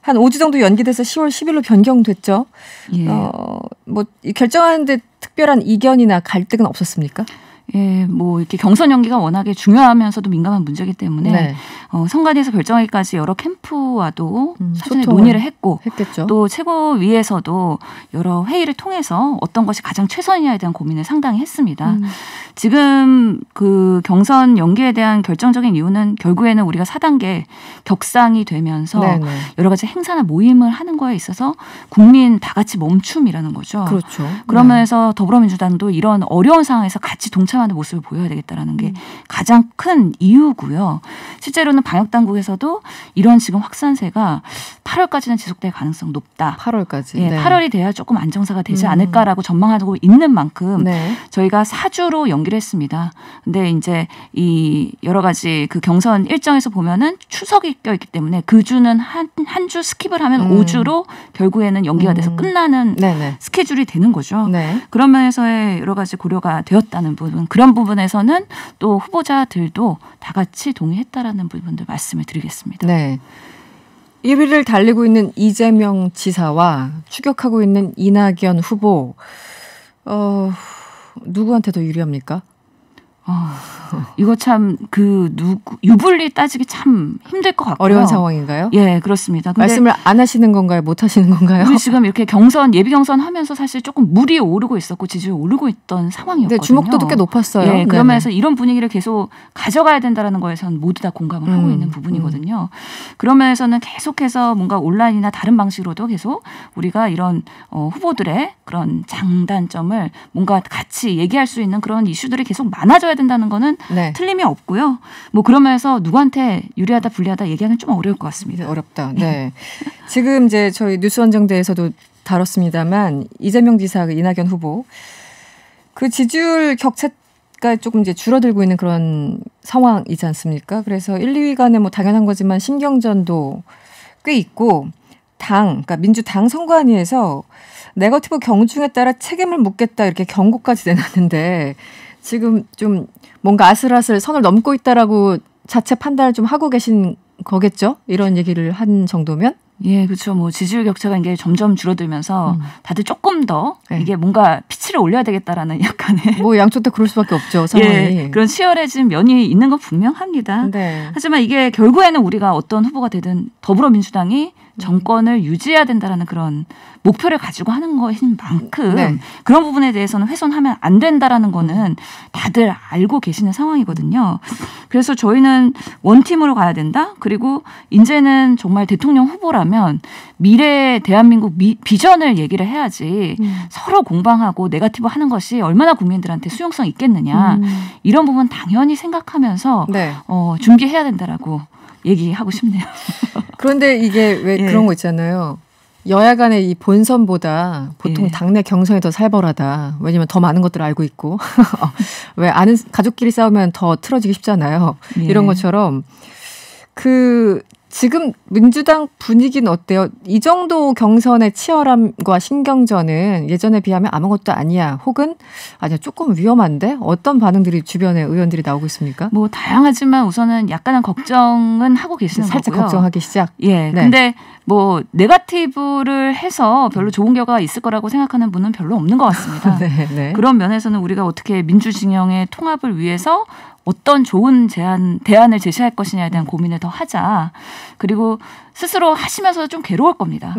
한 5주 정도 연기돼서 10월 10일로 변경됐죠. 예. 뭐 결정하는데 특별한 이견이나 갈등은 없었습니까? 예, 뭐 이렇게 경선 연기가 워낙에 중요하면서도 민감한 문제이기 때문에 네. 선관위에서 결정하기까지 여러 캠프와도 사전에 논의를 했겠죠. 또 최고위에서도 여러 회의를 통해서 어떤 것이 가장 최선이냐에 대한 고민을 상당히 했습니다. 지금 그 경선 연기에 대한 결정적인 이유는 결국에는 우리가 4단계 격상이 되면서 네네. 여러 가지 행사나 모임을 하는 거에 있어서 국민 다 같이 멈춤이라는 거죠. 그렇죠. 그러면서 더불어민주당도 이런 어려운 상황에서 같이 동참하는 모습을 보여야 되겠다라는 게 가장 큰 이유고요. 실제로는 방역당국에서도 이런 지금 확산세가 8월까지는 지속될 가능성 높다. 8월까지. 네, 네. 8월이 돼야 조금 안정사가 되지 않을까라고 전망하고 있는 만큼 네. 저희가 4주로 연기를 했습니다. 근데 이제 이 여러 가지 그 경선 일정에서 보면은 추석이 껴있기 때문에 그 주는 한 주 스킵을 하면 5주로 결국에는 연기가 돼서 끝나는 네네. 스케줄이 되는 거죠. 네. 그런 면에서의 여러 가지 고려가 되었다는 부분, 그런 부분에서는 또 후보자들도 다 같이 동의했다라는 부분들 말씀을 드리겠습니다. 네. 1위를 달리고 있는 이재명 지사와 추격하고 있는 이낙연 후보, 누구한테 더 유리합니까? 이거 참 유불리 따지기 참 힘들 것 같고요. 어려운 상황인가요? 예, 그렇습니다. 근데 말씀을 안 하시는 건가요? 못 하시는 건가요? 우리 지금 이렇게 예비 경선 하면서 사실 조금 물이 오르고 있었고 지지율이 오르고 있던 상황이었거든요. 네, 주목도도 꽤 높았어요. 예, 그러면서 이런 분위기를 계속 가져가야 된다는 거에서는 모두 다 공감을 하고 있는 부분이거든요. 그런 면에서는 계속해서 뭔가 온라인이나 다른 방식으로도 계속 우리가 이런 후보들의 그런 장단점을 뭔가 같이 얘기할 수 있는 그런 이슈들이 계속 많아져야 해줘야 된다는 거는 네. 틀림이 없고요. 뭐 그러면서 누구한테 유리하다 불리하다 얘기하기는 좀 어려울 것 같습니다. 어렵다. 네. 지금 이제 저희 뉴스원정대에서도 다뤘습니다만 이재명 지사, 이낙연 후보 그 지지율 격차가 조금 이제 줄어들고 있는 그런 상황이지 않습니까? 그래서 1, 2위 간에 뭐 당연한 거지만 신경전도 꽤 있고 그러니까 민주당 선관위에서 네거티브 경중에 따라 책임을 묻겠다 이렇게 경고까지 내놨는데 지금 좀 뭔가 아슬아슬 선을 넘고 있다라고 자체 판단을 좀 하고 계신 거겠죠? 이런 얘기를 한 정도면? 예, 그렇죠. 뭐 지지율 격차가 이게 점점 줄어들면서 다들 조금 더 네. 이게 뭔가 피치를 올려야 되겠다라는 약간의 뭐 양쪽 다 그럴 수밖에 없죠. 상황이. 예, 그런 치열해진 면이 있는 건 분명합니다. 네. 하지만 이게 결국에는 우리가 어떤 후보가 되든 더불어민주당이 정권을 유지해야 된다라는 그런 목표를 가지고 하는 것인 만큼 네. 그런 부분에 대해서는 훼손하면 안 된다라는 거는 다들 알고 계시는 상황이거든요. 그래서 저희는 원팀으로 가야 된다. 그리고 이제는 정말 대통령 후보라면 미래의 대한민국 비전을 얘기를 해야지 서로 공방하고 네거티브 하는 것이 얼마나 국민들한테 수용성 있겠느냐. 이런 부분 당연히 생각하면서 네. 준비해야 된다라고 얘기하고 싶네요. 그런데 이게 왜 예. 그런 거 있잖아요. 여야 간의 이 본선보다 보통 예. 당내 경선이 더 살벌하다. 왜냐면 더 많은 것들을 알고 있고. 왜 아는 가족끼리 싸우면 더 틀어지기 쉽잖아요. 예. 이런 것처럼 지금 민주당 분위기는 어때요? 이 정도 경선의 치열함과 신경전은 예전에 비하면 아무것도 아니야. 혹은 아니야 조금 위험한데? 어떤 반응들이 주변의 의원들이 나오고 있습니까? 뭐 다양하지만 우선은 약간은 걱정은 하고 계시는 살짝 거고요. 걱정하기 시작. 예. 네. 근데 뭐 네거티브를 해서 별로 좋은 결과가 있을 거라고 생각하는 분은 별로 없는 것 같습니다. 네, 네. 그런 면에서는 우리가 어떻게 민주진영의 통합을 위해서 어떤 좋은 대안을 제시할 것이냐에 대한 고민을 더 하자. 그리고 스스로 하시면서 좀 괴로울 겁니다.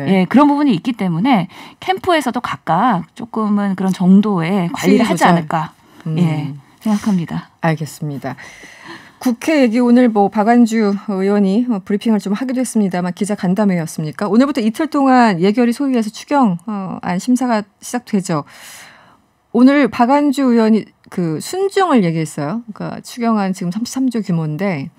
예, 그런 부분이 있기 때문에 캠프에서도 각각 조금은 그런 정도의 관리를 하지 않을까 예, 생각합니다. 알겠습니다. 국회 얘기 오늘 뭐 박완주 의원이 브리핑을 좀 하기도 했습니다만 기자 간담회였습니까? 오늘부터 이틀 동안 예결위 소위에서 추경안 심사가 시작되죠. 오늘 박완주 의원이 그 순정을 얘기했어요. 그러니까 추경안 지금 33조 규모인데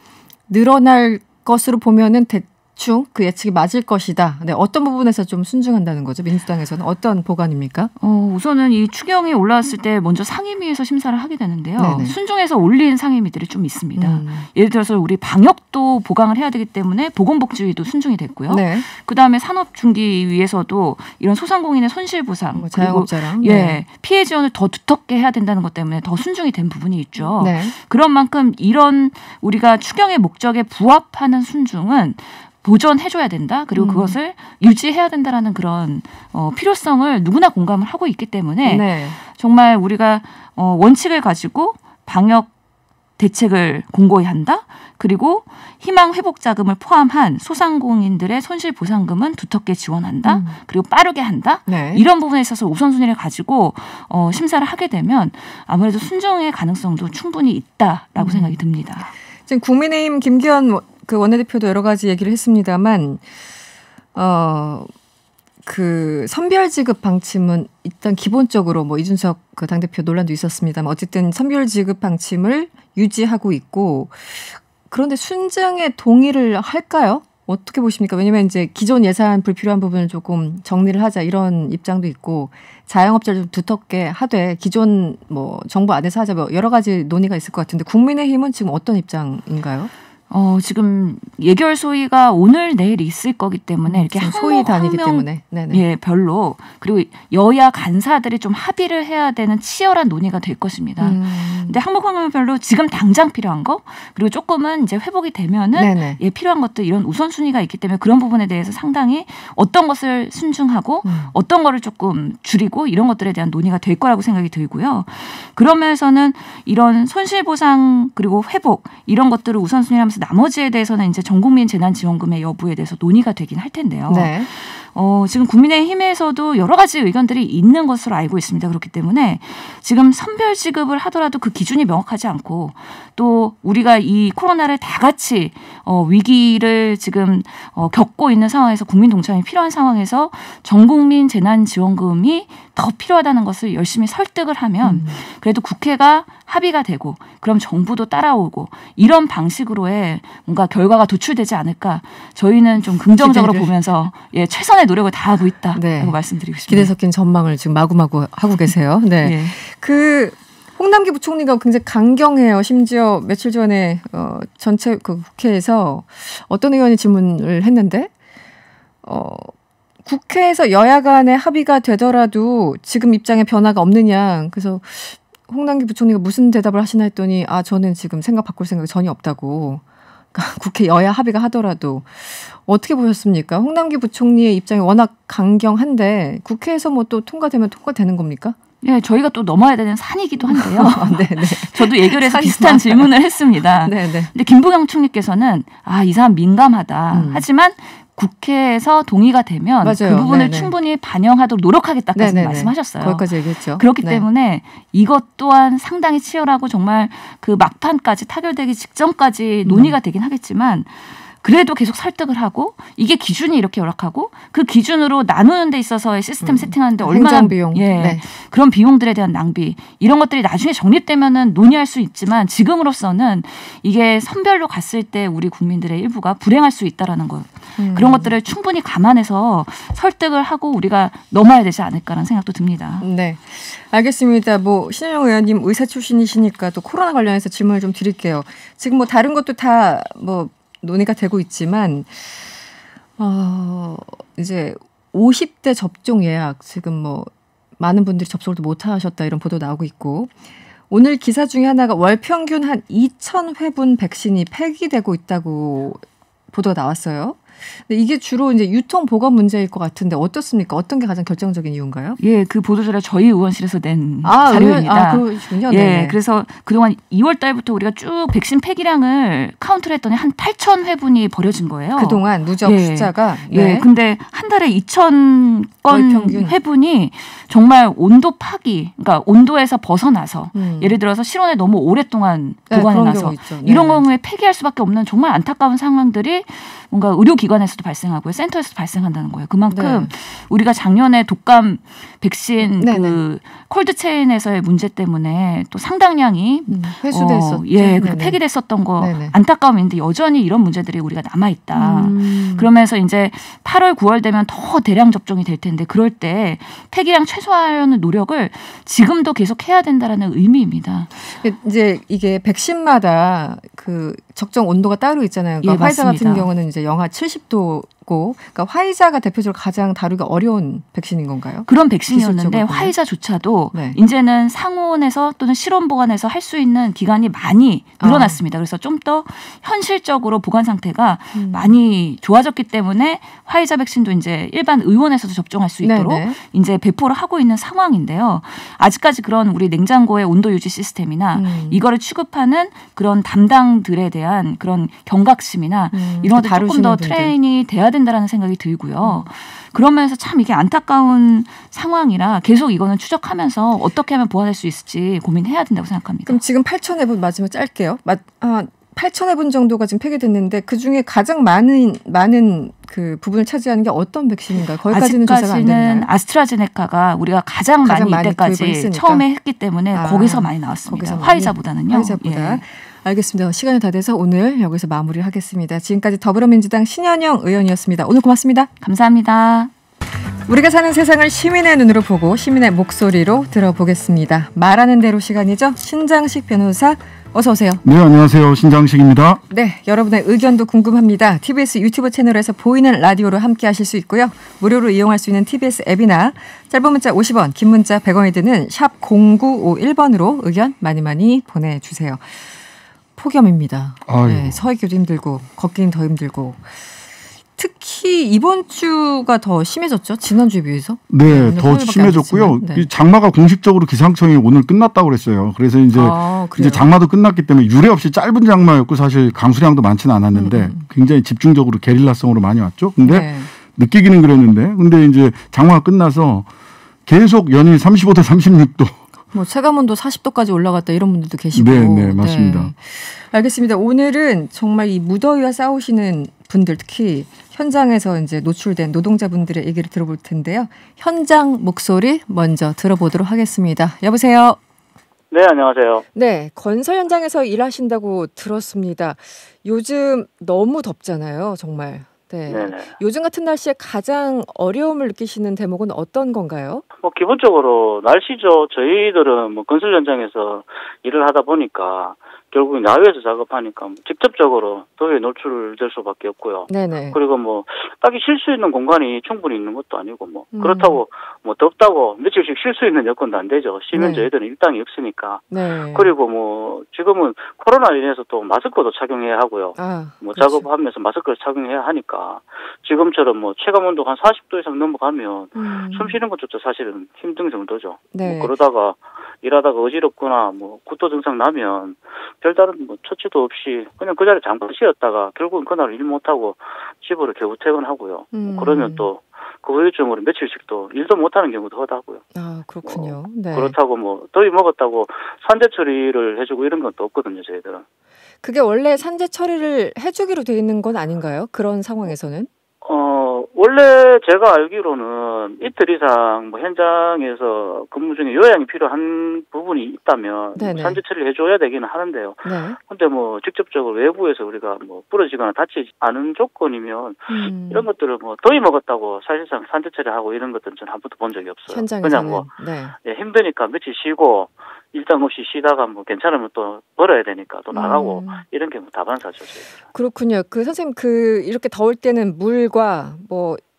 늘어날 것으로 보면은 대충 그 예측이 맞을 것이다. 네, 어떤 부분에서 좀 순중한다는 거죠? 민주당에서는 어떤 보관입니까? 우선은 이 추경이 올라왔을 때 먼저 상임위에서 심사를 하게 되는데요. 네네. 순중해서 올린 상임위들이 좀 있습니다. 예를 들어서 우리 방역도 보강을 해야 되기 때문에 보건복지위도 순중이 됐고요. 네. 그다음에 산업중기위에서도 이런 소상공인의 손실보상 그리고 자영업자랑 예, 피해 지원을 더 두텁게 해야 된다는 것 때문에 더 순중이 된 부분이 있죠. 네. 그런 만큼 이런 우리가 추경의 목적에 부합하는 순중은 보존해줘야 된다. 그리고 그것을 유지해야 된다라는 그런 필요성을 누구나 공감을 하고 있기 때문에 네. 정말 우리가 원칙을 가지고 방역 대책을 공고히 한다. 그리고 희망 회복 자금을 포함한 소상공인들의 손실 보상금은 두텁게 지원한다. 그리고 빠르게 한다. 네. 이런 부분에 있어서 우선순위를 가지고 심사를 하게 되면 아무래도 순정의 가능성도 충분히 있다라고 생각이 듭니다. 지금 국민의힘 김기현 그 원내대표도 여러 가지 얘기를 했습니다만, 그 선별지급 방침은 일단 기본적으로 뭐 이준석 그 당대표 논란도 있었습니다만 어쨌든 선별지급 방침을 유지하고 있고, 그런데 순정에 동의를 할까요? 어떻게 보십니까? 왜냐하면 이제 기존 예산 불필요한 부분을 조금 정리를 하자 이런 입장도 있고, 자영업자를 좀 두텁게 하되 기존 뭐 정부 안에서 하자 뭐 여러 가지 논의가 있을 것 같은데 국민의힘은 지금 어떤 입장인가요? 지금 예결 소위가 오늘 내일 있을 거기 때문에 이렇게 소위 다니기 때문에 네네. 예, 별로 그리고 여야 간사들이 좀 합의를 해야 되는 치열한 논의가 될 것입니다. 근데 항목항목별로 지금 당장 필요한 거 그리고 조금은 이제 회복이 되면은 예, 필요한 것들 이런 우선순위가 있기 때문에 그런 부분에 대해서 상당히 어떤 것을 순중하고 어떤 거를 조금 줄이고 이런 것들에 대한 논의가 될 거라고 생각이 들고요. 그러면서는 이런 손실보상 그리고 회복 이런 것들을 우선순위하면서 나머지에 대해서는 이제 전국민 재난지원금의 여부에 대해서 논의가 되긴 할 텐데요. 네. 지금 국민의힘에서도 여러 가지 의견들이 있는 것으로 알고 있습니다. 그렇기 때문에 지금 선별 지급을 하더라도 그 기준이 명확하지 않고 또 우리가 이 코로나를 다 같이 위기를 지금 겪고 있는 상황에서 국민 동참이 필요한 상황에서 전국민 재난지원금이 더 필요하다는 것을 열심히 설득을 하면 그래도 국회가 합의가 되고 그럼 정부도 따라오고 이런 방식으로의 뭔가 결과가 도출되지 않을까 저희는 좀 긍정적으로 보면서 최선의 노력을 다하고 있다라고 네. 말씀드리고 싶습니다. 기대 섞인 전망을 지금 마구마구 하고 계세요. 네. 네. 홍남기 부총리가 굉장히 강경해요. 심지어 며칠 전에 전체 국회에서 어떤 의원이 질문을 했는데 국회에서 여야 간의 합의가 되더라도 지금 입장에 변화가 없느냐. 그래서 홍남기 부총리가 무슨 대답을 하시나 했더니 저는 지금 바꿀 생각이 전혀 없다고. 그러니까 국회 여야 합의가 하더라도 어떻게 보셨습니까? 홍남기 부총리의 입장이 워낙 강경한데 국회에서 뭐 또 통과되면 통과되는 겁니까? 네, 저희가 또 넘어야 되는 산이기도 한데요. 네네. 저도 예결에서 비슷한 질문을 했습니다. 네네. 근데 김부겸 총리께서는 이 사람 민감하다. 하지만 국회에서 동의가 되면 맞아요. 그 부분을 네네. 충분히 반영하도록 노력하겠다까지 네네네. 말씀하셨어요. 거기까지 얘기했죠. 그렇기 때문에 이것 또한 상당히 치열하고 정말 그 막판까지 타결되기 직전까지 논의가 되긴 하겠지만 그래도 계속 설득을 하고 이게 기준이 이렇게 열악하고 그 기준으로 나누는 데 있어서의 시스템 세팅하는데 얼마나 비용. 네. 그런 비용들에 대한 낭비 이런 것들이 나중에 정립되면은 논의할 수 있지만 지금으로서는 이게 선별로 갔을 때 우리 국민들의 일부가 불행할 수 있다라는 것 그런 것들을 충분히 감안해서 설득을 하고 우리가 넘어야 되지 않을까라는 생각도 듭니다. 네, 알겠습니다. 신현영 의원님 의사 출신이시니까 또 코로나 관련해서 질문을 좀 드릴게요. 지금 다른 것도 다 논의가 되고 있지만 이제 50대 접종 예약 지금 많은 분들이 접종을 못 하셨다 이런 보도 나오고 있고 오늘 기사 중에 하나가 월 평균 한 2,000회분 백신이 폐기되고 있다고 보도가 나왔어요. 근데 이게 주로 이제 유통 보관 문제일 것 같은데 어떻습니까? 어떤 게 가장 결정적인 이유인가요? 예, 그 보도자료 저희 의원실에서 낸 자료입니다. 그렇군요. 예, 그래서 그동안 2월 달부터 우리가 쭉 백신 폐기량을 카운트를 했더니 한 8,000회분이 버려진 거예요. 그동안 누적 숫자가. 네. 예, 근데 한 달에 2,000건 회분이 정말 온도 파기, 그러니까 온도에서 벗어나서 예를 들어서 실온에 너무 오랫동안 보관해놔서 이런 경우에 폐기할 수밖에 없는 정말 안타까운 상황들이 뭔가 의료기관에서도 발생하고요. 센터에서도 발생한다는 거예요. 그만큼 우리가 작년에 독감 백신 그 콜드체인에서의 문제 때문에 또 상당량이 회수됐었죠. 그렇게 폐기됐었던 거 안타까움인데 여전히 이런 문제들이 우리가 남아있다. 그러면서 이제 8월, 9월 되면 더 대량 접종이 될 텐데 그럴 때 폐기량 최소화하려는 노력을 지금도 계속 해야 된다라는 의미입니다. 이제 이게 백신마다 그 적정 온도가 따로 있잖아요. 그러니까 화이자 같은 경우는 이제 영하 70도고, 그러니까 화이자가 대표적으로 가장 다루기 어려운 백신인 건가요? 그런 백신이었는데 화이자조차도 이제는 상온에서 또는 실온 보관에서 할 수 있는 기간이 많이 늘어났습니다. 그래서 좀 더 현실적으로 보관 상태가 많이 좋아졌기 때문에 화이자 백신도 이제 일반 의원에서도 접종할 수 있도록 이제 배포를 하고 있는 상황인데요. 아직까지 그런 우리 냉장고의 온도 유지 시스템이나 이거를 취급하는 그런 담당들에 대한 그런 경각심이나 이런 것들 조금 더 트레이닝이 돼야 된다라는 생각이 들고요. 그러면서 참 이게 안타까운 상황이라 계속 이거는 추적하면서 어떻게 하면 보완할 수 있을지 고민해야 된다고 생각합니다. 그럼 지금 8,000회분 마지막 짧게요. 8,000회분 정도가 지금 폐기됐는데 그중에 가장 많은 그 부분을 차지하는 게 어떤 백신인가요? 거기까지는 조사가 안 됐나요? 아직까지는 아스트라제네카가 우리가 가장 많이 이때까지 처음에 했기 때문에 거기서 많이 나왔습니다. 화이자보다는요. 화이자보다. 예. 알겠습니다. 시간이 다 돼서 오늘 여기서 마무리를 하겠습니다. 지금까지 더불어민주당 신현영 의원이었습니다. 오늘 고맙습니다. 감사합니다. 우리가 사는 세상을 시민의 눈으로 보고 시민의 목소리로 들어보겠습니다. 말하는 대로 시간이죠. 신장식 변호사 어서 오세요. 네, 안녕하세요. 신장식입니다. 네, 여러분의 의견도 궁금합니다. TBS 유튜브 채널에서 보이는 라디오로 함께하실 수 있고요. 무료로 이용할 수 있는 TBS 앱이나 짧은 문자 50원, 긴 문자 100원이 드는 샵 0951번으로 의견 많이 보내주세요. 폭염입니다. 네, 서 있기도 힘들고 걷기는 더 힘들고 특히 이번 주가 더 심해졌죠? 지난주에 비해서? 네, 더 심해졌고요. 장마가 공식적으로 기상청이 오늘 끝났다고 그랬어요. 그래서 이제 장마도 끝났기 때문에 유례 없이 짧은 장마였고 사실 강수량도 많지는 않았는데 굉장히 집중적으로 게릴라성으로 많이 왔죠. 근데 느끼기는 그랬는데 근데 이제 장마가 끝나서 계속 연일 35도, 36도 체감온도 40도까지 올라갔다 이런 분들도 계시고. 네, 맞습니다. 네. 알겠습니다. 오늘은 정말 이 무더위와 싸우시는 분들 특히 현장에서 이제 노출된 노동자분들의 얘기를 들어볼 텐데요. 현장 목소리 먼저 들어보도록 하겠습니다. 여보세요. 네, 안녕하세요. 네, 건설 현장에서 일하신다고 들었습니다. 요즘 너무 덥잖아요, 정말. 네. 네네. 요즘 같은 날씨에 가장 어려움을 느끼시는 대목은 어떤 건가요? 기본적으로 날씨죠. 저희들은 건설 현장에서 일을 하다 보니까 결국은 야외에서 작업하니까 직접적으로 더위에 노출될 수밖에 없고요. 네네. 그리고 딱히 쉴 수 있는 공간이 충분히 있는 것도 아니고 그렇다고 덥다고 며칠씩 쉴 수 있는 여건도 안 되죠. 쉬면 저희들은 일당이 없으니까. 네. 그리고 지금은 코로나 인해서 또 마스크도 착용해야 하고요. 작업하면서 마스크를 착용해야 하니까 지금처럼 체감 온도가 한 40도 이상 넘어가면 숨 쉬는 것조차 사실은 힘든 정도죠. 네. 그러다가 일하다가 어지럽거나 구토 증상 나면 별다른 처치도 없이 그냥 그 자리에 잠깐 쉬었다가 결국은 그날 일 못하고 집으로 겨우 퇴근하고요. 그러면 또 그 후유증으로 며칠씩 또 일도 못하는 경우도 허다고요. 아, 그렇군요. 네. 그렇다고 더위 먹었다고 산재 처리를 해주고 이런 건 또 없거든요, 저희들은. 그게 원래 산재 처리를 해주기로 돼 있는 건 아닌가요? 그런 상황에서는? 원래 제가 알기로는 이틀 이상 현장에서 근무 중에 요양이 필요한 부분이 있다면 산재 처리를 해줘야 되기는 하는데요. 네. 근데 직접적으로 외부에서 우리가 부러지거나 다치지 않은 조건이면 이런 것들을 더위 먹었다고 사실상 산재 처리하고 이런 것들은 저는 한 번도 본 적이 없어요. 현장에서는. 그냥 힘드니까 며칠 쉬고 일당 없이 쉬다가 괜찮으면 또 벌어야 되니까 또 나가고 이런 경우 다반사죠. 그렇군요. 선생님 이렇게 더울 때는 물과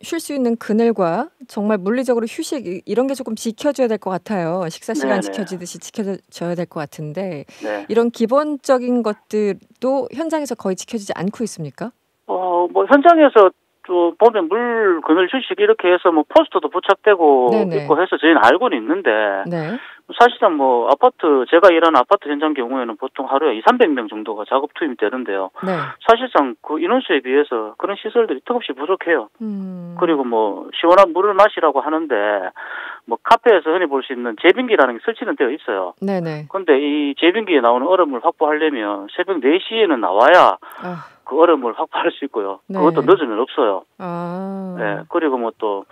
쉴 수 있는 그늘과 정말 물리적으로 휴식 이런 게 조금 지켜줘야 될 것 같아요. 식사 시간 지켜지듯이 지켜줘야 될 것 같은데 이런 기본적인 것들도 현장에서 거의 지켜지지 않고 있습니까? 현장에서 또 보면 물 그늘 휴식 이렇게 해서 포스터도 부착되고 있고 해서 저희는 알고는 있는데 사실상 아파트 제가 일하는 아파트 현장 경우에는 보통 하루에 200~300명 정도가 작업 투입이 되는데요. 사실상 그 인원수에 비해서 그런 시설들이 턱없이 부족해요. 그리고 시원한 물을 마시라고 하는데 카페에서 흔히 볼 수 있는 제빙기라는 게 설치는 되어 있어요. 그런데 이 제빙기에 나오는 얼음을 확보하려면 새벽 4시에는 나와야 그 얼음을 확보할 수 있고요. 그것도 늦으면 없어요. 네. 그리고 또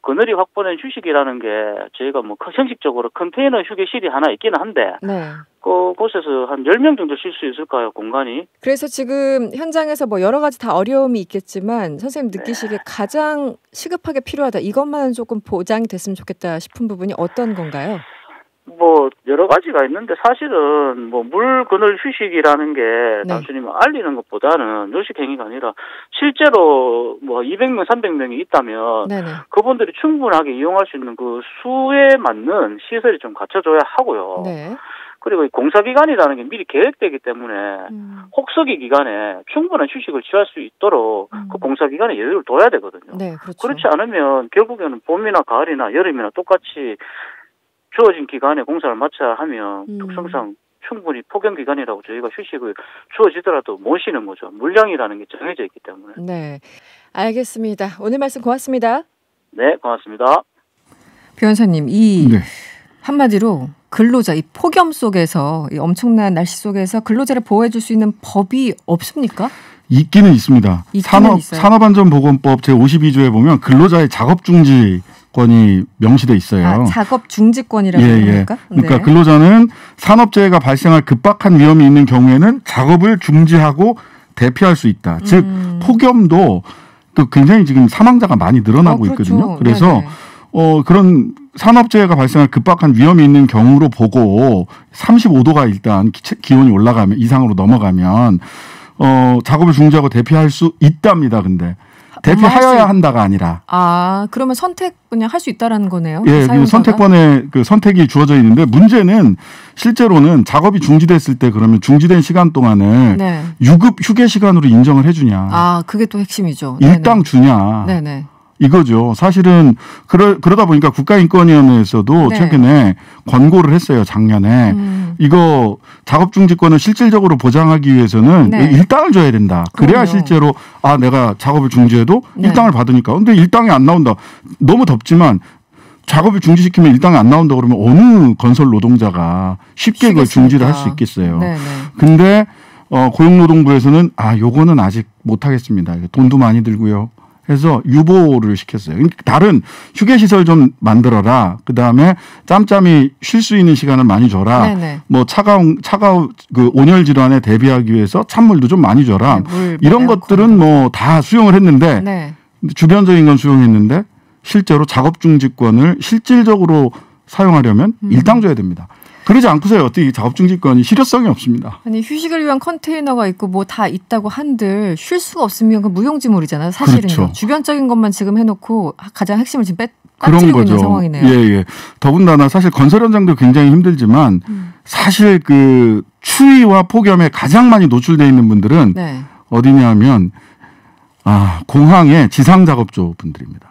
그늘이 확보된 휴식이라는 게 저희가 형식적으로 컨테이너 휴게실이 하나 있기는 한데 그곳에서 한 10명 정도 쉴 수 있을까요, 공간이? 그래서 지금 현장에서 여러 가지 다 어려움이 있겠지만 선생님 느끼시기에 가장 시급하게 필요하다, 이것만 조금 보장이 됐으면 좋겠다 싶은 부분이 어떤 건가요? 여러 가지가 있는데 사실은 물 그늘 휴식이라는 게 단순히 알리는 것보다는 요식 행위가 아니라 실제로 200명, 300명이 있다면 그분들이 충분하게 이용할 수 있는 그 수에 맞는 시설이 좀 갖춰줘야 하고요. 그리고 공사기간이라는 게 미리 계획되기 때문에 혹서기 기간에 충분한 휴식을 취할 수 있도록 그 공사기간에 여유를 둬야 되거든요. 그렇죠. 그렇지 않으면 결국에는 봄이나 가을이나 여름이나 똑같이 주어진 기간에 공사를 마쳐야 하면 특성상 충분히 폭염 기간이라고 저희가 휴식을 주어지더라도 못 쉬는 거죠. 물량이라는 게 정해져 있기 때문에. 네, 알겠습니다. 오늘 말씀 고맙습니다. 네, 고맙습니다. 변호사님, 한마디로 근로자, 이 폭염 속에서, 이 엄청난 날씨 속에서 근로자를 보호해줄 수 있는 법이 없습니까? 있기는 있습니다. 산업안전보건법 제52조에 보면 근로자의 작업중지권이 명시돼 있어요. 작업중지권이라고 합니까? 그러니까 근로자는 산업재해가 발생할 급박한 위험이 있는 경우에는 작업을 중지하고 대피할 수 있다. 즉 폭염도 또 굉장히 지금 사망자가 많이 늘어나고 있거든요. 그래서 그런 산업재해가 발생할 급박한 위험이 있는 경우로 보고 35도가 일단 기온이 올라가면 이상으로 넘어가면 작업을 중지하고 대피할 수 있답니다. 근데 대피하여야 한다가 아니라. 그러면 선택 그냥 할 수 있다라는 거네요. 예, 선택권에 선택이 주어져 있는데 문제는 실제로는 작업이 중지됐을 때 그러면 중지된 시간 동안을 유급 휴게 시간으로 인정을 해주냐. 그게 또 핵심이죠. 일당 주냐. 네네. 이거죠. 사실은 그러다 보니까 국가인권위원회에서도 최근에 권고를 했어요. 작년에. 이거 작업중지권을 실질적으로 보장하기 위해서는 일당을 줘야 된다. 그래야 실제로 내가 작업을 중지해도 일당을 받으니까. 근데 일당이 안 나온다. 너무 덥지만 작업을 중지시키면 일당이 안 나온다 그러면 어느 건설 노동자가 쉽게 그걸 중지를 할 수 있겠어요. 근데 고용노동부에서는 요거는 아직 못 하겠습니다. 돈도 많이 들고요. 해서 유보를 시켰어요. 다른 휴게시설 좀 만들어라. 그다음에 짬짬이 쉴 수 있는 시간을 많이 줘라. 네네. 뭐 차가운 그 온열 질환에 대비하기 위해서 찬물도 좀 많이 줘라. 네, 이런 것들은 뭐 다 수용을 했는데 네. 주변적인 건 수용했는데 실제로 작업 중지권을 실질적으로 사용하려면 일당 줘야 됩니다. 그러지 않고서야 어떻게 작업중지권이 실효성이 없습니다. 아니 휴식을 위한 컨테이너가 있고 뭐 다 있다고 한들 쉴 수가 없으면 그 무용지물이잖아요. 사실은요. 그렇죠. 주변적인 것만 지금 해놓고 가장 핵심을 지금 빠뜨리고 있는 상황이네요. 예. 더군다나 사실 건설 현장도 굉장히 힘들지만 사실 그 추위와 폭염에 가장 많이 노출되어 있는 분들은 네. 어디냐면 공항의 지상작업조 분들입니다.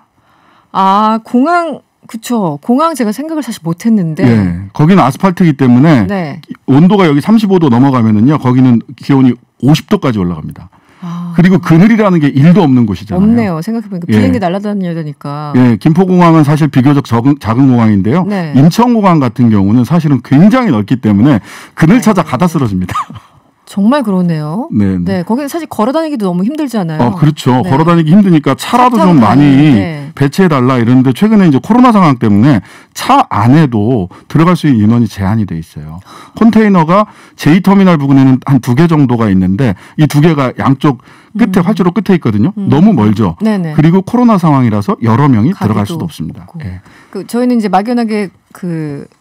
공항. 그렇죠. 공항 제가 생각을 사실 못했는데. 네. 거기는 아스팔트이기 때문에 네. 온도가 여기 35도 넘어가면은요. 거기는 기온이 50도까지 올라갑니다. 그리고 그늘이라는 게 1도 없는 곳이잖아요. 없네요. 생각해보니까 비행기 날아다녀야 되니까. 예, 김포공항은 사실 비교적 작은 공항인데요. 네. 인천공항 같은 경우는 사실은 굉장히 넓기 때문에 그늘 찾아 가다 쓰러집니다. 정말 그러네요. 네. 거기는 사실 걸어다니기도 너무 힘들잖아요. 그렇죠. 네. 걸어다니기 힘드니까 차라도 좀 많이 배치해달라 이러는데 최근에 이제 코로나 상황 때문에 차 안에도 들어갈 수 있는 인원이 제한이 돼 있어요. 컨테이너가 제2터미널 부근에는 한 2개 정도가 있는데 이 2개가 양쪽 끝에 활주로 끝에 있거든요. 너무 멀죠. 네네. 그리고 코로나 상황이라서 여러 명이 들어갈 수도 없습니다. 네. 저희는 이제 막연하게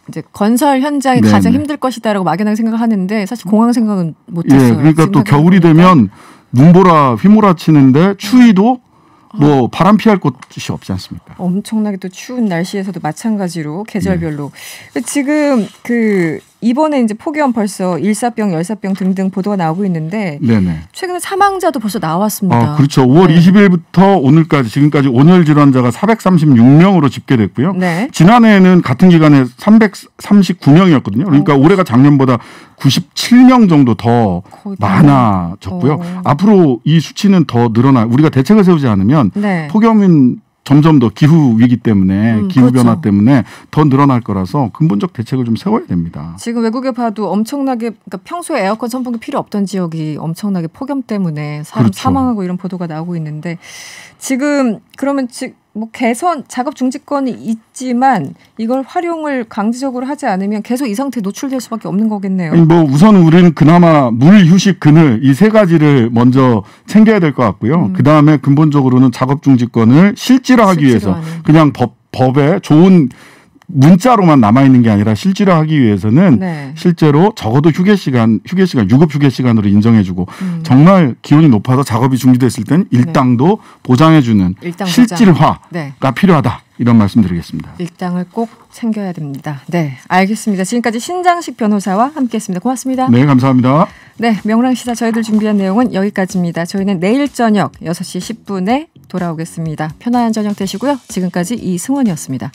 이제 건설 현장이 네네. 가장 힘들 것이다라고 막연하게 생각하는데 사실 공항 생각은 못했어요. 그러니까 또 겨울이 되면 눈보라 휘몰아치는데 추위도 뭐 바람 피할 곳이 없지 않습니까? 엄청나게 또 추운 날씨에서도 마찬가지로 계절별로 지금 이번에 이제 폭염 벌써 일사병, 열사병 등등 보도가 나오고 있는데 네네. 최근에 사망자도 벌써 나왔습니다. 그렇죠. 5월 20일부터 오늘까지 지금까지 온열 질환자가 436명으로 집계됐고요. 네. 지난해에는 같은 기간에 339명이었거든요. 그러니까 올해가 작년보다 97명 정도 더 많아졌고요. 앞으로 이 수치는 더 늘어나. 우리가 대책을 세우지 않으면 네. 폭염은 점점 더 기후 위기 때문에 기후 변화 그렇죠. 때문에 더 늘어날 거라서 근본적 대책을 좀 세워야 됩니다. 지금 외국에 봐도 엄청나게 그러니까 평소에 에어컨 선풍기 필요 없던 지역이 엄청나게 폭염 때문에 사람 그렇죠. 사망하고 이런 보도가 나오고 있는데 지금 그러면 뭐 개선 작업 중지권이 있지만 이걸 활용을 강제적으로 하지 않으면 계속 이 상태에 노출될 수밖에 없는 거겠네요. 뭐 우선 우리는 그나마 물, 휴식, 그늘 이 세 가지를 먼저 챙겨야 될 것 같고요. 그다음에 근본적으로는 작업 중지권을 실질화하기 위해서 그냥 법에 좋은 문자로만 남아있는 게 아니라 실질화하기 위해서는 네. 실제로 적어도 유급 휴게 시간으로 인정해주고 정말 기온이 높아서 작업이 중지됐을 땐 일당도 네. 보장해주는 실질화가 네. 필요하다. 이런 말씀드리겠습니다. 일당을 꼭 챙겨야 됩니다. 네, 알겠습니다. 지금까지 신장식 변호사와 함께했습니다. 고맙습니다. 네, 감사합니다. 네, 명랑시사 저희들 준비한 내용은 여기까지입니다. 저희는 내일 저녁 6시 10분에 돌아오겠습니다. 편안한 저녁 되시고요. 지금까지 이승원이었습니다.